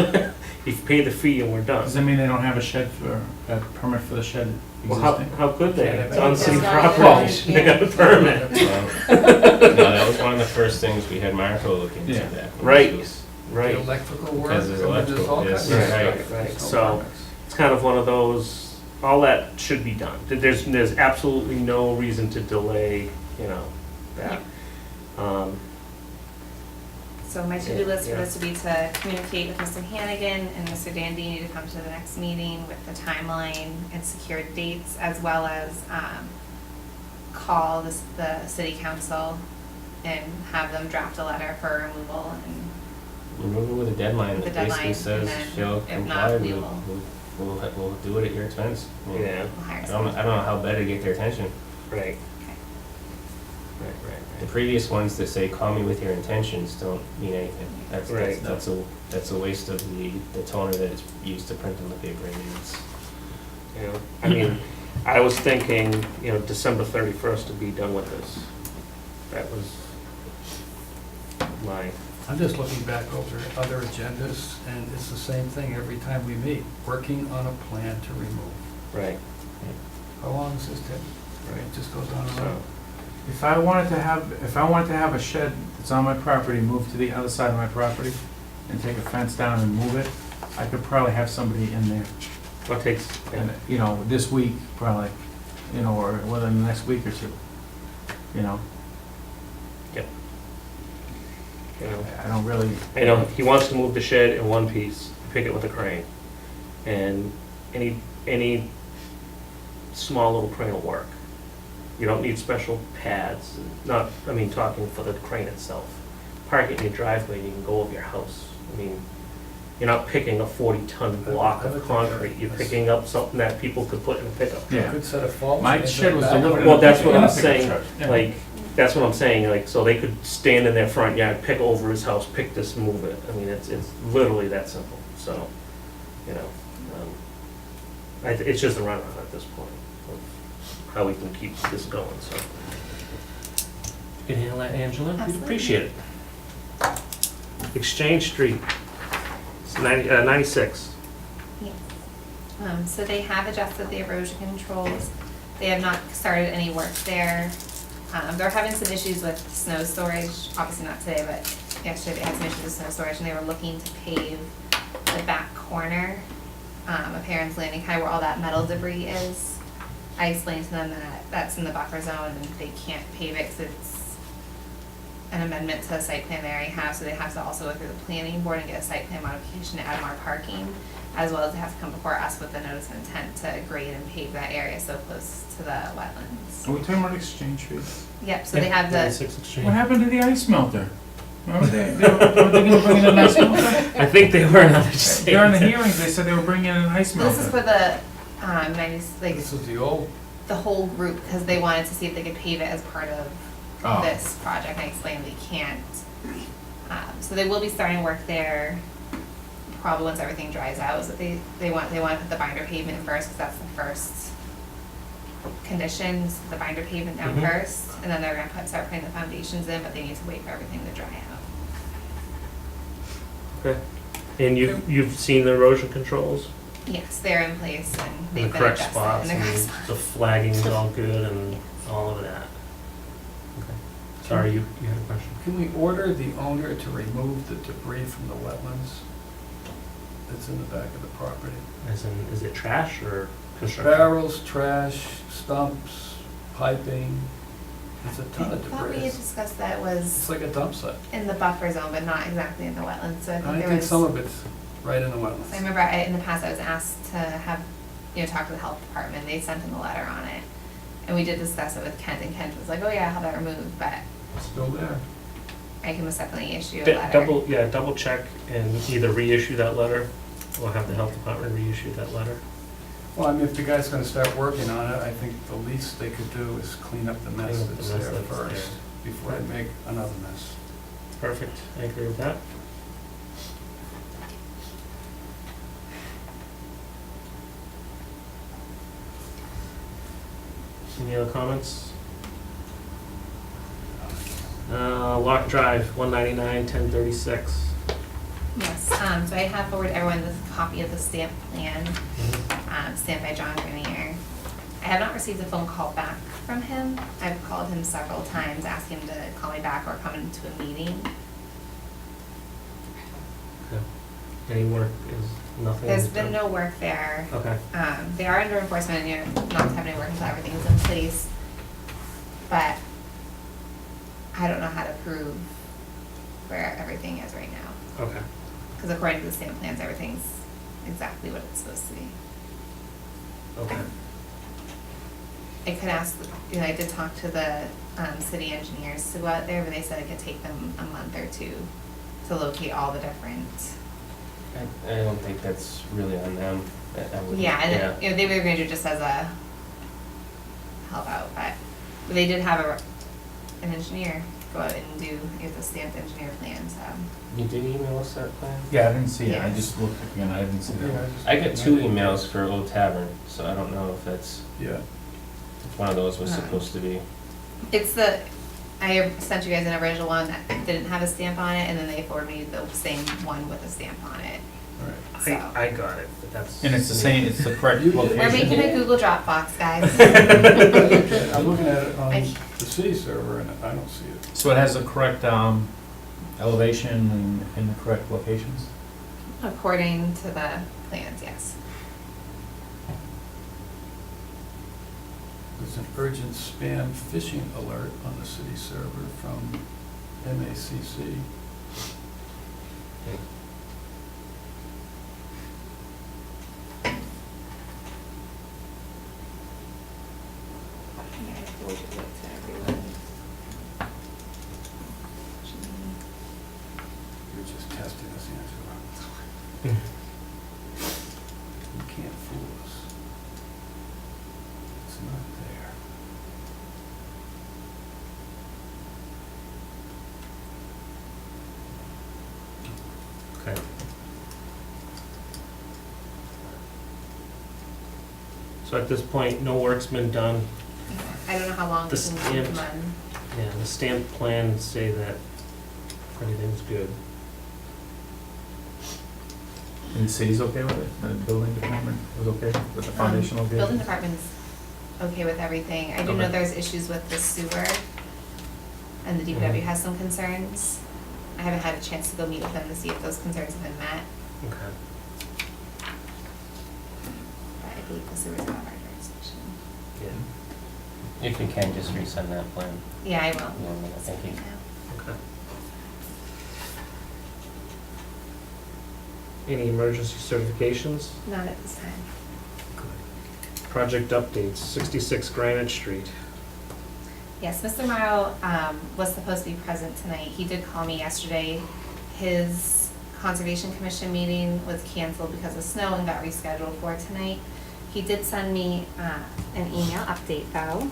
S1: You pay the fee and we're done.
S3: Does that mean they don't have a shed for, a permit for the shed
S1: Well,
S3: existing?
S1: how could they? It's on city
S8: It's not
S1: property.
S8: there.
S1: They got a permit.
S6: No, that was one of the first things we had Marco look into
S3: Yeah.
S6: that.
S1: Right.
S6: was-
S1: Right.
S5: The electrical work.
S6: Because there's
S5: I mean, there's
S6: electrical,
S5: all
S6: yes,
S5: kinds of
S1: right,
S5: stuff.
S1: right.
S5: There's no
S1: So-
S5: permits.
S1: It's kind of one of those, all that should be done. There's absolutely no reason to delay, you know, that.
S4: So my to-do list for
S1: Yeah.
S4: this would be to communicate with Mr. Hannigan and Mr. Dandini to come to the next meeting with the timeline and secured dates, as well as call the city council and have them draft a letter for removal, and
S6: Remove it with a deadline
S4: With a
S6: that basically
S4: deadline,
S6: says,
S4: and then
S6: if you'll
S4: if
S6: comply,
S4: not, we
S6: we'll do it at your expense. I mean,
S1: Yeah,
S4: we'll hire
S6: I
S4: someone.
S6: don't know how better to get their attention.
S1: right.
S4: Okay.
S1: Right,
S6: The previous ones that say, call me with your intentions, don't mean anything.
S1: Right.
S6: That's a waste of the toner that is used to print on the paper. I mean, it's,
S1: You know, I mean, I was thinking, you know, December 31st to be done with this. That was my,
S5: I'm just looking back over other agendas, and it's the same thing every time we meet, working on a plan to remove.
S1: right,
S5: How long does this take? Right, it just goes on and
S1: so,
S5: on.
S3: If I wanted to have a shed that's on my property moved to the other side of my property and take a fence down and move it, I could probably have somebody in there,
S1: what takes,
S3: and, you know, this week, probably, you know, or within the next week or two, you know?
S1: you know,
S3: I don't really.
S1: you know, he wants to move the shed in one piece, pick it with a crane. And any small little crane will work. You don't need special pads, not, I mean, talking for the crane itself. Park it in your driveway and you can go over your house. I mean, you're not picking a 40-ton block
S5: I would
S1: of
S5: think
S1: concrete, you're
S5: that's-
S1: picking up something that people could put in a pickup.
S3: Yeah.
S5: Good set of faults.
S3: My
S5: and
S3: shed was
S5: back.
S3: delivered.
S1: Well, that's what
S3: in a
S1: I'm
S3: pickup
S1: saying,
S3: truck, yeah.
S1: like, that's what I'm saying, like, so they could stand in their front yard, pick over his house, pick this, move it. I mean, it's literally that simple, so, you know. It's just a runaround at this point, of how we can keep this going, so. You can handle that, Angela? We'd
S4: Absolutely.
S1: appreciate it. Exchange Street, it's 96.
S4: Yes. So they have adjusted the erosion controls. They have not started any work there. They're having some issues with snow storage, obviously not today, but yesterday they had some issues with snow storage, and they were looking to pave the back corner of Heron's Landing, kind of where all that metal debris is. I explained to them that that's in the buffer zone and they can't pave it because it's an amendment to the site plan they already have, so they have to also go through the planning board and get a site plan modification to add more parking, as well as they have to come before us with the notice of intent to grade and pave that area so close to the wetlands.
S3: Are we talking about Exchange Street?
S4: Yep, so they have the,
S1: 96 Exchange.
S3: What happened to the ice melter? Remember were they gonna bring in an ice melter?
S1: I think they were another
S3: During the hearings, they said they were bringing in an ice melter.
S4: this is for the, 90, like,
S5: This is the old
S4: the whole group, because they wanted to see if they could pave it as part of
S3: Oh.
S4: this project. I explained they can't. So they will be starting work there probably once everything dries out, is that they want to put the binder pavement first, because that's the first conditions, the binder pavement down
S1: Mhm.
S4: first, and then they're gonna start putting the foundations in, but they need to wait for everything to dry out.
S1: Okay. And you've seen the erosion controls?
S4: Yes, they're in place and
S1: In
S4: they've
S1: the
S4: been
S1: correct
S4: adjusted
S1: spots,
S4: in the
S1: and
S4: correct spots.
S1: the flagging's all good and all of that? Okay. Sorry, you had a question?
S5: Can we order the owner to remove the debris from the wetlands that's in the back of the property?
S1: As in, is it trash or construction?
S5: Barrels, trash, stumps, piping, there's a ton
S4: I
S5: of
S4: thought we
S5: debris.
S4: had discussed that
S5: It's
S4: was
S5: like a dump site.
S4: in the buffer zone, but not exactly in the wetlands, so I think
S5: I
S4: there
S5: think
S4: was.
S5: some of it's right in the
S4: So I
S5: wetlands.
S4: remember in the past I was asked to have, talk to the health department, they sent in a letter on it. And we did discuss it with Kent, and Kent was like, oh yeah, I'll have that removed, but
S5: Still there.
S4: I can most definitely issue a letter.
S1: Double check and either reissue that letter or have the health department reissue that letter.
S5: Well, I mean, if the guy's gonna start working on it, I think the least they could do is clean up the mess
S1: Clean up the
S5: that's
S1: mess
S5: there
S1: that's
S5: first,
S1: there.
S5: before they make another mess.
S1: Perfect, I agree with that. Any other comments? Lock Drive, 199, 1036.
S4: Yes, so I have forwarded everyone this copy of the stamp plan, stamped by John Grenier. I have not received a phone call back from him. I've called him several times, asking him to call me back or come into a meeting.
S1: Okay. Any work is nothing?
S4: There's been no work there.
S1: Okay.
S4: They are under enforcement, not to have any work until everything is in place. But I don't know how to prove where everything is right now.
S1: Okay.
S4: Because according to the stamp plans, everything's exactly what it's supposed to be.
S1: Okay.
S4: I could ask, I did talk to the city engineers to go out there, but they said it could take them a month or two to locate all the different.
S6: I don't think that's really on them. I wouldn't-
S4: Yeah, and they were going to do just as a help out, but they did have an engineer go out and do the stamped engineer plan, so.
S6: You did email us that plan?
S3: Yeah, I didn't see it, I
S4: Yes.
S3: just looked again, I didn't see that.
S6: I got 2 emails for Old Tavern, so I don't know if that's,
S5: Yeah.
S6: if one of those was
S4: No.
S6: supposed to be.
S4: It's I sent you guys an original one that didn't have a stamp on it, and then they forwarded me the same one with a stamp on it.
S5: All right.
S4: So.
S1: I got it, but that's.
S3: And it's the same, it's the correct
S5: You-
S3: location.
S4: We're making a Google Dropbox, guys.
S5: I'm looking at it on
S4: I-
S5: the city server and I don't see it.
S3: So it has the correct elevation and the correct locations?
S4: According to the plans, yes.
S5: There's an urgent spam phishing alert on the city server from MACC.
S4: Yeah, I forwarded it to everyone.
S5: You're just testing us, Angela. You can't fool us. It's not there.
S1: Okay. So at this point, no work's been done.
S4: I don't know how long
S1: The
S4: this can
S1: stamped-
S4: run.
S1: Yeah, the stamped plans say that everything's good.
S3: And the city's okay with it? The building department was okay with the foundational
S4: Building
S3: location?
S4: department's okay with everything. I do know
S1: Okay.
S4: there's issues with the sewer, and the DPW has some concerns. I haven't had a chance to go meet with them to see if those concerns have been met,
S1: Okay.
S4: but I believe the sewer's out of our jurisdiction.
S1: Yeah.
S6: If you can, just resend that plan.
S4: Yeah, I will.
S6: Yeah, thank you.
S1: Okay. Any emergency certifications?
S4: Not at this time.
S1: Project updates, 66 Granite Street.
S4: Yes, Mr. Morrow was supposed to be present tonight. He did call me yesterday. His Conservation Commission meeting was canceled because of snow and got rescheduled for tonight. He did send me an email update though.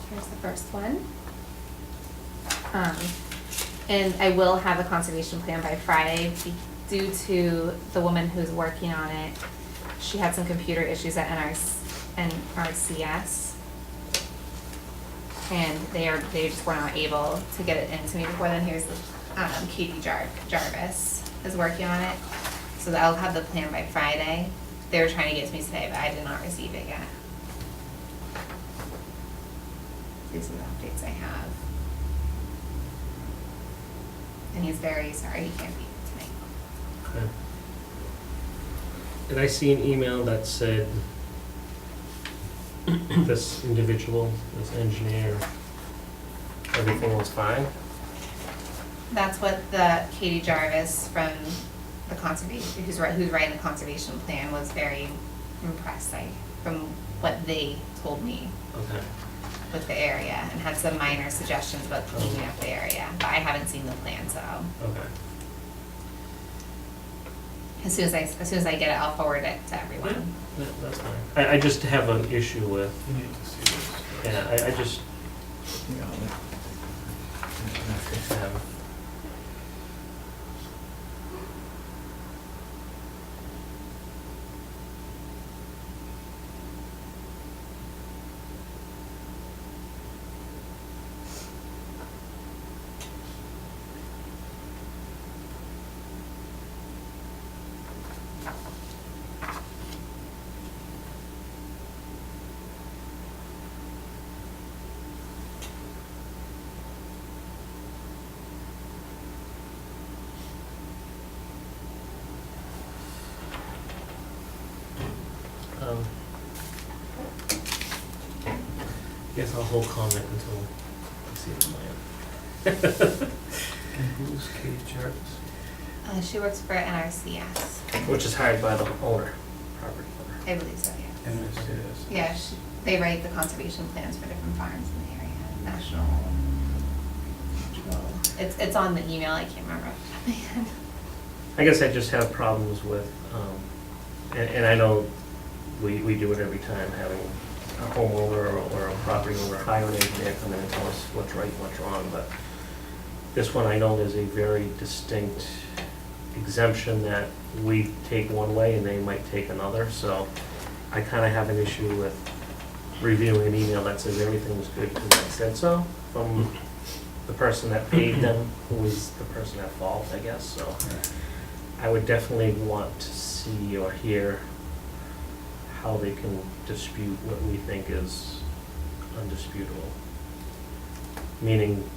S4: Here's the first one. And I will have a conservation plan by Friday due to the woman who's working on it. She had some computer issues at NRCS. And they just were not able to get it into me before then. Here's Katie Jarvis is working on it. So I'll have the plan by Friday. They were trying to get it to me today, but I did not receive it yet. These are the updates I have. And he's very sorry he can't be here tonight.
S1: Okay. Did I see an email that said this individual, this engineer, everything was fine?
S4: That's what the Katie Jarvis from the conservation, who's writing the conservation plan, was very impressed, from what they told me
S1: Okay.
S4: with the area, and had some minor suggestions about cleaning up the area, but I haven't seen the plan, so
S1: Okay.
S4: as soon as I get it, I'll forward it to everyone.
S1: Yeah, that's fine. I just have an issue with,
S5: You need to see this.
S1: yeah, I just have. Guess I'll hold comment until I see the plan.
S5: And who's Katie Jarvis?
S4: She works for NRCS,
S1: Which is hired by the owner, property owner.
S4: I believe so, yeah.
S5: NRCS.
S4: Yeah, they write the conservation plans for different farms in the area, national. It's on the email, I can't remember off the top of my head.
S1: I guess I just have problems with, and I know we do it every time, having a homeowner or a property owner hire an engineer come in and tell us what's right and what's wrong, but this one I know there's a very distinct exemption that we take one way and they might take another, so I kind of have an issue with reviewing an email that says everything was good because I said so, from the person that paid them, who was the person at fault, I guess, so. I would definitely want to see or hear how they can dispute what we think is undisputable. Meaning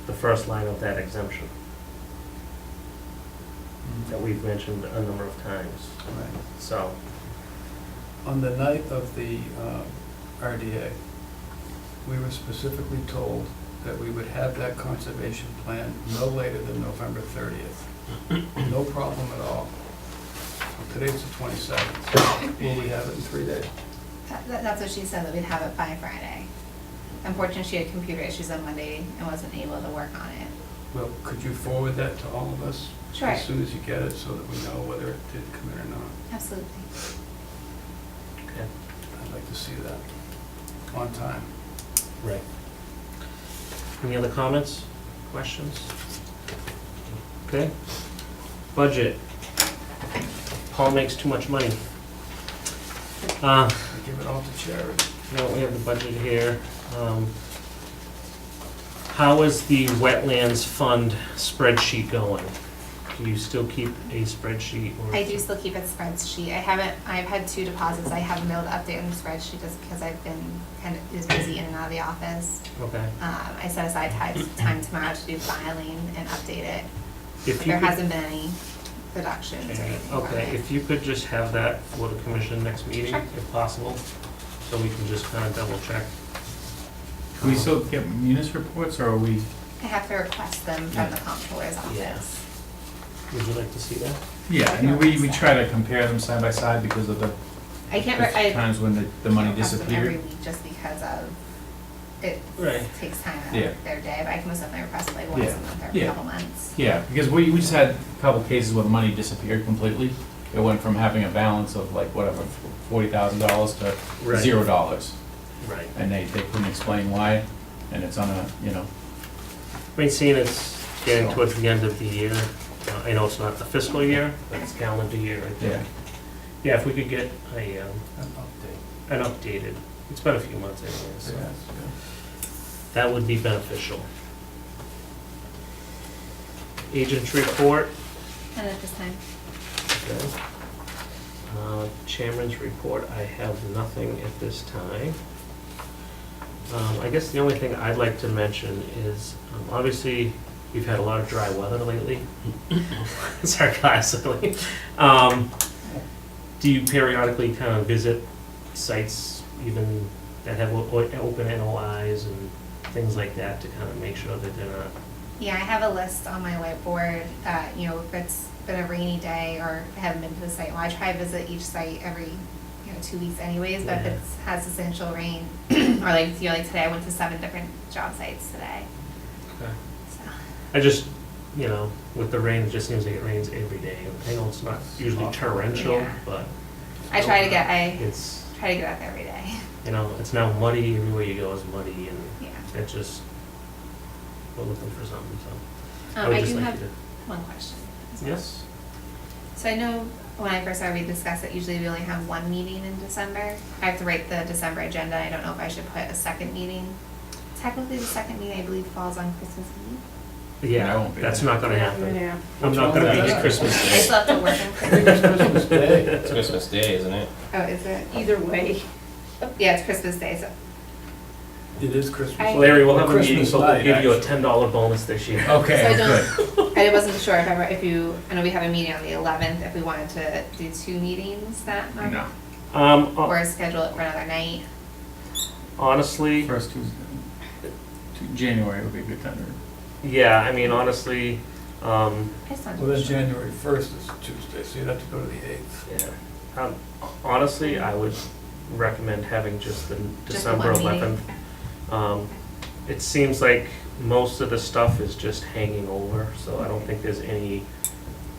S1: the first line of that exemption that we've mentioned a number of times.
S5: Right.
S1: So,
S5: On the night of the RDA, we were specifically told that we would have that conservation plan no later than November 30th. No problem at all. Well, today's the 27th. Will we have it in 3 days?
S4: That's what she said, that we'd have it by Friday. Unfortunately, she had computer issues on Monday and wasn't able to work on it.
S5: Well, could you forward that to all of us?
S4: Sure.
S5: As soon as you get it, so that we know whether it did come in or not.
S4: Absolutely.
S1: okay,
S5: I'd like to see that on time.
S1: right. Any other comments, questions? Okay. Budget. Paul makes too much money.
S5: I give it all to charity.
S1: No, we have the budget here. How is the wetlands fund spreadsheet going? Do you still keep a spreadsheet? Or
S4: I do still keep a spreadsheet. I've had 2 deposits. I haven't been able to update on the spreadsheet just because I've been kind of busy in and out of the office.
S1: Okay.
S4: I set aside time tomorrow to do filing and update it.
S1: If you
S4: There
S1: could-
S4: hasn't been any deductions or anything. on
S1: Okay,
S4: it.
S1: if you could just have that for the commission next meeting,
S4: Sure.
S1: if possible, so we can just kind of double check.
S3: Can we still get munis reports, or are we,
S4: I have to request them from the comptroller's
S1: Yeah.
S4: office.
S1: Would you like to see that?
S3: yeah, I mean, we try to compare them side by side because of the
S4: I can't,
S3: There's
S4: I
S3: times when the money
S4: request them every
S3: disappeared.
S4: week just because of, it
S1: Right.
S4: takes time out
S3: Yeah.
S4: of their day, but I can most definitely request like once
S3: Yeah.
S4: a month or every
S3: Yeah.
S4: couple months.
S3: Yeah, because we just had a couple cases where money disappeared completely. It went from having a balance of like whatever, $40,000 to
S1: Right.
S3: $0.
S1: Right.
S3: And they couldn't explain why, and it's on a, you know,
S1: I mean, seeing it's getting towards the end of the year, I know it's not the fiscal year, but it's calendar year, I think.
S3: yeah.
S1: Yeah, if we could get a,
S5: An update.
S1: an updated, it's been a few months anyway, so
S5: Yes,
S1: that would be beneficial. Agents report,
S4: And at this time,
S1: okay. Chairman's report, I have nothing at this time. I guess the only thing I'd like to mention is, obviously, we've had a lot of dry weather lately, sarcastically. Do you periodically kind of visit sites even that have open NOIs and things like that to kind of make sure that they're not?
S4: yeah, I have a list on my whiteboard, you know, if it's been a rainy day or I haven't been to the site, well, I try to visit each site every, 2 weeks anyways, but if
S1: Yeah.
S4: it has substantial rain, or like, like today, I went to 7 different job sites today, so.
S1: I just, with the rain, it just seems like it rains every day. I know it's not usually torrential,
S4: Yeah.
S1: but
S4: I try to get
S1: it's,
S4: out there every day,
S1: it's now muddy, everywhere you go is muddy, and
S4: yeah.
S1: it just, we're looking for something, so. would
S4: I
S1: just
S4: do
S1: like
S4: have
S1: you to-
S4: one question as well.
S1: Yes?
S4: So I know when I first started, we discussed that usually we only have one meeting in December. I have to write the December agenda. I don't know if I should put a second meeting. Technically, the second meeting, I believe, falls on Christmas Eve.
S3: Yeah, I
S1: Yeah,
S3: won't be
S1: that's
S3: there.
S1: not gonna happen.
S8: Yeah.
S1: I'm not gonna be
S5: What's
S1: here
S5: wrong
S1: Christmas
S4: I
S1: Day.
S4: still have to work on
S5: I think it's
S4: Christmas.
S5: Christmas Day.
S6: It's Christmas Day, isn't it?
S4: Oh, is it?
S8: Either way.
S4: Yeah, it's Christmas Day, so.
S5: It is Christmas.
S4: I-
S1: Larry, we'll have a
S5: Christmas
S1: meeting, so we'll
S5: night,
S1: give you a
S5: actually.
S1: $10 bonus this year.
S3: Okay,
S4: So I
S3: good.
S4: I wasn't sure if you, I know we have a meeting on the 11th, if we wanted to do 2 meetings that month.
S3: No,
S4: Or schedule it for another night.
S1: Honestly,
S3: first Tuesday, January would be a good time to.
S1: yeah, I mean, honestly,
S4: I just wanted to
S5: Well, then
S4: be sure.
S5: January 1st is Tuesday, so you'd have to go to the 8th.
S1: yeah. Honestly, I would recommend having just the
S4: Just the
S1: December
S4: one meeting.
S1: 11th. It seems like most of the stuff is just hanging over, so I don't think there's any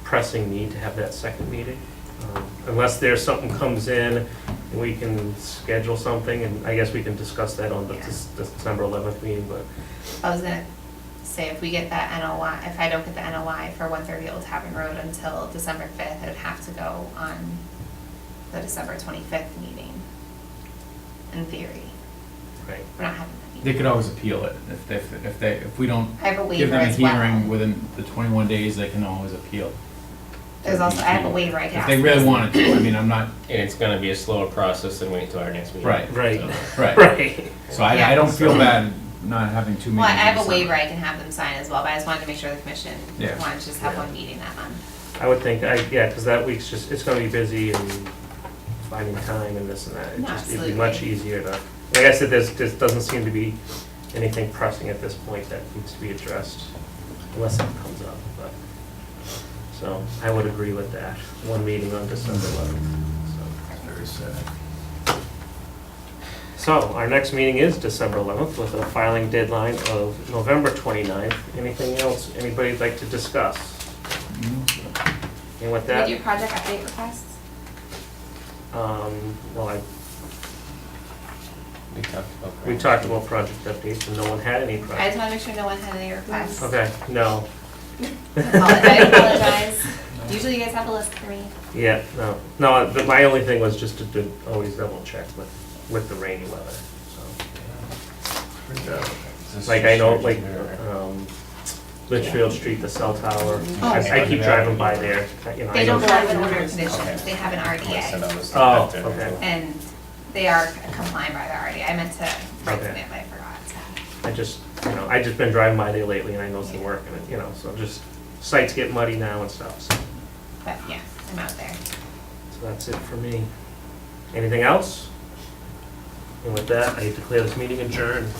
S1: pressing need to have that second meeting. Unless there's something comes in and we can schedule something, and I guess we can discuss that on the
S4: Yeah.
S1: December 11th meeting, but
S4: I was gonna say, if we get that NOI, if I don't get the NOI for 130 Old Tavern Road until December 5th, it would have to go on the December 25th meeting, in theory.
S1: right.
S4: We're not having that
S3: They
S4: meeting.
S3: could always appeal it, if we don't
S4: I have a
S3: give
S4: waiver
S3: them a
S4: as well.
S3: hearing within the 21 days, they can always appeal.
S4: There's also, I have a waiver I can
S3: If
S4: ask.
S3: they really wanted to, I mean, I'm not,
S6: And it's gonna be a slower process than waiting till our next meeting.
S3: Right.
S1: Right.
S6: So-
S3: right,
S1: Right.
S3: so I
S4: Yeah.
S3: don't feel bad not having 2 meetings.
S4: Well, I have
S3: in
S4: a
S3: December.
S4: waiver I can have them sign as well, but I just wanted to make sure the commission
S3: Yeah.
S4: wanted to just have
S1: Yeah.
S4: one meeting that month.
S1: I would think, yeah, because that week's just, it's gonna be busy and finding time and this and that.
S4: No,
S1: It'd be much
S4: absolutely.
S1: easier to, like I said, there doesn't seem to be anything pressing at this point that needs to be addressed, unless it comes up, but. So, I would agree with that, one meeting on December 11th, so.
S5: Very sad.
S1: So, our next meeting is December 11th with a filing deadline of November 29th. Anything else anybody'd like to discuss? And with
S4: Did
S1: that,
S4: we do project update requests?
S1: well,
S6: We talked about.
S1: we talked about project updates and no one had any
S4: I just
S1: project.
S4: want to make sure no one had any requests.
S1: Okay, no,
S4: I apologize. Usually you guys have a list for me.
S1: yeah, no, but my only thing was just to always double check with the rainy weather, so. Like, I know, like, Litchfield Street, the cell tower, I keep driving by there, you know. I
S4: They don't
S1: know-
S4: have an order of conditions,
S6: Okay.
S4: they have an RDA,
S1: Oh, okay.
S4: and they are compliant by the RDA. I meant to write them
S1: Okay.
S4: in, but I forgot.
S1: I just been driving by there lately and I know some work in it, so just, sites get muddy now and stuff, so
S4: But yeah, I'm out there.
S1: that's it for me. Anything else? And with that, I declare this meeting adjourned.